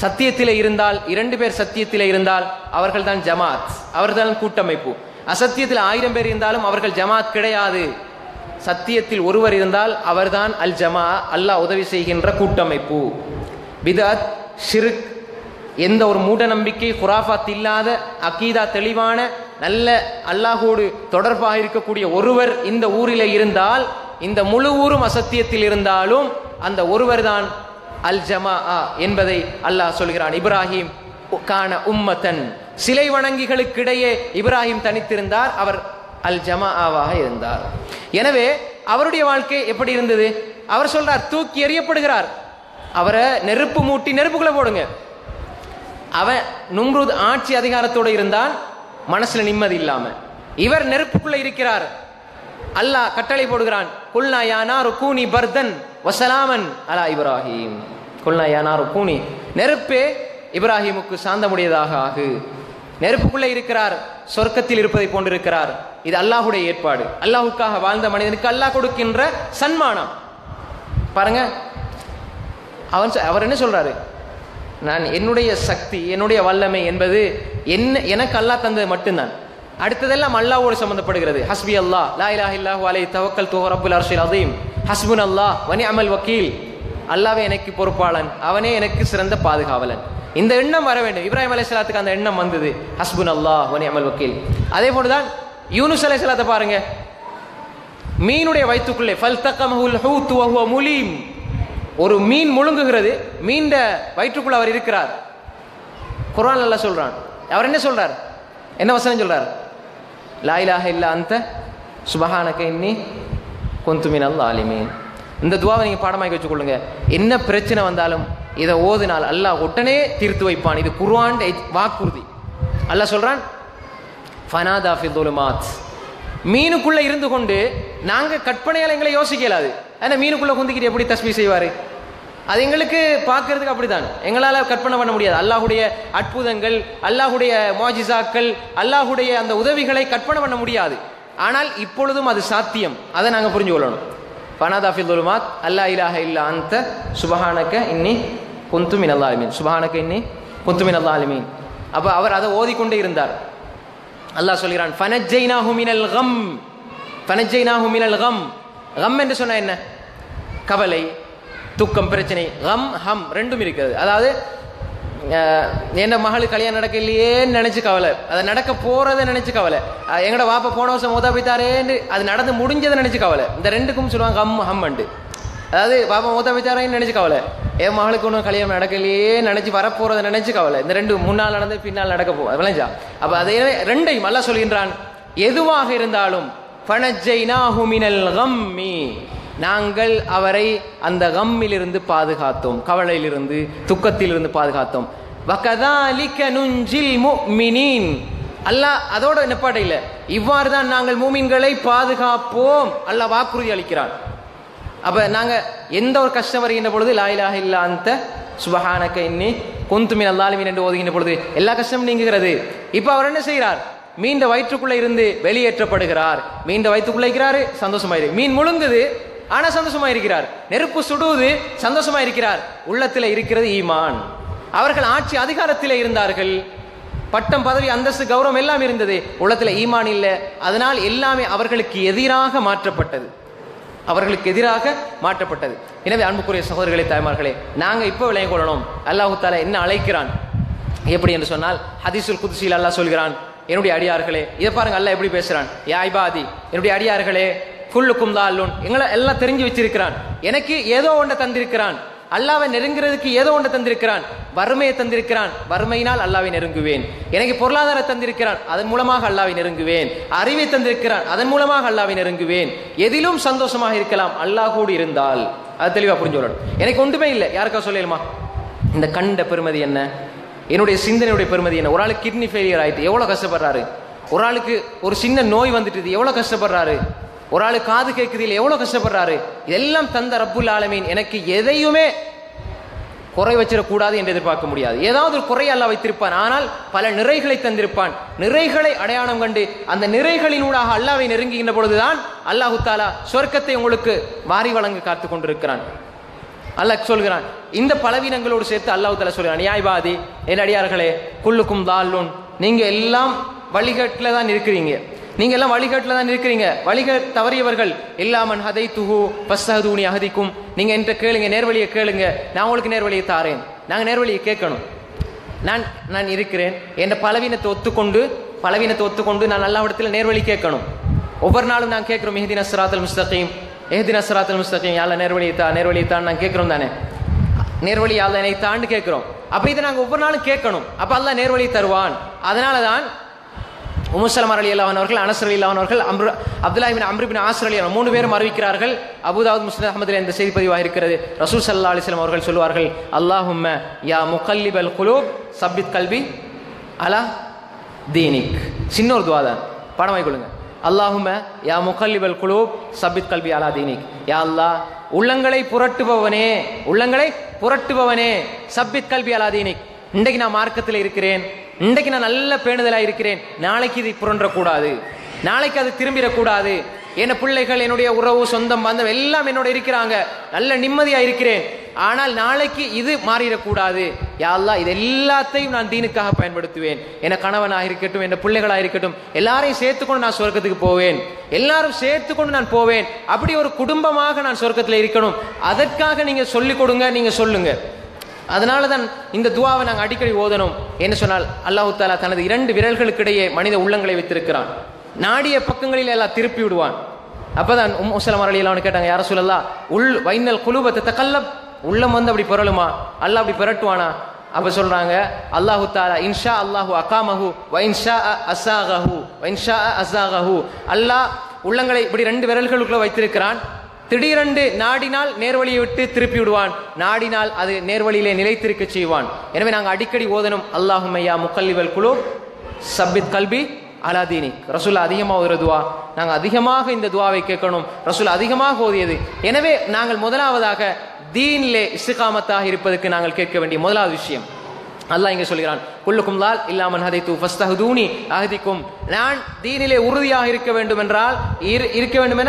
சத்தியத்திலே இருந்தால், 2 பேர் சத்தியத்திலே இருந்தால் அவர்கள் தான் ஜமாத், அவர்கள் கூட்டமைப்பு. அசத்தியத்தில் 1000 பேர் இருந்தாலும் அவர்கள் ஜமாத் கிடையாது. சத்தியத்தில் ஒருவர் இருந்தால் அவர்தான் அல் ஜமா, அல்லாஹ் உதவி செய்கின்ற கூட்டமைப்பு. பிதஅத், ஷிர்க், எந்த ஒரு மூட நம்பிக்கை, குராஃபாத் இல்லாத அகீதா தெளிவான நல்ல அல்லாஹோடு தொடர்பாக இருக்கக்கூடிய ஒருவர் இந்த ஊரில் இருந்தால், இந்த முழு ஊரும் அசத்தியத்தில் இருந்தாலும் அந்த ஒருவர் தான் அல் ஜமா என்பதை அல்லாஹ் சொல்கிறான். இப்ராஹிம் கான உம்மத்தன், சிலை வணங்கிகளுக்கிடையே இப்ராஹிம் தனித்திருந்தார், அவர் அல் ஜமாவாக இருந்தார். எனவே அவருடைய வாழ்க்கை எப்படி இருந்தது? அவர் சொல்றார், தூக்கி எறியப்படுகிறார், அவரை நெருப்பு மூட்டி நெருப்புக்குள்ள போடுங்க. அவன் நும்ருத் ஆட்சி அதிகாரத்தோடு இருந்தால் மனசுல நிம்மதி இல்லாம, இவர் நெருப்புக்குள்ள இருக்கிறார். அல்லாஹ் கட்டளை போடுகிறான், குல்னா யா நாரு கூனி பர்தன் வசலாமன் அலா இப்ராஹிம். குல்னா யா நாரு கூனி, நெருப்பே இப்ராஹிமுக்கு சாந்தமுடையதாக ஆகு. நெருப்புக்குள்ளே இருக்கிறார், சொர்க்கத்தில் இருப்பதை போன்றிருக்கிறார். இது அல்லாஹுடைய ஏற்பாடு. அல்லாஹுக்காக வாழ்ந்த மனிதனுக்கு அல்லாஹ் கொடுக்கின்ற சன்மானம் பாருங்க. அவர் என்ன சொல்றாரு? நான் என்னுடைய சக்தி, என்னுடைய வல்லமை என்பது எனக்கு அல்லாஹ் தந்தது மட்டும்தான். அடுத்ததெல்லாம் அல்லாஹ்வோடு சம்பந்தப்படுகிறது. ஹஸ்பி அல்லாஹ் லா இலாஹ இல்லல்லாஹு அலைஹி தவக்கல்து வ ரப்புல் அர்ஷில் அஸீம், ஹஸ்புனல்லாஹ் வ நிஅமல் வக்கீல், அல்லாஹ்வே எனக்கு பொறுப்பாளன், அவனே எனக்கு சிறந்த பாதுகாவலன். இந்த எண்ணம் வர வேண்டும். இப்ராஹிம் அலைஹிஸ்ஸலாத்துக்கு அந்த எண்ணம் வந்தது, ஹஸ்புனல்லாஹ் வ நிஅமல் வக்கீல். அதே போன்றுதான் யூனுஸ் அலைஹிஸ்ஸலாத்தை பாருங்க. மீனுடைய வயிற்றுக்குள்ளே ஃபல்தகமஹுல் ஹூத் வஹுவ முலீம், ஒரு மீன் முழுங்குகிறது, மீண்ட வயிற்றுக்குள்ள அவர் இருக்கிறார். குர்ஆன் அல்லாஹ் சொல்றான். அவர் என்ன சொல்றார்? என்ன வசனம் சொல்றார்? லா இலாஹ இல்லா அன்த சுப்ஹானக இன்னி குன்து மினல் ஸாலிமீன். இந்த துஆவை நீங்க பாடமாக்கி வச்சுக்கொள்ளுங்க. என்ன பிரச்சனை வந்தாலும் இதை ஓதினால் அல்லாஹ் உடனே தீர்த்து வைப்பான். இது குர்ஆன் வாக்குறுதி. அல்லாஹ் சொல்றான், ஃபனாதா ஃபி ظுலுமாத், மீனுக்குள்ள இருந்து கொண்டு நாங்க கற்பனையால் எங்களை யோசிக்கலாது. ஏன்னா மீனுக்குள்ள குந்திக்கிட்டு எப்படி தஸ்பீஹ் செய்வாரு? அது எங்களுக்கு பார்க்கறதுக்கு அப்படித்தான், எங்களால் கற்பனை பண்ண முடியாது. அல்லாஹுடைய அற்புதங்கள், அல்லாஹுடைய முஅஜிசாக்கள், அல்லாஹுடைய அந்த உதவிகளை கற்பனை பண்ண முடியாது. ஆனால் இப்பொழுதும் அது சாத்தியம். அதை நாங்கள் புரிஞ்சு கொள்ளணும். ஃபனாதா ஃபி ظுலுமாத் அல்லா இலாஹ இல்லா அன்த சுப்ஹானக இன்னி குன்து மினல் ஸாலிமீன், சுப்ஹானக இன்னி குன்து மினல் ஸாலிமீன். அப்போ அவர் அதை ஓதிக்கொண்டே இருந்தார். அல்லாஹ் சொல்கிறான், ஃபனஜ்ஜைனாஹு மினல் கம், ஃபனஜ்ஜைனாஹு மினல் கம். கம் என்று சொன்ன என்ன? கவலை, துக்கம், பிரச்சனை. கம் ஹம் ரெண்டும் இருக்கிறது. அதாவது என் மகளுக்கு கல்யாணம் நடக்கலையே நினைச்சு கவலை, அதை நடக்க போறதை நினைச்சு கவலை, எங்கட வாப்பா போன வருஷம் மோதா போய்த்தாரேன்னு அது நடந்து முடிஞ்சதை நினைச்சு கவலை. இந்த ரெண்டுக்கும் சொல்லுவாங்க கம் ஹம் அண்டு. அதாவது பாப்பா மோதா போய்த்தாரேன்னு நினைச்சு கவலை, என் மகளுக்கு ஒன்றும் கல்யாணம் நடக்கலையே நினைச்சு வரப்போறதை நினைச்சு கவலை. இந்த ரெண்டு முன்னால் நடந்து பின்னால் நடக்க விளைஞ்சா. அப்ப அதை ரெண்டையும் அல்லாஹ் சொல்கின்றான், எதுவாக இருந்தாலும் ஃபனஜ்ஜைனாஹு மினல் கம்மி, நாங்கள் அவரை அந்த கம்மிலிருந்து பாதுகாத்தோம், கவலையிலிருந்து துக்கத்திலிருந்து பாதுகாத்தோம். வகதாலிக நுஞ்சில் முஃமினீன், அல்லாஹ் அதோட நிப்பாட்ட இல்லை, இவ்வாறு தான் நாங்கள் மூமின்களை பாதுகாப்போம் அல்லாஹ் வாக்குறுதி அளிக்கிறான். அப்ப நாங்க எந்த ஒரு கஷ்டம் வருகின்ற பொழுது லா இலாஹ இல்லா அன்த சுப்ஹானக இன்னி குன்து மினல் ஸாலிமீன் என்று ஓதுகின்ற பொழுது எல்லா கஷ்டமும் நீங்குகிறது. இப்ப அவர் என்ன செய்கிறார்? மீண்ட வயிற்றுக்குள்ள இருந்து வெளியேற்றப்படுகிறார். மீண்ட வயிற்றுக்குள்ள இருக்கிறாரு, சந்தோஷமாயிரு. மீன் முழுங்குது, ஆனா சந்தோஷமா இருக்கிறார். நெருப்பு சுடுவது, சந்தோஷமா இருக்கிறார். உள்ளத்தில் இருக்கிறது ஈமான். அவர்கள் ஆட்சி அதிகாரத்தில் இருந்தார்கள், பட்டம் பதவி அந்தஸ்து கௌரவம் எல்லாம் இருந்தது, உள்ளத்தில் ஈமான் இல்லை. அதனால் எல்லாமே அவர்களுக்கு எதிராக மாற்றப்பட்டது, அவர்களுக்கு எதிராக மாற்றப்பட்டது. எனவே அன்புக்குரிய சகோதரர்களே, தாய்மார்களே, நாங்க இப்போ விளங்கிக் கொள்ளணும் அல்லாஹு தஆலா என்ன அழைக்கிறான். எப்படி என்று சொன்னால், ஹதீஸுல் குத்ஸியில் அல்லாஹ் சொல்கிறான், என்னுடைய அடியார்களே, இதை பாருங்க அல்லாஹ் எப்படி பேசுறான். யா இபாதி, என்னுடைய அடியார்களே, குல்லுக்கும் தால்லுன், எங்களை எல்லாம் தெரிஞ்சு வச்சிருக்கிறான், எனக்கு ஏதோ ஒன்றை தந்திருக்கிறான், அல்லாவை நெருங்குறதுக்கு ஏதோ ஒன்று தந்திருக்கிறான், வறுமையை தந்திருக்கிறான், வறுமையினால் அல்லாவை நெருங்குவேன். எனக்கு பொருளாதாரம் தந்திருக்கிறான், அதன் மூலமாக அல்லாவை நெருங்குவேன். அறிவை தந்திருக்கிறான், அதன் மூலமாக அல்லாவை நெருங்குவேன். எதிலும் சந்தோஷமாக இருக்கலாம் அல்லாஹோடு இருந்தால். அது தெளிவா புரிஞ்சு வரணும். எனக்கு ஒன்றுமே இல்லை, யாருக்கா சொல்லலுமா? இந்த கண்ட பெருமதி என்ன, என்னுடைய சிந்தனையுடைய பெருமதி என்ன? ஒரு ஆளுக்கு கிட்னி ஃபெயிலியர் ஆயிட்டு எவ்வளவு கஷ்டப்படுறாரு, ஒரு ஆளுக்கு ஒரு சின்ன நோய் வந்துட்டு எவ்வளவு கஷ்டப்படுறாரு, ஒரு ஆளு காது கேட்குதில் எவ்வளவு கஷ்டப்படுறாரு. இதெல்லாம் தந்த ரப்புல் ஆலமீன் எனக்கு எதையுமே குறை வச்சிடக்கூடாது என்று எதிர்பார்க்க முடியாது. ஏதாவது ஒரு குறை அல்லாஹ் வைத்திருப்பான், ஆனால் பல நிறைகளை தந்திருப்பான். நிறைகளை அடையாளம் கண்டு அந்த நிறைகளினூடாக அல்லாஹ்வை நெருங்குகின்ற பொழுதுதான் அல்லாஹு தஆலா சொர்க்கத்தை உங்களுக்கு வாரி வழங்க காத்து கொண்டிருக்கிறான். அல்லாஹ் சொல்கிறான், இந்த பலவீனங்களோடு சேர்த்து அல்லாஹு தஆலா சொல்கிறான், யா இபாதி, என் அடியார்களே, குல்லுக்கும் தால்லுன், நீங்க எல்லாம் வழிகாட்டுல தான் இருக்கிறீங்க, நீங்க எல்லாம் வழிகாட்டுல தான் இருக்கிறீங்க. வழிகாட்டு தவறியவர்கள் இல்லாமன் ஹதைத்துஹு ஃபஸ்ஹதூனி அஹதிக்கும், நீங்க என்கிட்ட கேளுங்க, நேர்வழியை கேளுங்க, நான் உங்களுக்கு நேர்வழியை தாரேன். நாங்க நேர்வழியை கேட்கணும். நான் இருக்கிறேன் என்ற பலவீனத்தை ஒத்துக்கொண்டு நான் அல்லாஹ்விடத்தில் நேர்வழி கேட்கணும். ஒவ்வொரு நாளும் நான் கேட்கிறோம், இஹ்தினஸ் ஸிராத்தல் முஸ்தகீம், இஹ்தினஸ் ஸிராத்தல் முஸ்தகீம், யா அல்லாஹ் நேர்வழியை தான் நான் கேட்கிறோம் தானே, நேர்வழி யா அல்லாஹ் என்னை தாண்டு கேட்கிறோம். அப்ப இதை நாங்க ஒவ்வொரு நாளும் கேட்கணும். அப்ப அல்லாஹ் நேர்வழி தருவான். அதனாலதான் உம்மு ஸலமா ரலியல்லாஹு அன்ஹா அவர்கள், அனஸ் ரலியல்லாஹு அன்ஹு அவர்கள், அப்துல்லாஹ் இப்னு அம்ர் இப்னு ஆஸ் ரலியல்லாஹு அன்ஹு 3 பேரும் அறிவிக்கிறார்கள். அபூதாவூத், முஸ்னத் அஹ்மதில் இந்த செய்தி பதிவாக இருக்கிறது. ரசூல் ஸல்லல்லாஹு அலைஹி வஸல்லம் அவர்கள் சொல்வார்கள், அல்லாஹும்ம யா முகல்லிபல் குலூப் சப்பித் கல்பி அலா தீனிக். சின்ன ஒரு துஆ தான், பாடமாய் கொள்ளுங்க. அல்லாஹும்ம யா முகல்லிபல் குலூப் சப்பித் கல்பி அலா தீனிக். யா அல்லாஹ், உள்ளங்களை புரட்டுபவனே, சப்பித் கல்பி அலா தீனிக். இன்றைக்கு நான் மார்க்கத்தில் இருக்கிறேன், இன்றைக்கு நான் நல்ல பேணுதலாக இருக்கிறேன், நாளைக்கு இது புரண்டக்கூடாது, நாளைக்கு அது திரும்பிடக்கூடாது. என் பிள்ளைகள், என்னுடைய உறவு, சொந்தம், பந்தம் எல்லாம் என்னோட இருக்கிறாங்க, நல்ல நிம்மதியா இருக்கிறேன், ஆனால் நாளைக்கு இது மாறிடக்கூடாது. யா அல்லாஹ், இது எல்லாத்தையும் நான் தீனுக்காக பயன்படுத்துவேன். என் கணவனாக இருக்கட்டும், என் பிள்ளைகளாக இருக்கட்டும், எல்லாரையும் சேர்த்துக்கொண்டு நான் சொர்க்கத்துக்கு போவேன், எல்லாரும் சேர்த்துக்கொண்டு நான் போவேன். அப்படி ஒரு குடும்பமாக நான் சொர்க்கத்தில் இருக்கணும். அதற்காக நீங்க சொல்லிக் கொடுங்க, நீங்க சொல்லுங்க. அதனால தான் இந்த துஆவை நாங்கள் அடிக்கடி ஓதணும். என்ன சொன்னால், அல்லாஹு தஆலா தனது 2 விரல்களுக்கு இடையே மனித உள்ளங்களை வைத்திருக்கிறான். நாடிய பக்கங்களில் எல்லாம் திருப்பி விடுவான். அப்பதான் உம்மு ரலியல்லாஹு அன்ஹா கேட்டாங்க, யா ரசூலல்லாஹ், வைனல் குலூப ததகல்லப், உள்ளம் வந்து அப்படி புரளுமா, அல்லாஹ் அப்படி புரட்டுவானா? அப்ப சொல்றாங்க, அல்லாஹு தஆலா இன்ஷா அல்லாஹு அகாமஹு வ இன்ஷா அஸாகஹு வ இன்ஷா அஸாகஹு, அல்லாஹ் உள்ளங்களை இப்படி 2 விரல்களுக்குள்ள வைத்திருக்கிறான். திடீரென்று நாடினால் நேர்வழியை விட்டு திருப்பி விடுவான், நாடினால் அது நேர்வழியிலே நிலைத்திருக்க செய்வான். எனவே நாங்கள் அடிக்கடி ஓதணும், அல்லாஹும்ம யா முகல்லிபல் குலூப் சப்பித் கல்பி அலா தீனிக். ரசூல் அதிகமாக ஒரு துவா, நாங்கள் அதிகமாக இந்த துவாவை கேட்கணும். ரசூல் அதிகமாக ஓதியது. எனவே நாங்கள் முதலாவதாக தீனிலே இஸ்திகாமத்தாக இருப்பதற்கு நாங்கள் கேட்க வேண்டிய முதலாவது விஷயம், அல்லாஹ் இங்கே சொல்கிறான், குல்லுக்கும் லால் இல்லாமன் ஹதைத்து ஃபஸ்தஹ்தூனி அஹதிக்கும். நான் தீனிலே உறுதியாக இருக்க வேண்டும் என்றால்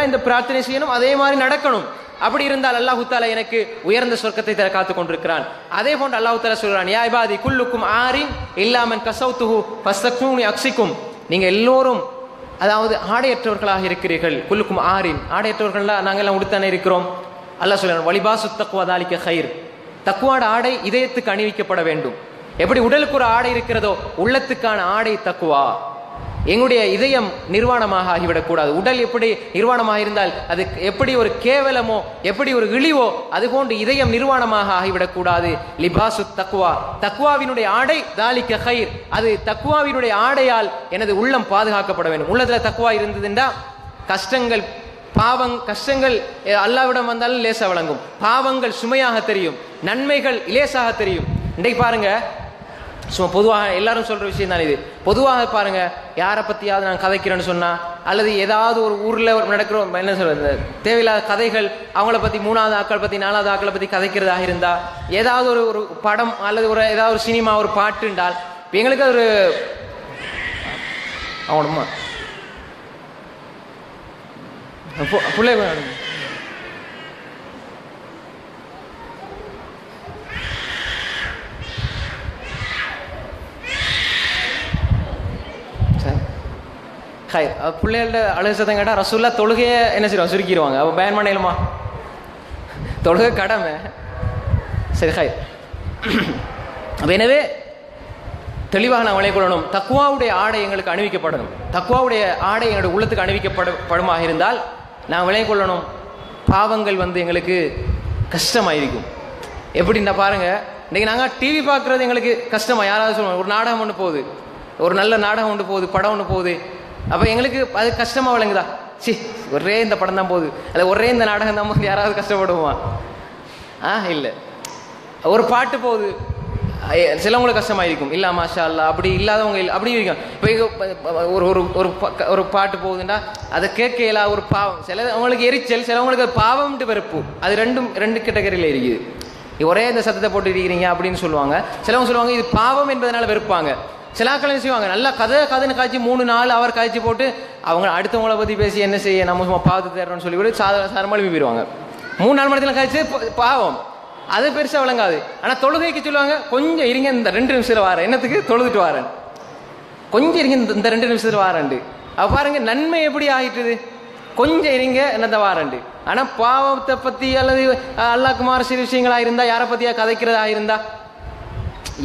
இந்த பிரார்த்தனை செய்யணும், அதே மாதிரி நடக்கணும். அப்படி இருந்தால் அல்லாஹு தஆலா எனக்கு உயர்ந்த சொர்க்கத்தை தர காத்துக் கொண்டிருக்கிறான். அதே போன்று அல்லாஹு தஆலா சொல்கிறான், யா இபாதி குல்லுக்கும் ஆரின் இல்லாமன் கஸௌதுஹு ஃபஸ்தக்னூனி அக்ஸிக்கும். நீங்க எல்லோரும் அதாவது ஆடையற்றவர்களாக இருக்கிறீர்கள். குல்லுக்கும் ஆரின், ஆடையற்றவர்களா நாங்கள் எல்லாம் உடுத்தானே இருக்கிறோம். அல்லாஹ் சொல்றான், வலிபாசு தக்வா தாலிக கைர். தக்வாட ஆடை இதயத்துக்கு அணிவிக்கப்பட வேண்டும். எப்படி உடலுக்கு ஒரு ஆடை இருக்கிறதோ உள்ளத்துக்கான ஆடை தக்குவா. எங்களுடைய இதயம் நிர்வாணமாக ஆகிவிடக்கூடாது. உடல் எப்படி நிர்வாணமாக இருந்தால் அது எப்படி ஒரு கேவலமோ, எப்படி ஒரு இழிவோ, அதுபோன்று இதயம் நிர்வாணமாக ஆகிவிடக்கூடாது. லிபாசு தக்குவா, தக்குவாவினுடைய ஆடை தாலிக கைர், அது தக்குவாவினுடைய ஆடையால் எனது உள்ளம் பாதுகாக்கப்பட வேண்டும். உள்ளத்துல தக்குவா இருந்ததுண்டா கஷ்டங்கள் கஷ்டங்கள் அல்லாஹ்விடம் வந்தாலும் லேசா வழங்கும், பாவங்கள் சுமையாக தெரியும், நன்மைகள் இலேசாக தெரியும். இன்றைக்கு பாருங்க, சும்மா பொதுவாக எல்லாரும் சொல்ற விஷயம் தான் இது. பொதுவாக பாருங்க, யாரை பத்தியாவது நான் கதைக்கிறேன்னு சொன்னா, அல்லது ஏதாவது ஒரு ஊர்ல நடக்கிற என்ன சொல்றது தேவையில்லாத கதைகள், அவங்கள பத்தி 3வது ஆக்கள் பத்தி 4வது ஆக்களை பத்தி கதைக்கிறதாக இருந்தா, ஏதாவது ஒரு படம் அல்லது ஏதாவது ஒரு சினிமா, ஒரு பாட்டு என்றால் எங்களுக்கு ஒரு அவனமா பிள்ளை பிள்ளைகளோட அழகு சத்தம் கேட்டா ரசூல்லா தொழுகையை என்ன செய்வாங்க, சுருக்கிடுவாங்க. அப்ப பயன் பண்ணலுமா? தொழுகை கடமை. சரி, ஹை. எனவே தெளிவாக நான் விளையக்கொள்ளணும், தக்குவாவுடைய ஆடை எங்களுக்கு அணிவிக்கப்படணும். தக்குவாவுடைய ஆடை எங்களுடைய உள்ளத்துக்கு அணிவிக்கப்படுமாக இருந்தால் நான் விளையக்கொள்ளணும், பாவங்கள் எங்களுக்கு கஷ்டமாயிருக்கும். எப்படின்னா பாருங்க, இன்னைக்கு நாங்கள் டிவி பார்க்கறது எங்களுக்கு கஷ்டமா. யாராவது சொல்லுவாங்க, ஒரு நாடகம் ஒன்று போகுது, ஒரு நல்ல நாடகம் ஒன்று போகுது, படம் ஒன்று போகுது, அப்போ எங்களுக்கு அது கஷ்டமா விளங்குதா? ஒரே இந்த படம் தான் போகுது, அல்ல ஒரே இந்த நாடகம் தான் போகுது, யாராவது கஷ்டப்படுமா? இல்லை. ஒரு பாட்டு போகுது, சிலவங்களுக்கு கஷ்டமாயிருக்கும். இல்ல மாஷா அல்லா, அப்படி இல்லாதவங்க அப்படி இருக்கும். இப்போ ஒரு பாட்டு போகுதுன்னா அதை கேட்கல ஒரு பாவம், சிலவங்களுக்கு எரிச்சல், சிலவங்களுக்கு பாவம்ட்டு வெறுப்பு. அது ரெண்டு கேட்டகரியில் இருக்குது. ஒரே இந்த சத்தத்தை போட்டு இருக்கிறீங்க அப்படின்னு சொல்லுவாங்க. சிலவங்க சொல்லுவாங்க இது பாவம் என்பதனால வெறுப்பாங்க. சிலாக்கள் என்ன செய்வாங்க, நல்லா கதைன்னு காய்ச்சி 3-4 அவர் காய்ச்சி போட்டு அவங்க அடுத்தவங்களை பற்றி பேசி என்ன செய்ய நம்ம சும்மா பாவத்தை தேடுறோம்னு சொல்லி கூட சாரமளி போயிடுவாங்க. 3-4 மணி நேரத்தில் காய்ச்சி பாவம், அது பெருசாக விளங்காது. ஆனால் தொழுகைக்கு சொல்லுவாங்க, கொஞ்சம் இருங்க இந்த 2 நிமிஷத்தில் வாரேன், என்னத்துக்கு தொழுதுட்டு வாரேன், கொஞ்சம் இருங்க இந்த 2 நிமிஷத்தில் வாரேன்ண்டு. அப்போ பாருங்க நன்மை எப்படி ஆகிட்டுது, கொஞ்சம் இருங்க என்னத்தை வாரேன்ண்டு. ஆனால் பாவத்தை பற்றி அல்லது அல்லாஹ்க்கு மாறு சில விஷயங்களாக இருந்தால், யாரை பற்றியா கதைக்கிறதா இருந்தால்,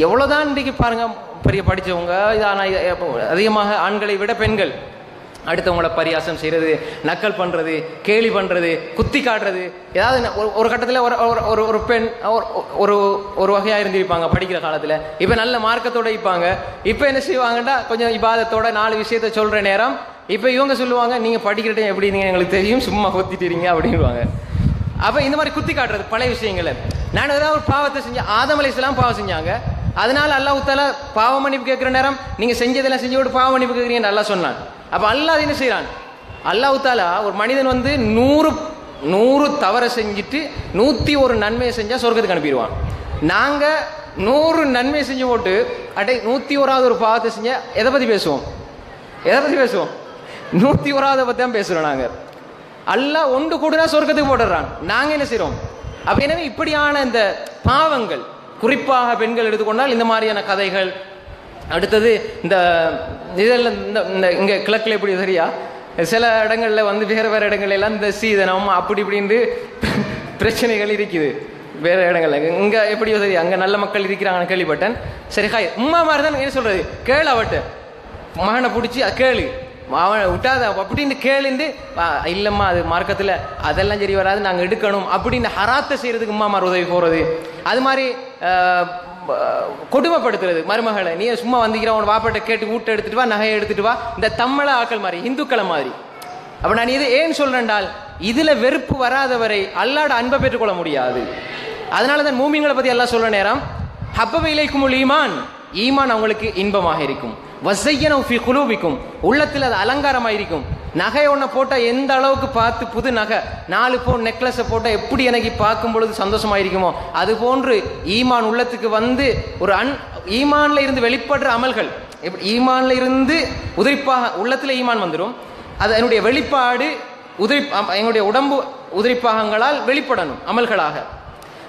எவ்வளோதான் இன்றைக்கு பாருங்க பெரிய படித்தவங்க, அதிகமாக ஆண்களை விட பெண்கள் அடுத்தவங்கள பரியாசம் செய்யறது, நக்கல் பண்றது, கேலி பண்றது, குத்தி காட்டுறது. ஏதாவது ஒரு கட்டத்தில் ஒரு பெண் ஒரு வகையா இருந்திருப்பாங்க படிக்கிற காலத்துல, இப்ப நல்ல மார்க்கத்தோட இருப்பாங்க. இப்ப என்ன செய்வாங்கன்னா கொஞ்சம் இபாதத்தோட 4 விஷயத்த சொல்ற நேரம் இப்ப இவங்க சொல்லுவாங்க, நீங்க படிக்கிற டைம் எப்படி நீங்க எங்களுக்கு தெரியும், சும்மா கொத்திட்டீங்க அப்படின்வாங்க. அப்ப இந்த மாதிரி குத்தி காட்டுறது பழைய விஷயங்களை. நான் ஏதாவது ஒரு பாவத்தை செஞ்சேன், ஆதம் அலைஹிஸ்ஸலாம் பாவம் செஞ்சாங்க, அதனால அல்லாஹ் தஆலா பாவ மன்னிப்பு கேட்கிற நேரம் நீங்க செஞ்சதெல்லாம் செஞ்சு விட்டு பாவ மன்னிப்பு கேட்குறீங்கன்னு அல்லாஹ் சொன்னான். அப்ப அல்லாஹ் என்ன செய்யறான், அல்லாஹ் தஆலா ஒரு மனிதன் 100 தவறை செஞ்சுட்டு 101 நன்மையை செஞ்சா சொர்க்கத்துக்கு அனுப்பிடுவான். நாங்க 100 நன்மையை செஞ்சு போட்டு 101வது ஒரு பாவத்தை செஞ்சா எதை பத்தி பேசுவோம், 101வது பத்தி தான் பேசுறோம் நாங்க. அல்லாஹ் ஒன்று கூடுனா சொர்க்கத்துக்கு போடுறான், நாங்க என்ன செய்யறோம்? அப்ப எனவே இப்படியான இந்த பாவங்கள், குறிப்பாக பெண்கள் எடுத்துக்கொண்டால் இந்த மாதிரியான கதைகள். அடுத்தது இந்த இதெல்லாம் இங்க கிழக்குல எப்படி சரியா சில இடங்கள்ல வேற இடங்கள்ல எல்லாம் இந்த சீதனம் அப்படி இப்படின்னு பிரச்சனைகள் இருக்குது. வேற இடங்கள்ல இங்க எப்படியோ சரி, அங்க நல்ல மக்கள் இருக்கிறாங்கன்னு கேள்விப்பட்டேன். சரி, ஹாய் உம்மா மாதிரி தான் என்ன சொல்றது, கேளு அவட்ட மகனை பிடிச்சி கேளு, அவன் விட்டாத அப்படின்னு கேளுந்து இல்லம்மா அது மார்க்கத்தில் அதெல்லாம் சரி வராது நாங்கள் எடுக்கணும் அப்படின்னு ஹராத்தை செய்யறதுக்கு உமாமார் உதவி போறது. அது மாதிரி கொடுமைப்படுத்துறது மருமகளை, நீ சும்மா வந்திக்கிற உன் வாப்பாட்ட கேட்டு வீட்டை எடுத்துட்டு வா, நகையை எடுத்துட்டு வா, இந்த தமிழ ஆக்கள் மாதிரி இந்துக்களை மாதிரி. அப்ப நான் இது ஏன் சொல்றேன்டால் இதுல வெறுப்பு வராதவரை அல்லாஹ்வுடைய அன்பை பெற்றுக்கொள்ள முடியாது. அதனாலதான் மூமின்களை பத்தி எல்லாம் சொல்ற நேரம் ஹப்பப இலைக்குமுல் ஈமான், ஈமான் அவங்களுக்கு இன்பமாக இருக்கும். வஸய்யனஹு ஃபீ குலூபிக்கும், உள்ளத்தில் அது அலங்காரமாக இருக்கும். நகை ஒன்றை போட்டால் எந்த அளவுக்கு பார்த்து புது நகை 4 பவுன் நெக்லஸை போட்டால் எப்படி எனக்கு பார்க்கும் பொழுது சந்தோஷமாக இருக்குமோ அது போன்று ஈமான் உள்ளத்துக்கு வந்து ஒரு ஈமான்ல இருந்து வெளிப்படுற அமல்கள், ஈமான்ல இருந்து உதிரிப்பாக உள்ளத்தில் ஈமான் வந்துடும். அது என்னுடைய வெளிப்பாடு எங்களுடைய உடம்பு உதிரிப்பாகங்களால் வெளிப்படணும் அமல்களாக.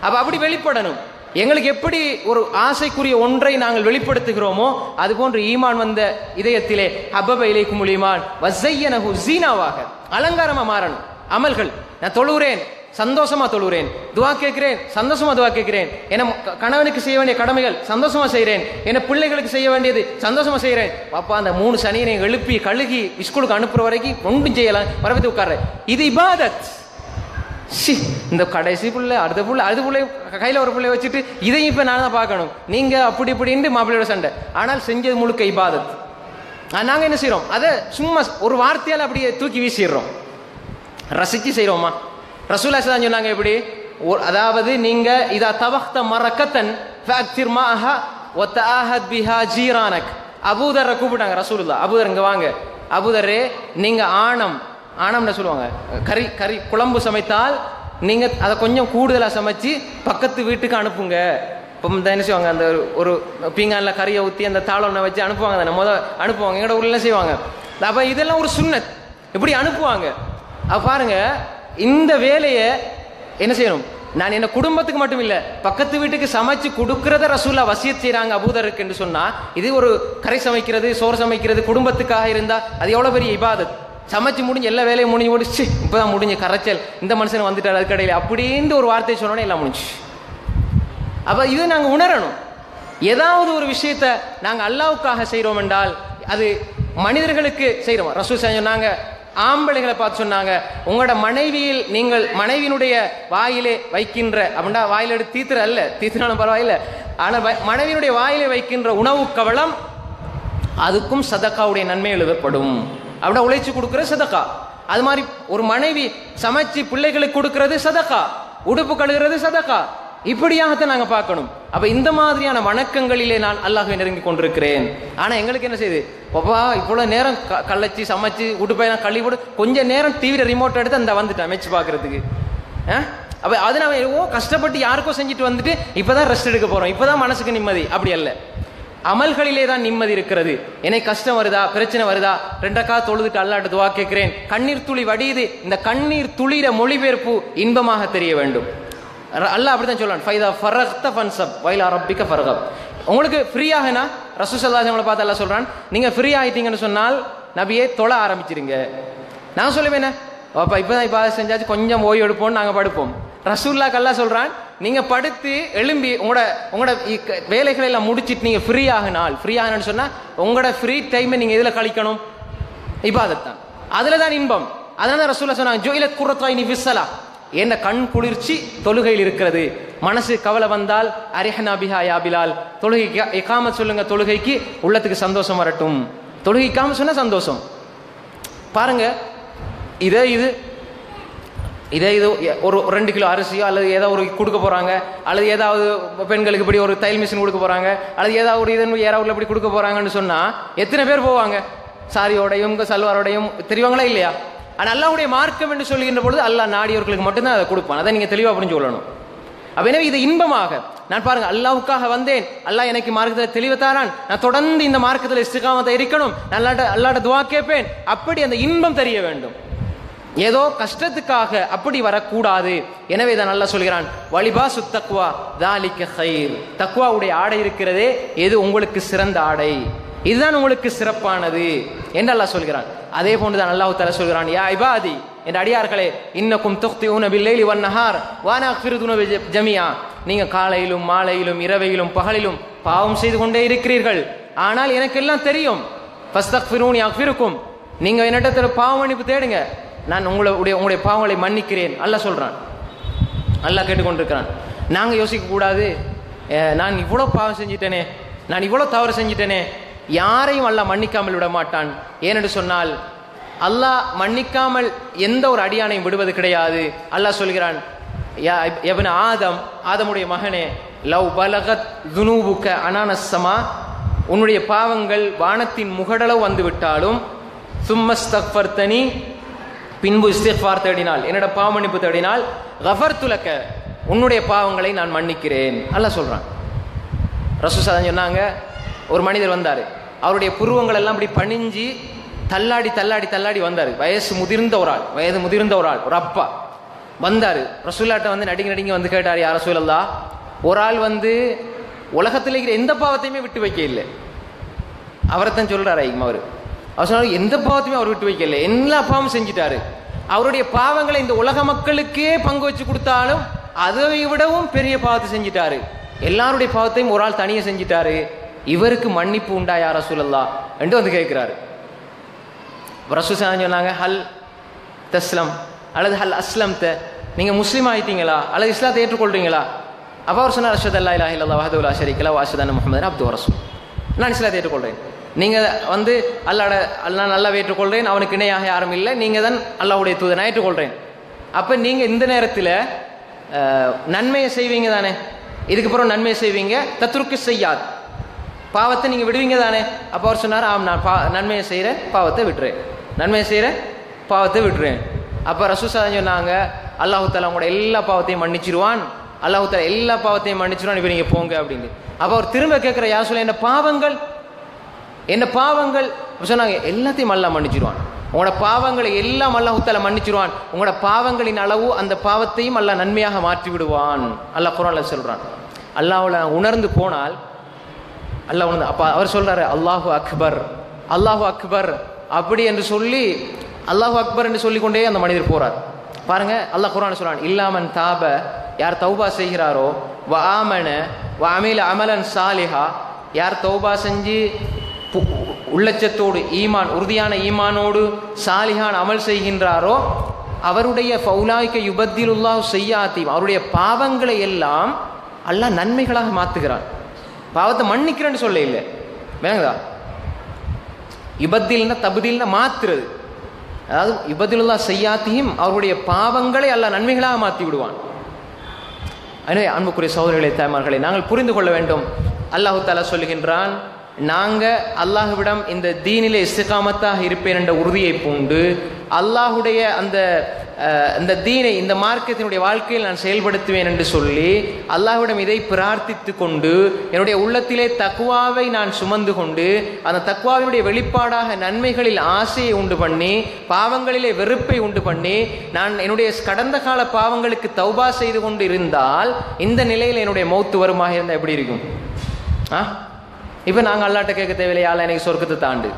அப்போ அப்படி வெளிப்படணும். எங்களுக்கு எப்படி ஒரு ஆசைக்குரிய ஒன்றை நாங்கள் வெளிப்படுத்துகிறோமோ அது போன்று ஈமான் வந்த இதயத்திலே ஹப்பப இலைக்குமுல் ஈமான் வஸய்யனஹு ஸீனாவாக அலங்காரமா மாறணும் அமல்கள். நான் தொழுகிறேன், சந்தோஷமா தொழுகிறேன், துவா கேட்கிறேன், சந்தோஷமா துவா கேட்கிறேன், என கணவனுக்கு செய்ய வேண்டிய கடமைகள் சந்தோஷமா செய்கிறேன், என பிள்ளைகளுக்கு செய்ய வேண்டியது சந்தோஷமா செய்கிறேன். பாப்பா அந்த 3 சனியனை எழுப்பி கழுகி ஸ்கூலுக்கு அனுப்புற வரைக்கும் ஒன்றும் செய்யலாம், வரப்பத்தி உட்கார்றேன். இது இபாதத். இந்த கடைசி பிள்ளை அடுத்த பிள்ளை அது பிள்ளை கையில் ஒரு பிள்ளை வச்சுட்டு இதையும் இப்போ நான் தான் பார்க்கணும், நீங்கள் அப்படி இப்படின்னு மாப்பிள்ளையோட சண்டை. ஆனால் செஞ்சது முழுக்க இபாதத். நாங்கள் என்ன செய்கிறோம், அதை சும்மா ஒரு வார்த்தையால் அப்படியே தூக்கி வீசிடுறோம், ரசிச்சு செய்கிறோமா. ரசூலுல்லாஹி ஸல்லல்லாஹு அலைஹி வஸல்லம் சொன்னாங்க எப்படி, அதாவது நீங்கள் இதா தவக்த மரக்கத்தன் ஃபஅக்திர் மாஹா வ தஆஹத் பிஹா ஜீரானக். அபூதரை கூப்பிட்டாங்க ரசூலுல்லாஹ், அபூதர் இங்கே வாங்க, அபூதரே நீங்கள் ஆணம்னு சொல்லுவாங்க, கறி குழம்பு சமைத்தால் நீங்கள் அதை கொஞ்சம் கூடுதலாக சமைச்சு பக்கத்து வீட்டுக்கு அனுப்புங்க. இப்போ என்ன செய்வாங்க, அந்த ஒரு பீங்கானில் கறியை ஊற்றி அந்த தாளொன்னை வச்சு அனுப்புவாங்க தானே, அனுப்புவாங்க. எங்களோட ஊர்ல செய்வாங்க. அப்போ இதெல்லாம் ஒரு சுன்னத், இப்படி அனுப்புவாங்க. அப்போ பாருங்க, இந்த வேலையை என்ன செய்யணும், நான் என்ன குடும்பத்துக்கு மட்டும் இல்லை பக்கத்து வீட்டுக்கு சமைச்சு கொடுக்கறத ரசூலுல்லாஹ் வசியத் செய்கிறாங்க அபூதருக்கு என்று சொன்னால், இது ஒரு கறி சமைக்கிறது சோறு சமைக்கிறது குடும்பத்துக்காக இருந்தால் அது எவ்வளோ பெரிய இபாதத். சமைச்சு முடிஞ்சு எல்லா வேலையும் முடிச்சு இப்போதான் முடிஞ்சு கரைச்சல், இந்த மனுஷன் வந்துட்டார் அதுக்கடையில் அப்படின்னு ஒரு வார்த்தை சொன்னோன்னே எல்லாம் முடிஞ்சு. அப்போ இது நாங்கள் உணரணும். ஏதாவது ஒரு விஷயத்த நாங்கள் அல்லாஹ்வுக்காக செய்கிறோம் என்றால் அது மனிதர்களுக்கு செய்கிறோம். ரசூல் சொன்னாங்க, ஆம்பளைகளை பார்த்து சொன்னாங்க, உங்களோட மனைவியில் நீங்கள் மனைவியினுடைய வாயிலே வைக்கின்ற அப்படின்னா வாயில எடுத்து தீத்துற அல்ல, தீத்துனாலும் பரவாயில்லை, ஆனால் மனைவியினுடைய வாயிலே வைக்கின்ற உணவு கவலம் அதுக்கும் சதக்காவுடைய நன்மை எழுதப்படும். அப்படின்னா உழைச்சி கொடுக்குற சதக்கா. அது மாதிரி ஒரு மனைவி சமைச்சு பிள்ளைகளுக்கு கொடுக்கறது சதக்கா, உடுப்பு கழுகிறது சதக்கா. இப்படியாகத்தான் நாங்கள் பார்க்கணும். அப்போ இந்த மாதிரியான வணக்கங்களிலே நான் அல்லாஹ்வை நெருங்கி கொண்டிருக்கிறேன். ஆனால் எங்களுக்கு என்ன செய்யுது, பாப்பா இவ்வளோ நேரம் கள்ளச்சி சமைச்சு உடுப்பையெல்லாம் கழுவி போட்டு கொஞ்சம் நேரம் டிவியில் ரிமோட் எடுத்து அந்த வந்துட்டேன் மெச்சு பார்க்கறதுக்கு. அப்போ அது நான் கஷ்டப்பட்டு யாருக்கோ செஞ்சுட்டு வந்துட்டு இப்போதான் ரெஸ்ட் எடுக்க போகிறோம், இப்போதான் மனசுக்கு நிம்மதி. அப்படி அல்ல, அமல்களிலே தான் நிம்மதி இருக்கிறது. எனக்கு கஷ்டம் வருதா, பிரச்சனை வருதா, 2 ரக்காத் தொழுதுட்டு அல்லாஹ்ட்ட துஆ கேட்கிறேன், கண்ணீர் துளி வடியுது, இந்த கண்ணீர் துளிர மொழிபெயர்ப்பு இன்பமாக தெரிய வேண்டும். அல்லாஹ் அப்படித்தான் சொல்றான், ஃபைதா ஃபரக்த ஃபன்சப் வைலா ரப்பிக ஃபர்கப். உங்களுக்கு ஃப்ரீயாகனா ரசூல் ஸல்லல்லாஹு அலைஹி வஸல்லம் பார்த்து அல்லாஹ் சொல்றான், நீங்க ஃப்ரீ ஆயிட்டீங்கன்னு சொன்னால் நபியே தொழ ஆரம்பிச்சிருங்க. நான் சொல்லுவேன், அப்பா இப்பதான் இப்போ செஞ்சாச்சு கொஞ்சம் ஓய்வு எடுப்போம்னு நாங்கள் படுப்போம். ரசூலுல்லாஹ் அல்லாஹ் சொல்றான், நீங்க படுத்து எழும்பி உங்களோட வேலைகளை எல்லாம் முடிச்சிட்டு நீங்க ஃப்ரீ ஆகினான்னு சொன்னா உங்களோட ஃப்ரீ டைமை நீங்க எதுல கழிக்கணும், இபாதத் தான். அதுல தான் இன்பம். அதனால ரசூலுல்லாஹ் சொன்னாங்க, ஜுஇலத் குர்ரத்து ஐனி ஃபிஸ்ஸலா, என்ன கண் குளிர்ச்சி தொழுகையில் இருக்கிறது. மனசு கவலை வந்தால் அரிஹனா பிஹா யா பிலால், தொழுகைக்கு இகாமத் சொல்லுங்க, தொழுகைக்கு உள்ளத்துக்கு சந்தோஷம் வரட்டும். தொழுகை இகாமத் சொன்னா சந்தோஷம். பாருங்க, இதே இது ஒரு 2 கிலோ அரிசியோ அல்லது ஏதாவது ஒரு கொடுக்க போறாங்க, அல்லது ஏதாவது பெண்களுக்கு இப்படி ஒரு தையல் மிஷின் கொடுக்க போறாங்க, அல்லது ஏதாவது ஒரு ஏறாவில் இப்படி கொடுக்க போறாங்கன்னு சொன்னா எத்தனை பேர் போவாங்க? சாரியோடையும் சல்வாரோடையும் தெரிவாங்களா இல்லையா? ஆனால் அல்லாஹ்வுடைய மார்க்கம் என்று சொல்லுகின்ற பொழுது அல்லாஹ் நாடியவர்களுக்கு மட்டும்தான் அதை கொடுப்பான். அதை நீங்க தெளிவாக புரிஞ்சு கொள்ளணும். அப்ப எனவே இது இன்பமாக நான் பாருங்க, அல்லாஹ்வுக்காக வந்தேன், அல்லாஹ் எனக்கு மார்க்கத்தில் தெளிவுத்தாரான், நான் தொடர்ந்து இந்த மார்க்கத்தில் இஸ்திகாமத்தை இருக்கணும், அல்லாஹ்ட்ட துஆ கேட்பேன், அப்படி அந்த இன்பம் தெரிய வேண்டும். ஏதோ கஷ்டத்துக்காக அப்படி வரக்கூடாது. எனவே தான் அல்லாஹ் சொல்கிறான், வலிபாசு தக்வா தாலிக கைர், தக்வாவுடைய ஆடை இருக்கிறதே எது உங்களுக்கு சிறந்த ஆடை, இதுதான் உங்களுக்கு சிறப்பானது என்று அல்லாஹ் சொல்கிறான். அதே போன்றுதான் அல்லாஹ் தஆலா சொல்கிறான், யா இபாதி, என்ற அடியார்களே, இன்னக்கும் துக்திஊன பில்லைலி வன்னஹார் வானா அக்ஃபிரு துனூப ஜமீஆ, நீங்க காலையிலும் மாலையிலும் இரவையிலும் பகலிலும் பாவம் செய்து கொண்டே இருக்கிறீர்கள், ஆனால் எனக்கு எல்லாம் தெரியும். ஃபஸ்தக்ஃபிரூனி அக்ஃபிருக்கும், நீங்கள் என்னிடத்துல பாவ மன்னிப்பு தேடுங்க, நான் உங்களுடைய பாவங்களை மன்னிக்கிறேன் அல்லாஹ் சொல்கிறான். அல்லாஹ் கேட்டுக்கொண்டிருக்கிறான். நாங்கள் யோசிக்கக்கூடாது, நான் இவ்வளோ பாவம் செஞ்சிட்டேனே, நான் இவ்வளோ தவறு செஞ்சிட்டேனே, யாரையும் அல்லாஹ் மன்னிக்காமல் விட மாட்டான். ஏனென்று சொன்னால் அல்லாஹ் மன்னிக்காமல் எந்த ஒரு அடியானையும் விடுவது கிடையாது. அல்லாஹ் சொல்கிறான், எவன் ஆதமுடைய மகனே, லவ் பலகத் துனூபுக்க அனானஸ்ஸமா, உன்னுடைய பாவங்கள் வானத்தின் முகடளவு வந்து விட்டாலும், சும்மஸ்தக்ஃபர்தனி, பின்பு இஸ்திக்ஃபார் தேடினால், என்னோட பாவ மன்னிப்பு தேடினால், கஃபர்துலக, உன்னுடைய பாவங்களை நான் மன்னிக்கிறேன் அல்லாஹ் சொல்றான். ரசூல் ஸல்லல்லாஹு அலைஹி சொன்னாங்க, ஒரு மனிதர் வந்தார், அவருடைய புருவங்கள் எல்லாம் இப்படி பணிஞ்சு தள்ளாடி தள்ளாடி தள்ளாடி வந்தார். வயது முதிர்ந்த ஒரு ஆள், ஒரு அப்பா வந்தார். ரசூலுல்லாஹ்ட்ட வந்து நடுங்கி வந்து கேட்டார், யா ரசூலல்லாஹ், ஒரு ஆள் வந்து உலகத்தில் இருக்கிற எந்த பாவத்தையுமே விட்டு வைக்க இல்லை. அவரைத்தான் சொல்றாரு அவர் சொன்னார், எந்த பாவத்தையுமே அவர் விட்டு வைக்கல, எல்லா பாவமும் செஞ்சிட்டாரு. அவருடைய பாவங்களை இந்த உலக மக்களுக்கே பங்கு வச்சு கொடுத்தாலும் அதை விடவும் பெரிய பாவத்தை செஞ்சிட்டாரு. எல்லாருடைய பாவத்தையும் ஒரு ஆள் தனியாக செஞ்சிட்டாரு. இவருக்கு மன்னிப்பு உண்டா யா ரசூலல்லாஹ் என்று வந்து கேட்கிறாரு. ரசூல் சொன்னாங்க, ஹல் தஸ்லம் அல்லது ஹல் அஸ்லம், நீங்க முஸ்லீம் ஆயிட்டீங்களா அல்லது இஸ்லாத்தை ஏற்றுக்கொள்றீங்களா? அப்போ அவர் சொன்னார், அஷ்ஹது அல்லா இலாஹா இல்லல்லாஹ் வஹ்தஹு லா ஷரீக லஹு வ அஷ்ஹது அன்ன முஹம்மதன் அப்துஹு வ ரசூலுஹு, நான் இஸ்லாத்தை ஏற்றுக்கொள்றேன். நீங்க வந்து நான் அல்லாஹ்வை ஏற்றுக்கொள்றேன், அவனுக்கு இணையாக யாரும் இல்லை, நீங்க தான் அல்லாஹ்வுடைய தூதர், நான் ஏற்றுக்கொள்றேன். அப்ப நீங்க இந்த நேரத்தில் நன்மையை செய்வீங்க தானே, இதுக்கு அப்புறம் நன்மையை செய்வீங்க, தத்ருக்கு செய்யாத், பாவத்தை நீங்க விடுவீங்க தானே? அப்போ அவர் சொன்னார், ஆம், நான் நன்மையை செய்கிறேன், பாவத்தை விட்டுறேன், நன்மையை செய்கிறேன், பாவத்தை விட்டுறேன். அப்போ ரசூல் ஸல்லல்லாஹு அலைஹி சொன்னாங்க, அல்லாஹ் தஆலா உங்களோட எல்லா பாவத்தையும் மன்னிச்சிருவான், அல்லாஹ் தஆலா எல்லா பாவத்தையும் மன்னிச்சிருவான், இப்போ நீங்கள் போங்க அப்படின்னு. அப்போ அவர் திரும்ப கேட்குற, யா சொல்ல, என்ன பாவங்கள் சொன்னாங்க, எல்லாத்தையும் அல்லாஹ் மன்னிச்சிருவான், உங்களோட பாவங்களை எல்லாம் அல்லாஹ் தஆலா மன்னிச்சிருவான், உங்களோட பாவங்களின் அளவு அந்த பாவத்தையும் அல்லாஹ் நன்மையாக மாற்றி விடுவான் அல்லாஹ் குர்ஆன்ல சொல்றான். அல்லாஹ்வுல உணர்ந்து போனால் அல்லாஹ் உணர்ந்து, அப்போ அவர் சொல்றாரு, அல்லாஹு அக்பர், அல்லாஹு அக்பர் அப்படி என்று சொல்லி, அல்லாஹு அக்பர் என்று சொல்லிக்கொண்டே அந்த மனிதர் போறார். பாருங்க, அல்லாஹ் குர்ஆன்ல சொல்றான், இல்லாமன் தாப, யார் தௌபா செய்கிறாரோ, வ ஆமன வ அமில அமலன் சாலிஹா, யார் தௌபா செஞ்சு உள்ளச்சத்தோடு ஈமான், உறுதியான ஈமானோடு சாலிஹான் அமல் செய்கின்றாரோ, அவருடைய ஃபௌலாய்க யுபத்திலுல்லாஹு செய்யாத்தி, அவருடைய பாவங்களை எல்லாம் அல்லாஹ் நன்மைகளாக மாற்றுகிறான். பாவத்தை மன்னிக்கிறேன்னு சொல்ல இல்லை, வேணுங்களா? யுபத்தில்னா தபுதில்னா மாத்துறது, அதாவது யுபத்திலுல்லாஹு செய்யாத்தியும், அவருடைய பாவங்களை அல்லாஹ் நன்மைகளாக மாற்றி விடுவான். எனவே அன்புக்குரிய சகோதரர்களே, தாய்மார்களே, நாங்கள் புரிந்து கொள்ள வேண்டும். அல்லாஹு தஆலா சொல்லுகின்றான், நாங்கள் அல்லாஹ்விடம் இந்த தீனிலே இஸ்திகாமத்தாக இருப்பேன் என்ற உறுதியை பூண்டு, அல்லாஹுடைய அந்த தீனை, இந்த மார்க்கத்தினுடைய வாழ்க்கையில் நான் செயல்படுத்துவேன் என்று சொல்லி அல்லாஹ்விடம் இதை பிரார்த்தித்து கொண்டு, என்னுடைய உள்ளத்திலே தக்வாவை நான் சுமந்து கொண்டு, அந்த தக்வாவினுடைய வெளிப்பாடாக நன்மைகளில் ஆசையை உண்டு பண்ணி, பாவங்களிலே வெறுப்பை உண்டு பண்ணி, நான் என்னுடைய கடந்த கால பாவங்களுக்கு தௌபா செய்து கொண்டு இருந்தால், இந்த நிலையில் என்னுடைய மௌத்து வருமாக இருந்தால் எப்படி இருக்கும்? இப்போ நாங்கள் அல்லாட்ட கேட்க தேவையில்லை, அல்ல எனக்கு சொர்க்கத்தை தாண்டு,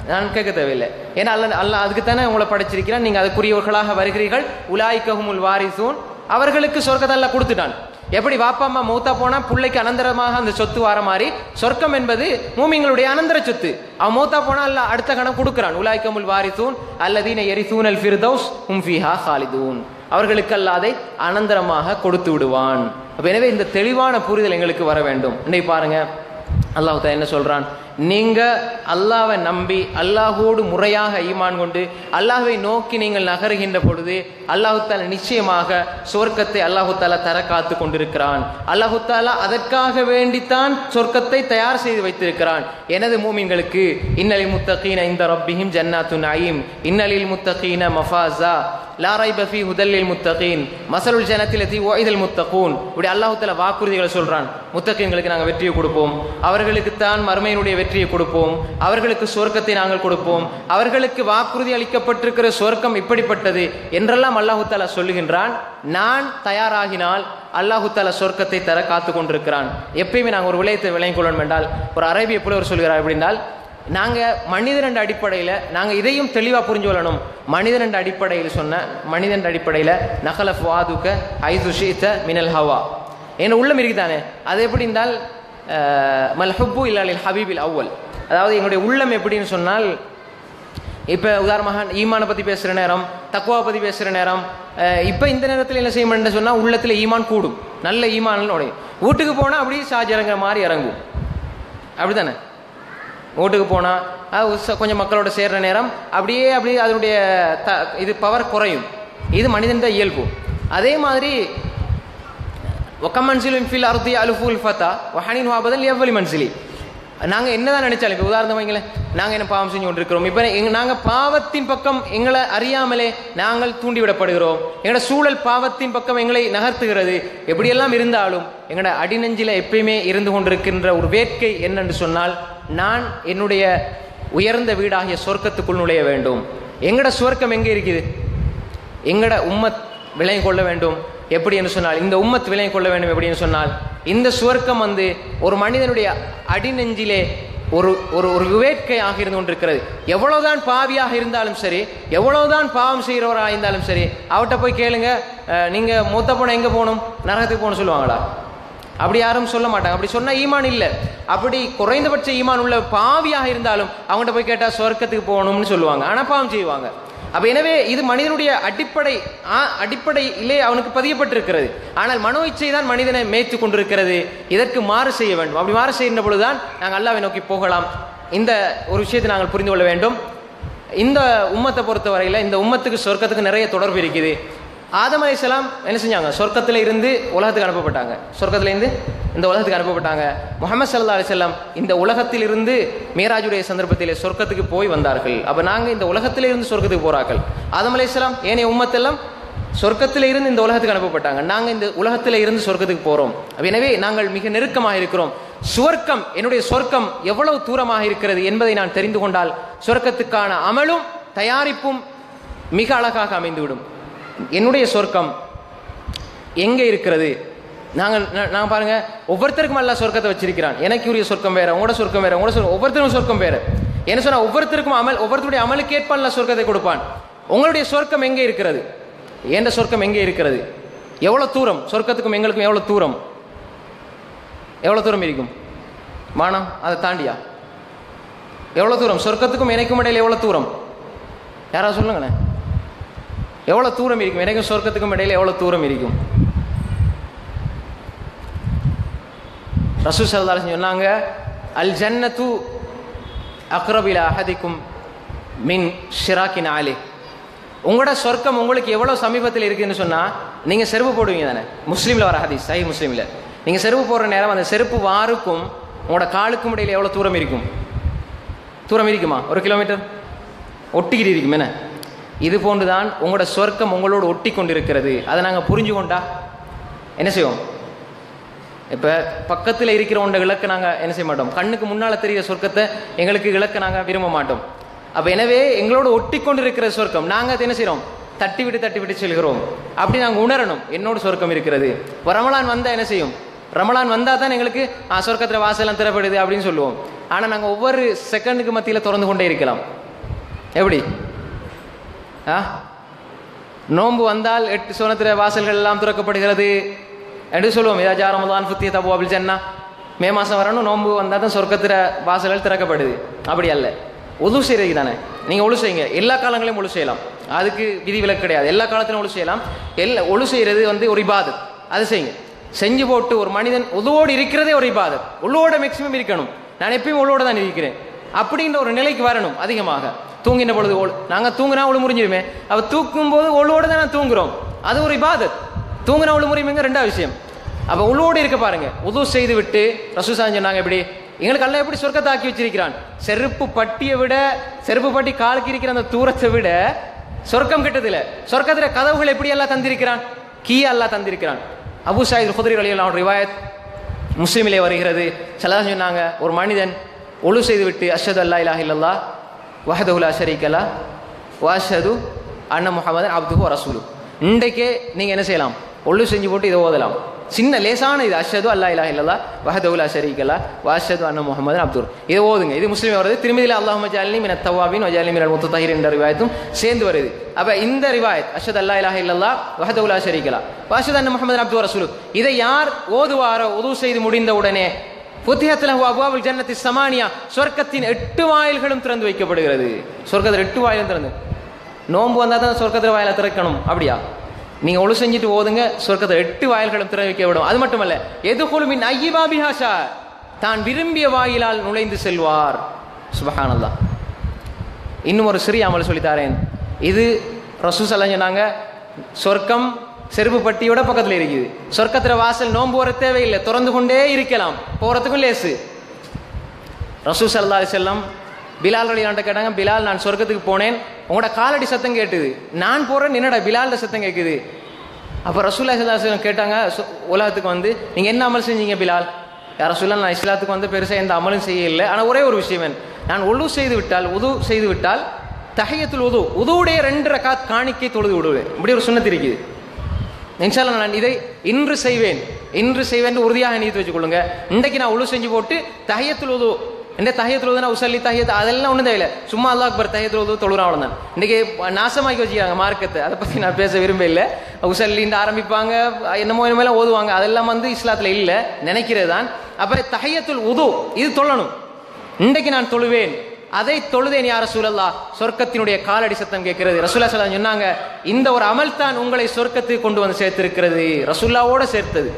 நான் கேட்க தேவையில்லை. ஏன்னா அல்லாஹ் அதுக்கு தானே உங்களை படைச்சிருக்கிறான், நீங்கள் அதுக்குரியவர்களாக வருகிறீர்கள். உலாய்கஹுமுல் வாரிசூன், அவர்களுக்கு சொர்க்கத்தை எல்லாம் கொடுத்துட்டான். எப்படி வாப்பா அம்மா மௌத்தா போனா பிள்ளைக்கு அனந்தரமாக அந்த சொத்து வர மாதிரி, சொர்க்கம் என்பது மூமின்களுடைய அனந்தர சொத்து. அவன் மௌத்தா போனா அல்லாஹ் அடுத்த கணம் கொடுக்குறான். உலாய்கஹுமுல் வாரிசூன் அல்லதீன யரிசூனல் ஃபிர்தௌஸ் ஹும் ஃபீஹா காலிதூன், அவர்களுக்கு அல்லாஹ் அதை அனந்தரமாக கொடுத்து விடுவான். எனவே இந்த தெளிவான புரிதல் எங்களுக்கு வர வேண்டும். இன்னைக்கு பாருங்க, அல்லாஹ் தஆலா என்ன சொல்றான், நீங்க அல்லாஹ்வை நம்பி அல்லாஹோடு முறையாக ஈமான் கொண்டு அல்லாஹ்வை நோக்கி நீங்கள் நகருகின்ற பொழுது அல்லாஹ் தஆலா நிச்சயமாக சொர்க்கத்தை அல்லாஹ் தஆலா தர காத்து கொண்டிருக்கிறான். அல்லாஹ் தஆலா அதற்காக வேண்டித்தான் சொர்க்கத்தை தயார் செய்து வைத்திருக்கிறான். எனது மூமின்களுக்கு இன்னலில் முத்தகீன இந்த ரப்பிஹிம் ஜன்னாத்துன் நயீம் இன்னலில் முத்தகீன மஃபாஸா லா ரைப ஃபீ ஹுதல்லில் முத்தகீன் மஸலுல் ஜன்னத்தில் லதி வஇதல் முத்தகூன். இப்படி அல்லாஹ் தஆலா வாக்குறுதிகளை சொல்றான். முத்தகீன்களுக்கு நாங்கள் வெற்றியை கொடுப்போம், அவர்களுக்கு தான் மறுமையினுடைய வெற்றியை கொடுப்போம், அவர்களுக்கு சொர்க்கத்தை நாங்கள் கொடுப்போம், அவர்களுக்கு வாக்குறுதி அளிக்கப்பட்டிருக்கிற சொர்க்கம் இப்படிப்பட்டது என்றெல்லாம் அல்லாஹ் தஆலா சொல்லுகின்றான். நான் தயாராகினால் அல்லாஹ் தஆலா சொர்க்கத்தை தர காத்து கொண்டிருக்கிறான். எப்பயுமே நாங்கள் ஒரு விளையத்தை விளங்கிக் கொள்ளணும் என்றால், ஒரு அரேபிய புலவர் சொல்கிறார் எப்படின்னால், நாங்கள் மனிதன் என்ற அடிப்படையில் நாங்கள் இதையும் தெளிவாக புரிஞ்சு கொள்ளணும். மனிதன் என்ற அடிப்படையில் மனிதன் அடிப்படையில் நகலஃப் வாதுக்க ஐதுஷித்த மினல் ஹவா, என்ன உள்ளம் இருக்குதானே, அது எப்படி இருந்தால் மல் ஹுப்பு இல்லாலில் ஹபீபில் அவ்வல், அதாவது எங்களுடைய உள்ளம் எப்படின்னு சொன்னால், இப்போ உதாரணமாக ஈமானை பற்றி பேசுகிற நேரம், தக்குவா பற்றி பேசுகிற நேரம், இப்போ இந்த நேரத்தில் என்ன செய்ய முடியும்னு சொன்னால் உள்ளத்தில் ஈமான் கூடும், நல்ல ஈமான் உடையும். வீட்டுக்கு போனால் அப்படியே சார்ஜ் இறங்குற மாதிரி இறங்கும், அப்படி தானே? வீட்டுக்கு போனால் கொஞ்சம் மக்களோட சேர்ற நேரம் அப்படியே அதனுடைய இது பவர் குறையும். இது மனிதன் தான் இயல்பு. அதே மாதிரி ஒக்கமன்சிலும் ஃபில் அருத்தி அலுஃபுல் ஃபத்தா வஹனின் வாபதல் எவ்வளி மன்சிலி. நாங்கள் என்னதான் நினைச்சாலும், இப்போ உதாரணம் வைங்களேன், நாங்கள் என்ன பாவம் செஞ்சு கொண்டிருக்கிறோம், இப்போ நாங்கள் பாவத்தின் பக்கம் எங்களை அறியாமலே நாங்கள் தூண்டிவிடப்படுகிறோம், எங்களோட சூழல் பாவத்தின் பக்கம் எங்களை நகர்த்துகிறது. எப்படியெல்லாம் இருந்தாலும் எங்களோட அடிநெஞ்சில் எப்பயுமே இருந்து கொண்டிருக்கின்ற ஒரு வேட்கை என்னென்று சொன்னால், நான் என்னுடைய உயர்ந்த வீடாகிய சொர்க்கத்துக்குள் நுழைய வேண்டும். எங்களோட சொர்க்கம் எங்கே இருக்குது? எங்களோட உம்மத் விளங்கி கொள்ள வேண்டும். எப்படி என்று சொன்னால், இந்த உம்மத் விளங்கி கொள்ள வேண்டும். எப்படி என்று சொன்னால், இந்த சுவர்க்கம் ஒரு மனிதனுடைய அடிநெஞ்சிலே ஒரு ஒரு வேட்கையாக இருந்து கொண்டிருக்கிறது. எவ்வளவுதான் பாவியாக இருந்தாலும் சரி, எவ்வளவுதான் பாவம் செய்கிறவராக இருந்தாலும் சரி, அவர்கிட்ட போய் கேளுங்க, நீங்க மூத்த போன எங்க போகணும், நரகத்துக்கு போகணும் சொல்லுவாங்களா? அப்படி யாரும் சொல்ல மாட்டாங்க. அப்படி சொன்னா ஈமான் இல்லை. அப்படி குறைந்தபட்ச ஈமான் உள்ள பாவியாக இருந்தாலும் அவங்ககிட்ட போய் கேட்டா சொர்க்கத்துக்கு போகணும்னு சொல்லுவாங்க, ஆனா பாவம் செய்வாங்க. அப்ப எனவே இது மனிதனுடைய அடிப்படையிலே அவனுக்கு பதியப்பட்டிருக்கிறது. ஆனால் மனோ இச்சை தான் மனிதனை மேய்த்து கொண்டிருக்கிறது. இதற்கு மாறு செய்ய வேண்டும். அப்படி மாறு செய்கின்ற பொழுதுதான் நாங்கள் அல்லாஹ்வை நோக்கி போகலாம். இந்த ஒரு விஷயத்தை நாங்கள் புரிந்து கொள்ள வேண்டும். இந்த உம்மத்தை பொறுத்தவரையில் இந்த உம்மத்துக்கு சொர்க்கத்துக்கு நிறைய தொடர்பு இருக்குது. ஆதம் அலைஹிஸ்ஸலாம் என்ன செஞ்சாங்க? சொர்க்கத்தில் இருந்து உலகத்துக்கு அனுப்பப்பட்டாங்க. சொர்க்கத்திலிருந்து இந்த உலகத்துக்கு அனுப்பப்பட்டாங்க. முஹம்மது ஸல்லல்லாஹு அலைஹி வஸல்லம் இந்த உலகத்தில் இருந்து மீராஜுடைய சந்தர்ப்பத்திலே சொர்க்கத்துக்கு போய் வந்தார்கள். அப்ப நாங்கள் இந்த உலகத்திலே இருந்து சொர்க்கத்துக்கு போறார்கள். ஆதம் அலைஹிஸ்ஸலாம் ஏனைய உம்மத்தெல்லாம் சொர்க்கத்திலே இருந்து இந்த உலகத்துக்கு அனுப்பப்பட்டாங்க. நாங்கள் இந்த உலகத்திலே இருந்து சொர்க்கத்துக்கு போறோம். எனவே நாங்கள் மிக நெருக்கமாக இருக்கிறோம். சுவர்க்கம், என்னுடைய சொர்க்கம் எவ்வளவு தூரமாக இருக்கிறது என்பதை நான் தெரிந்து கொண்டால் சொர்க்கத்துக்கான அமலும் தயாரிப்பும் மிக அழகாக அமைந்துவிடும். என்னுடைய சொர்க்கம் எங்கே இருக்கிறது? நாங்கள் பாருங்க, ஒவ்வொருத்தருக்கும் அல்ல சொர்க்கத்தை வச்சிருக்கிறான். எனக்கு உரிய சொர்க்கம் வேற, உங்களோட சொர்க்கம் வேற, ஒவ்வொருத்தருக்கும் சொர்க்கம் வேற. என்ன சொன்னா, ஒவ்வொருத்தருக்கும் ஒவ்வொருத்தருடைய அமலுக்கு ஏற்ப சொர்க்கத்தை கொடுப்பான். உங்களுடைய சொர்க்கம் எங்கே இருக்கிறது? என்ற சொர்க்கம் எங்கே இருக்கிறது? எவ்வளவு தூரம்? சொர்க்கத்துக்கும் எங்களுக்கும் எவ்வளவு தூரம்? எவ்வளவு தூரம் இருக்கும்? வானம் அதை தாண்டியா? எவ்வளவு தூரம்? சொர்க்கத்துக்கும் எனக்கும் இடையில எவ்வளவு தூரம்? யாராவது சொல்லுங்களேன், எவ்வளவு தூரம் இருக்கும்? எனக்கும் சொர்க்கத்துக்கும் இடையில எவ்வளவு தூரம் இருக்கும்? ரசூல் ஸல்லல்லாஹு அலைஹி வஸல்லம் சொன்னாங்க, அல் ஜன்னத்து அக்ரபு இலா அஹதிக்கும் மின் ஷிராக்கின் ஆலி. உங்களோட சொர்க்கம் உங்களுக்கு எவ்வளவு சமீபத்தில் இருக்குன்னு சொன்னா, நீங்க செருப்பு போடுவீங்க தானே? முஸ்லீம்ல வர ஹதீஸ், சஹீஹ் முஸ்லீம்ல. நீங்க செருப்பு போடுற நேரம் அந்த செருப்பு வாருக்கும் உங்களோட காலுக்கும் இடையில எவ்வளவு தூரம் இருக்கும்? தூரம் இருக்குமா? 1 கிலோமீட்டர் ஒட்டிக்கிட்டு இருக்கும். என்ன இது போன்றுதான் உங்களோட சொர்க்கம் உங்களோடு ஒட்டி கொண்டிருக்கிறது. அதை நாங்கள் புரிஞ்சு கொண்டா என்ன செய்வோம்? இப்போ பக்கத்தில் இருக்கிற ஒன்றை இலக்க நாங்கள் என்ன செய்ய மாட்டோம். கண்ணுக்கு முன்னால் தெரிகிற சொர்க்கத்தை எங்களுக்கு இலக்க நாங்கள் விரும்ப மாட்டோம். அப்போ எனவே எங்களோட ஒட்டி கொண்டிருக்கிற சொர்க்கம் நாங்கள் அதை என்ன செய்கிறோம்? தட்டி விட்டு செல்கிறோம். அப்படி நாங்கள் உணரணும், என்னோட சொர்க்கம் இருக்கிறது. இப்போ ரமலான் வந்தால் என்ன செய்யும்? ரமலான் வந்தால் தான் எங்களுக்கு சொர்க்கத்தில் வாசலாம் திறப்படுது அப்படின்னு சொல்லுவோம். ஆனால் நாங்கள் ஒவ்வொரு செகண்டுக்கு மத்தியில் திறந்து கொண்டே இருக்கலாம். எப்படி? நோன்பு வந்தால் 8 சுவனத்திர வாசல்கள் எல்லாம் திறக்கப்படுகிறது என்று சொல்லுவோம். ஏதாச்சும் ரமலான் ஃபுத்தியத் அப்வாபில் ஜன்னா, மே மாதம் வரணும், நோன்பு வந்தால் தான் சொர்க்கத்திர வாசல்கள் திறக்கப்படுது. அப்படி அல்ல. ஒழு செய்யறது தானே. நீங்கள் ஒழு செய்யுங்க, எல்லா காலங்களையும் ஒழு செய்யலாம், அதுக்கு விதி விலக்கு கிடையாது. எல்லா காலத்திலும் ஒழு செய்யலாம். ஒழு செய்யறது ஒரு இபாதத், அது செய்யுங்க. செஞ்சு போட்டு ஒரு மனிதன் ஒழுவோடு இருக்கிறதே ஒரு இபாதத். ஒழுவோட மேக்சிமம் இருக்கணும். நான் எப்பயும் ஒழுவோட தான் இருக்கிறேன் அப்படின்ற ஒரு நிலைக்கு வரணும். அதிகமாக தூங்கின பொழுது நாங்கள் தூங்குனா ஒழு முறிஞ்சிருமே, அவ தூக்கும் போது ஒழுவோடு தான் நான் தூங்குறோம், அது ஒரு இபாதத். தூங்குனா ஒழு முறியுமேங்க ரெண்டாவது விஷயம். அப்போ ஒழுவோடு இருக்க பாருங்க. உது செய்து விட்டு ரசூல் சொன்னாங்க, எப்படி எங்களுக்கு அல்ல எப்படி சொர்க்கத்தை ஆக்கி வச்சிருக்கிறான். செருப்பு பட்டி காலுக்கு இருக்கிற அந்த தூரத்தை விட சொர்க்கம் கிட்டதில்லை. சொர்க்கத்தில் கதவுகள் எப்படி எல்லாம் தந்திருக்கிறான், கீ அல்லாஹ் தந்திருக்கிறான். அபூ சயீத் குத்ரி ரலியல்லாஹு அன்ஹு ரிவாயத் முஸ்லிமிலே வருகிறது. ஸல்லல்லாஹு சொன்னாங்க, ஒரு மனிதன் ஒழு செய்து விட்டு அஷ்ஹது அல்லா இலாஹ இல்லல்லாஹ் வஹ்தஹு லா ஷரீக லஹ் வ அஷ்ஹது அன்ன முஹம்மதன் அப்துஹு வ ரசூலுஹு. இன்றைக்கே நீங்க என்ன செய்யலாம்? ஒழு செஞ்சு போட்டு இதை ஓதலாம். சின்ன லேசான இது, அஷ்ஹது அல்லா இலாஹ இல்லல்லாஹ் வஹ்தஹு லா ஷரீக லஹ் வ அஷ்ஹது அன்ன முஹம்மதன் அப்துஹு. இதை ஓதுங்க. இது முஸ்லிம் வருது. திருமதியில அல்லாஹும்ம ஜஅல்னி மினத் தவ்வாபின் வ ஜஅல்னி மினல் முத்தஹிரின் என்ற ரிவாயத்தும் சேர்ந்து வருது. அப்ப இந்த ரிவாயத் அஷ்ஹது அல்லா இலாஹ இல்லல்லாஹ் வஹ்தஹு லா ஷரீக லஹ் வ அஷ்ஹது அன்ன முஹம்மதன் அப்துஹு வ ரசூலுஹு, இதை யார் ஓதுவாரோ உது செய்து முடிந்த உடனே ஃபுத்திஹத் லஹு அப்வாபுல் ஜன்னத்தி ஸமானியா, சொர்க்கத்தின் 8 வாயில்களும் திறந்து வைக்கப்படுகிறது. சொர்க்கத்தில் 8 வாயிலும் திறந்து. நோன்பு வந்தால் தான் சொர்க்கத்தில் வாயில திறக்கணும் அப்படியா? நீங்க ஒழு செஞ்சுட்டு ஓதுங்க, சொர்க்கத்தில் 8 வாயில்களும் திறந்து வைக்கப்படும். அது மட்டுமல்ல, எதுகுலு மின் அய்யிபாபிஹா ஷா, தான் விரும்பிய வாயிலால் நுழைந்து செல்வார். சுப்ஹானல்லாஹ். இன்னும் ஒரு சிறிய அமல் சொல்லித்தாரேன். இது ரசூல் ஸல்லல்லாஹு அலைஹி சொன்னாங்க, சொர்க்கம் செருப்பு பட்டியோட பக்கத்தில் இருக்குது. சொர்க்கத்தில் வாசல் நோன்பு வர தேவையில்லை, திறந்து கொண்டே இருக்கலாம், போறதுக்கும் லேசு. ரசூல் ஸல்லல்லாஹு அலைஹி வஸல்லம் பிலால் ரலியல்லாஹு கேட்டாங்க, பிலால் நான் சொர்க்கத்துக்கு போனேன், உங்களோட காலடி சத்தம் கேட்டுது, நான் போறேன், என்னடா பிலால் சத்தம் கேட்குது? அப்போ ரசூலுல்லாஹி ஸல்லல்லாஹு அலைஹி வஸல்லம் கேட்டாங்க, உலகத்துக்கு வந்து நீங்க என்ன அமல் செஞ்சீங்க பிலால்? யார் ரசூலுல்லாஹ், நான் இஸ்லாத்துக்கு வந்து பெருசாக எந்த அமலும் செய்ய இல்லை, ஆனால் ஒரே ஒரு விஷயம், நான் உது செய்து விட்டால் தஹியத்துல் உதுவுடைய 2 ரகாத் காணிக்கை தொழுது விடுவேன். இப்படி ஒரு சுன்னத் இருக்குது. இன்ஷா அல்லாஹ் நான் இதை இன்று செய்வேன் உறுதியாக நினைத்து வச்சுக்கொள்ளுங்க. இன்றைக்கு நான் உது செஞ்சு போட்டு தஹியத்துல் உது, இந்த தஹியத்துல் உதுனா உசல்லி தஹியத் அதெல்லாம் ஒன்றும் தேவையில்லை, சும்மா அல்லாஹ் அக்பர் தஹியத்துல் உது தொழுறான், அவ்வளோதான். இன்றைக்கி நாசமாக்கி வச்சுக்கிறாங்க மார்க்கத்தை, அதை பற்றி நான் பேச விரும்ப இல்லை. உசல்லின்னு ஆரம்பிப்பாங்க, என்னமோ ஓதுவாங்க, அதெல்லாம் வந்து இஸ்லாத்தில் இல்லை, நினைக்கிறது தான். அப்போ தஹியத்துல் உது இது தொழணும். இன்றைக்கு நான் தொழுவேன், அதை தொழுதேன் யா ரசூலல்லாஹ், சொர்க்கத்தினுடைய காலடி சத்தம் கேட்கிறது. ரசூலுல்லாஹி ஸல்லல்லாஹு அலைஹி வஸல்லம் சொன்னாங்க, இந்த ஒரு அமல் தான் உங்களை சொர்க்கத்துக்கு கொண்டு வந்து சேர்த்திருக்கிறது, ரசூலுல்லாஹ்வோட சேர்த்தது.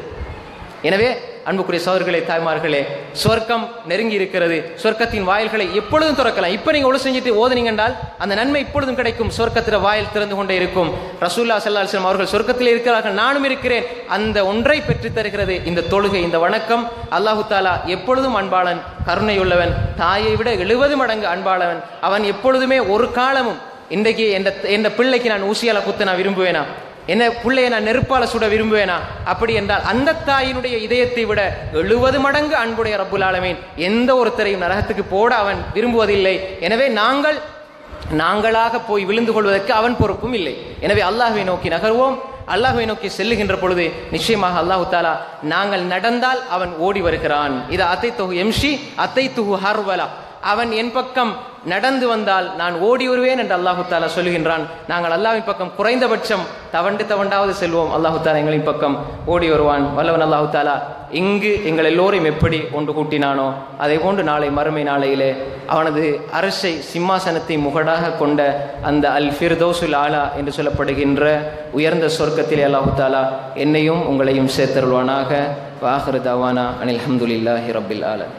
எனவே அன்புக்குரிய சகோதரர்களே, தாய்மார்களே, சொர்க்கம் நெருங்கி இருக்கிறது. சொர்க்கத்தின் வாயில்களை எப்பொழுதும் திறக்கலாம். இப்போ நீங்க ஒழு செஞ்சுட்டு ஓதுனீங்க என்றால் அந்த நன்மை இப்பொழுதும் கிடைக்கும். சொர்க்கத்தில் வாயில் திறந்து கொண்டே இருக்கும். ரசூலுல்லாஹி ஸல்லல்லாஹு அலைஹி வஸல்லம் அவர்கள் சொர்க்கத்தில் இருக்கிறார்கள், நானும் இருக்கிறேன். அந்த ஒன்றை பெற்று தருகிறது இந்த தொழுகை, இந்த வணக்கம். அல்லாஹு தாலா எப்பொழுதும் அன்பாளன், கருணையுள்ளவன், தாயை விட 70 மடங்கு அன்பாளவன். அவன் எப்பொழுதுமே ஒரு காலமும், இன்றைக்கு எந்த பிள்ளைக்கு நான் ஊசியால குத்த நான் விரும்புவேனா, என்ன பிள்ளைய நான் நெருப்பால சுட விரும்புவேனா? அப்படி என்றால் அந்த தாயினுடைய இதயத்தை விட 70 மடங்கு அன்புடைய ரப்புல் ஆலமீன் எந்த ஒருத்தரையும் நரகத்துக்கு போட அவன் விரும்புவதில்லை. எனவே நாங்களாக போய் விழுந்து கொள்வதற்கு அவன் பொறுப்பும் இல்லை. எனவே அல்லாஹ்வை நோக்கி நகர்வோம். அல்லாஹ்வை நோக்கி செல்லுகின்ற பொழுது நிச்சயமாக அல்லாஹு தாலா நாங்கள் நடந்தால் அவன் ஓடி வருகிறான். இது அத்தைத்துஹு எம்ஷி அத்தைத்துஹு ஹர்வலா, அவன் என் பக்கம் நடந்து வந்தால் நான் ஓடி வருவேன் என்று அல்லாஹு தாலா சொல்லுகின்றான். நாங்கள் அல்லாஹ்வின் பக்கம் குறைந்தபட்சம் தவண்டாவது செல்வோம், அல்லாஹு தாலா எங்களின் பக்கம் ஓடி வருவான். வல்லவன் அல்லாஹு தாலா இங்கு எங்கள் எல்லோரையும் எப்படி ஒன்று கூட்டினானோ அதை போன்று நாளை மறுமை நாளையிலே அவனது அரசை சிம்மாசனத்தை முகடாக கொண்ட அந்த அல் ஃபிர்தௌசுல் ஆலா என்று சொல்லப்படுகின்ற உயர்ந்த சொர்க்கத்திலே அல்லாஹு தாலா என்னையும் உங்களையும் சேர்த்தருள்வானாக. வாஹிரு தவானா அனில் ஹம்துலில்லாஹி ரப்பில் ஆலமீன்.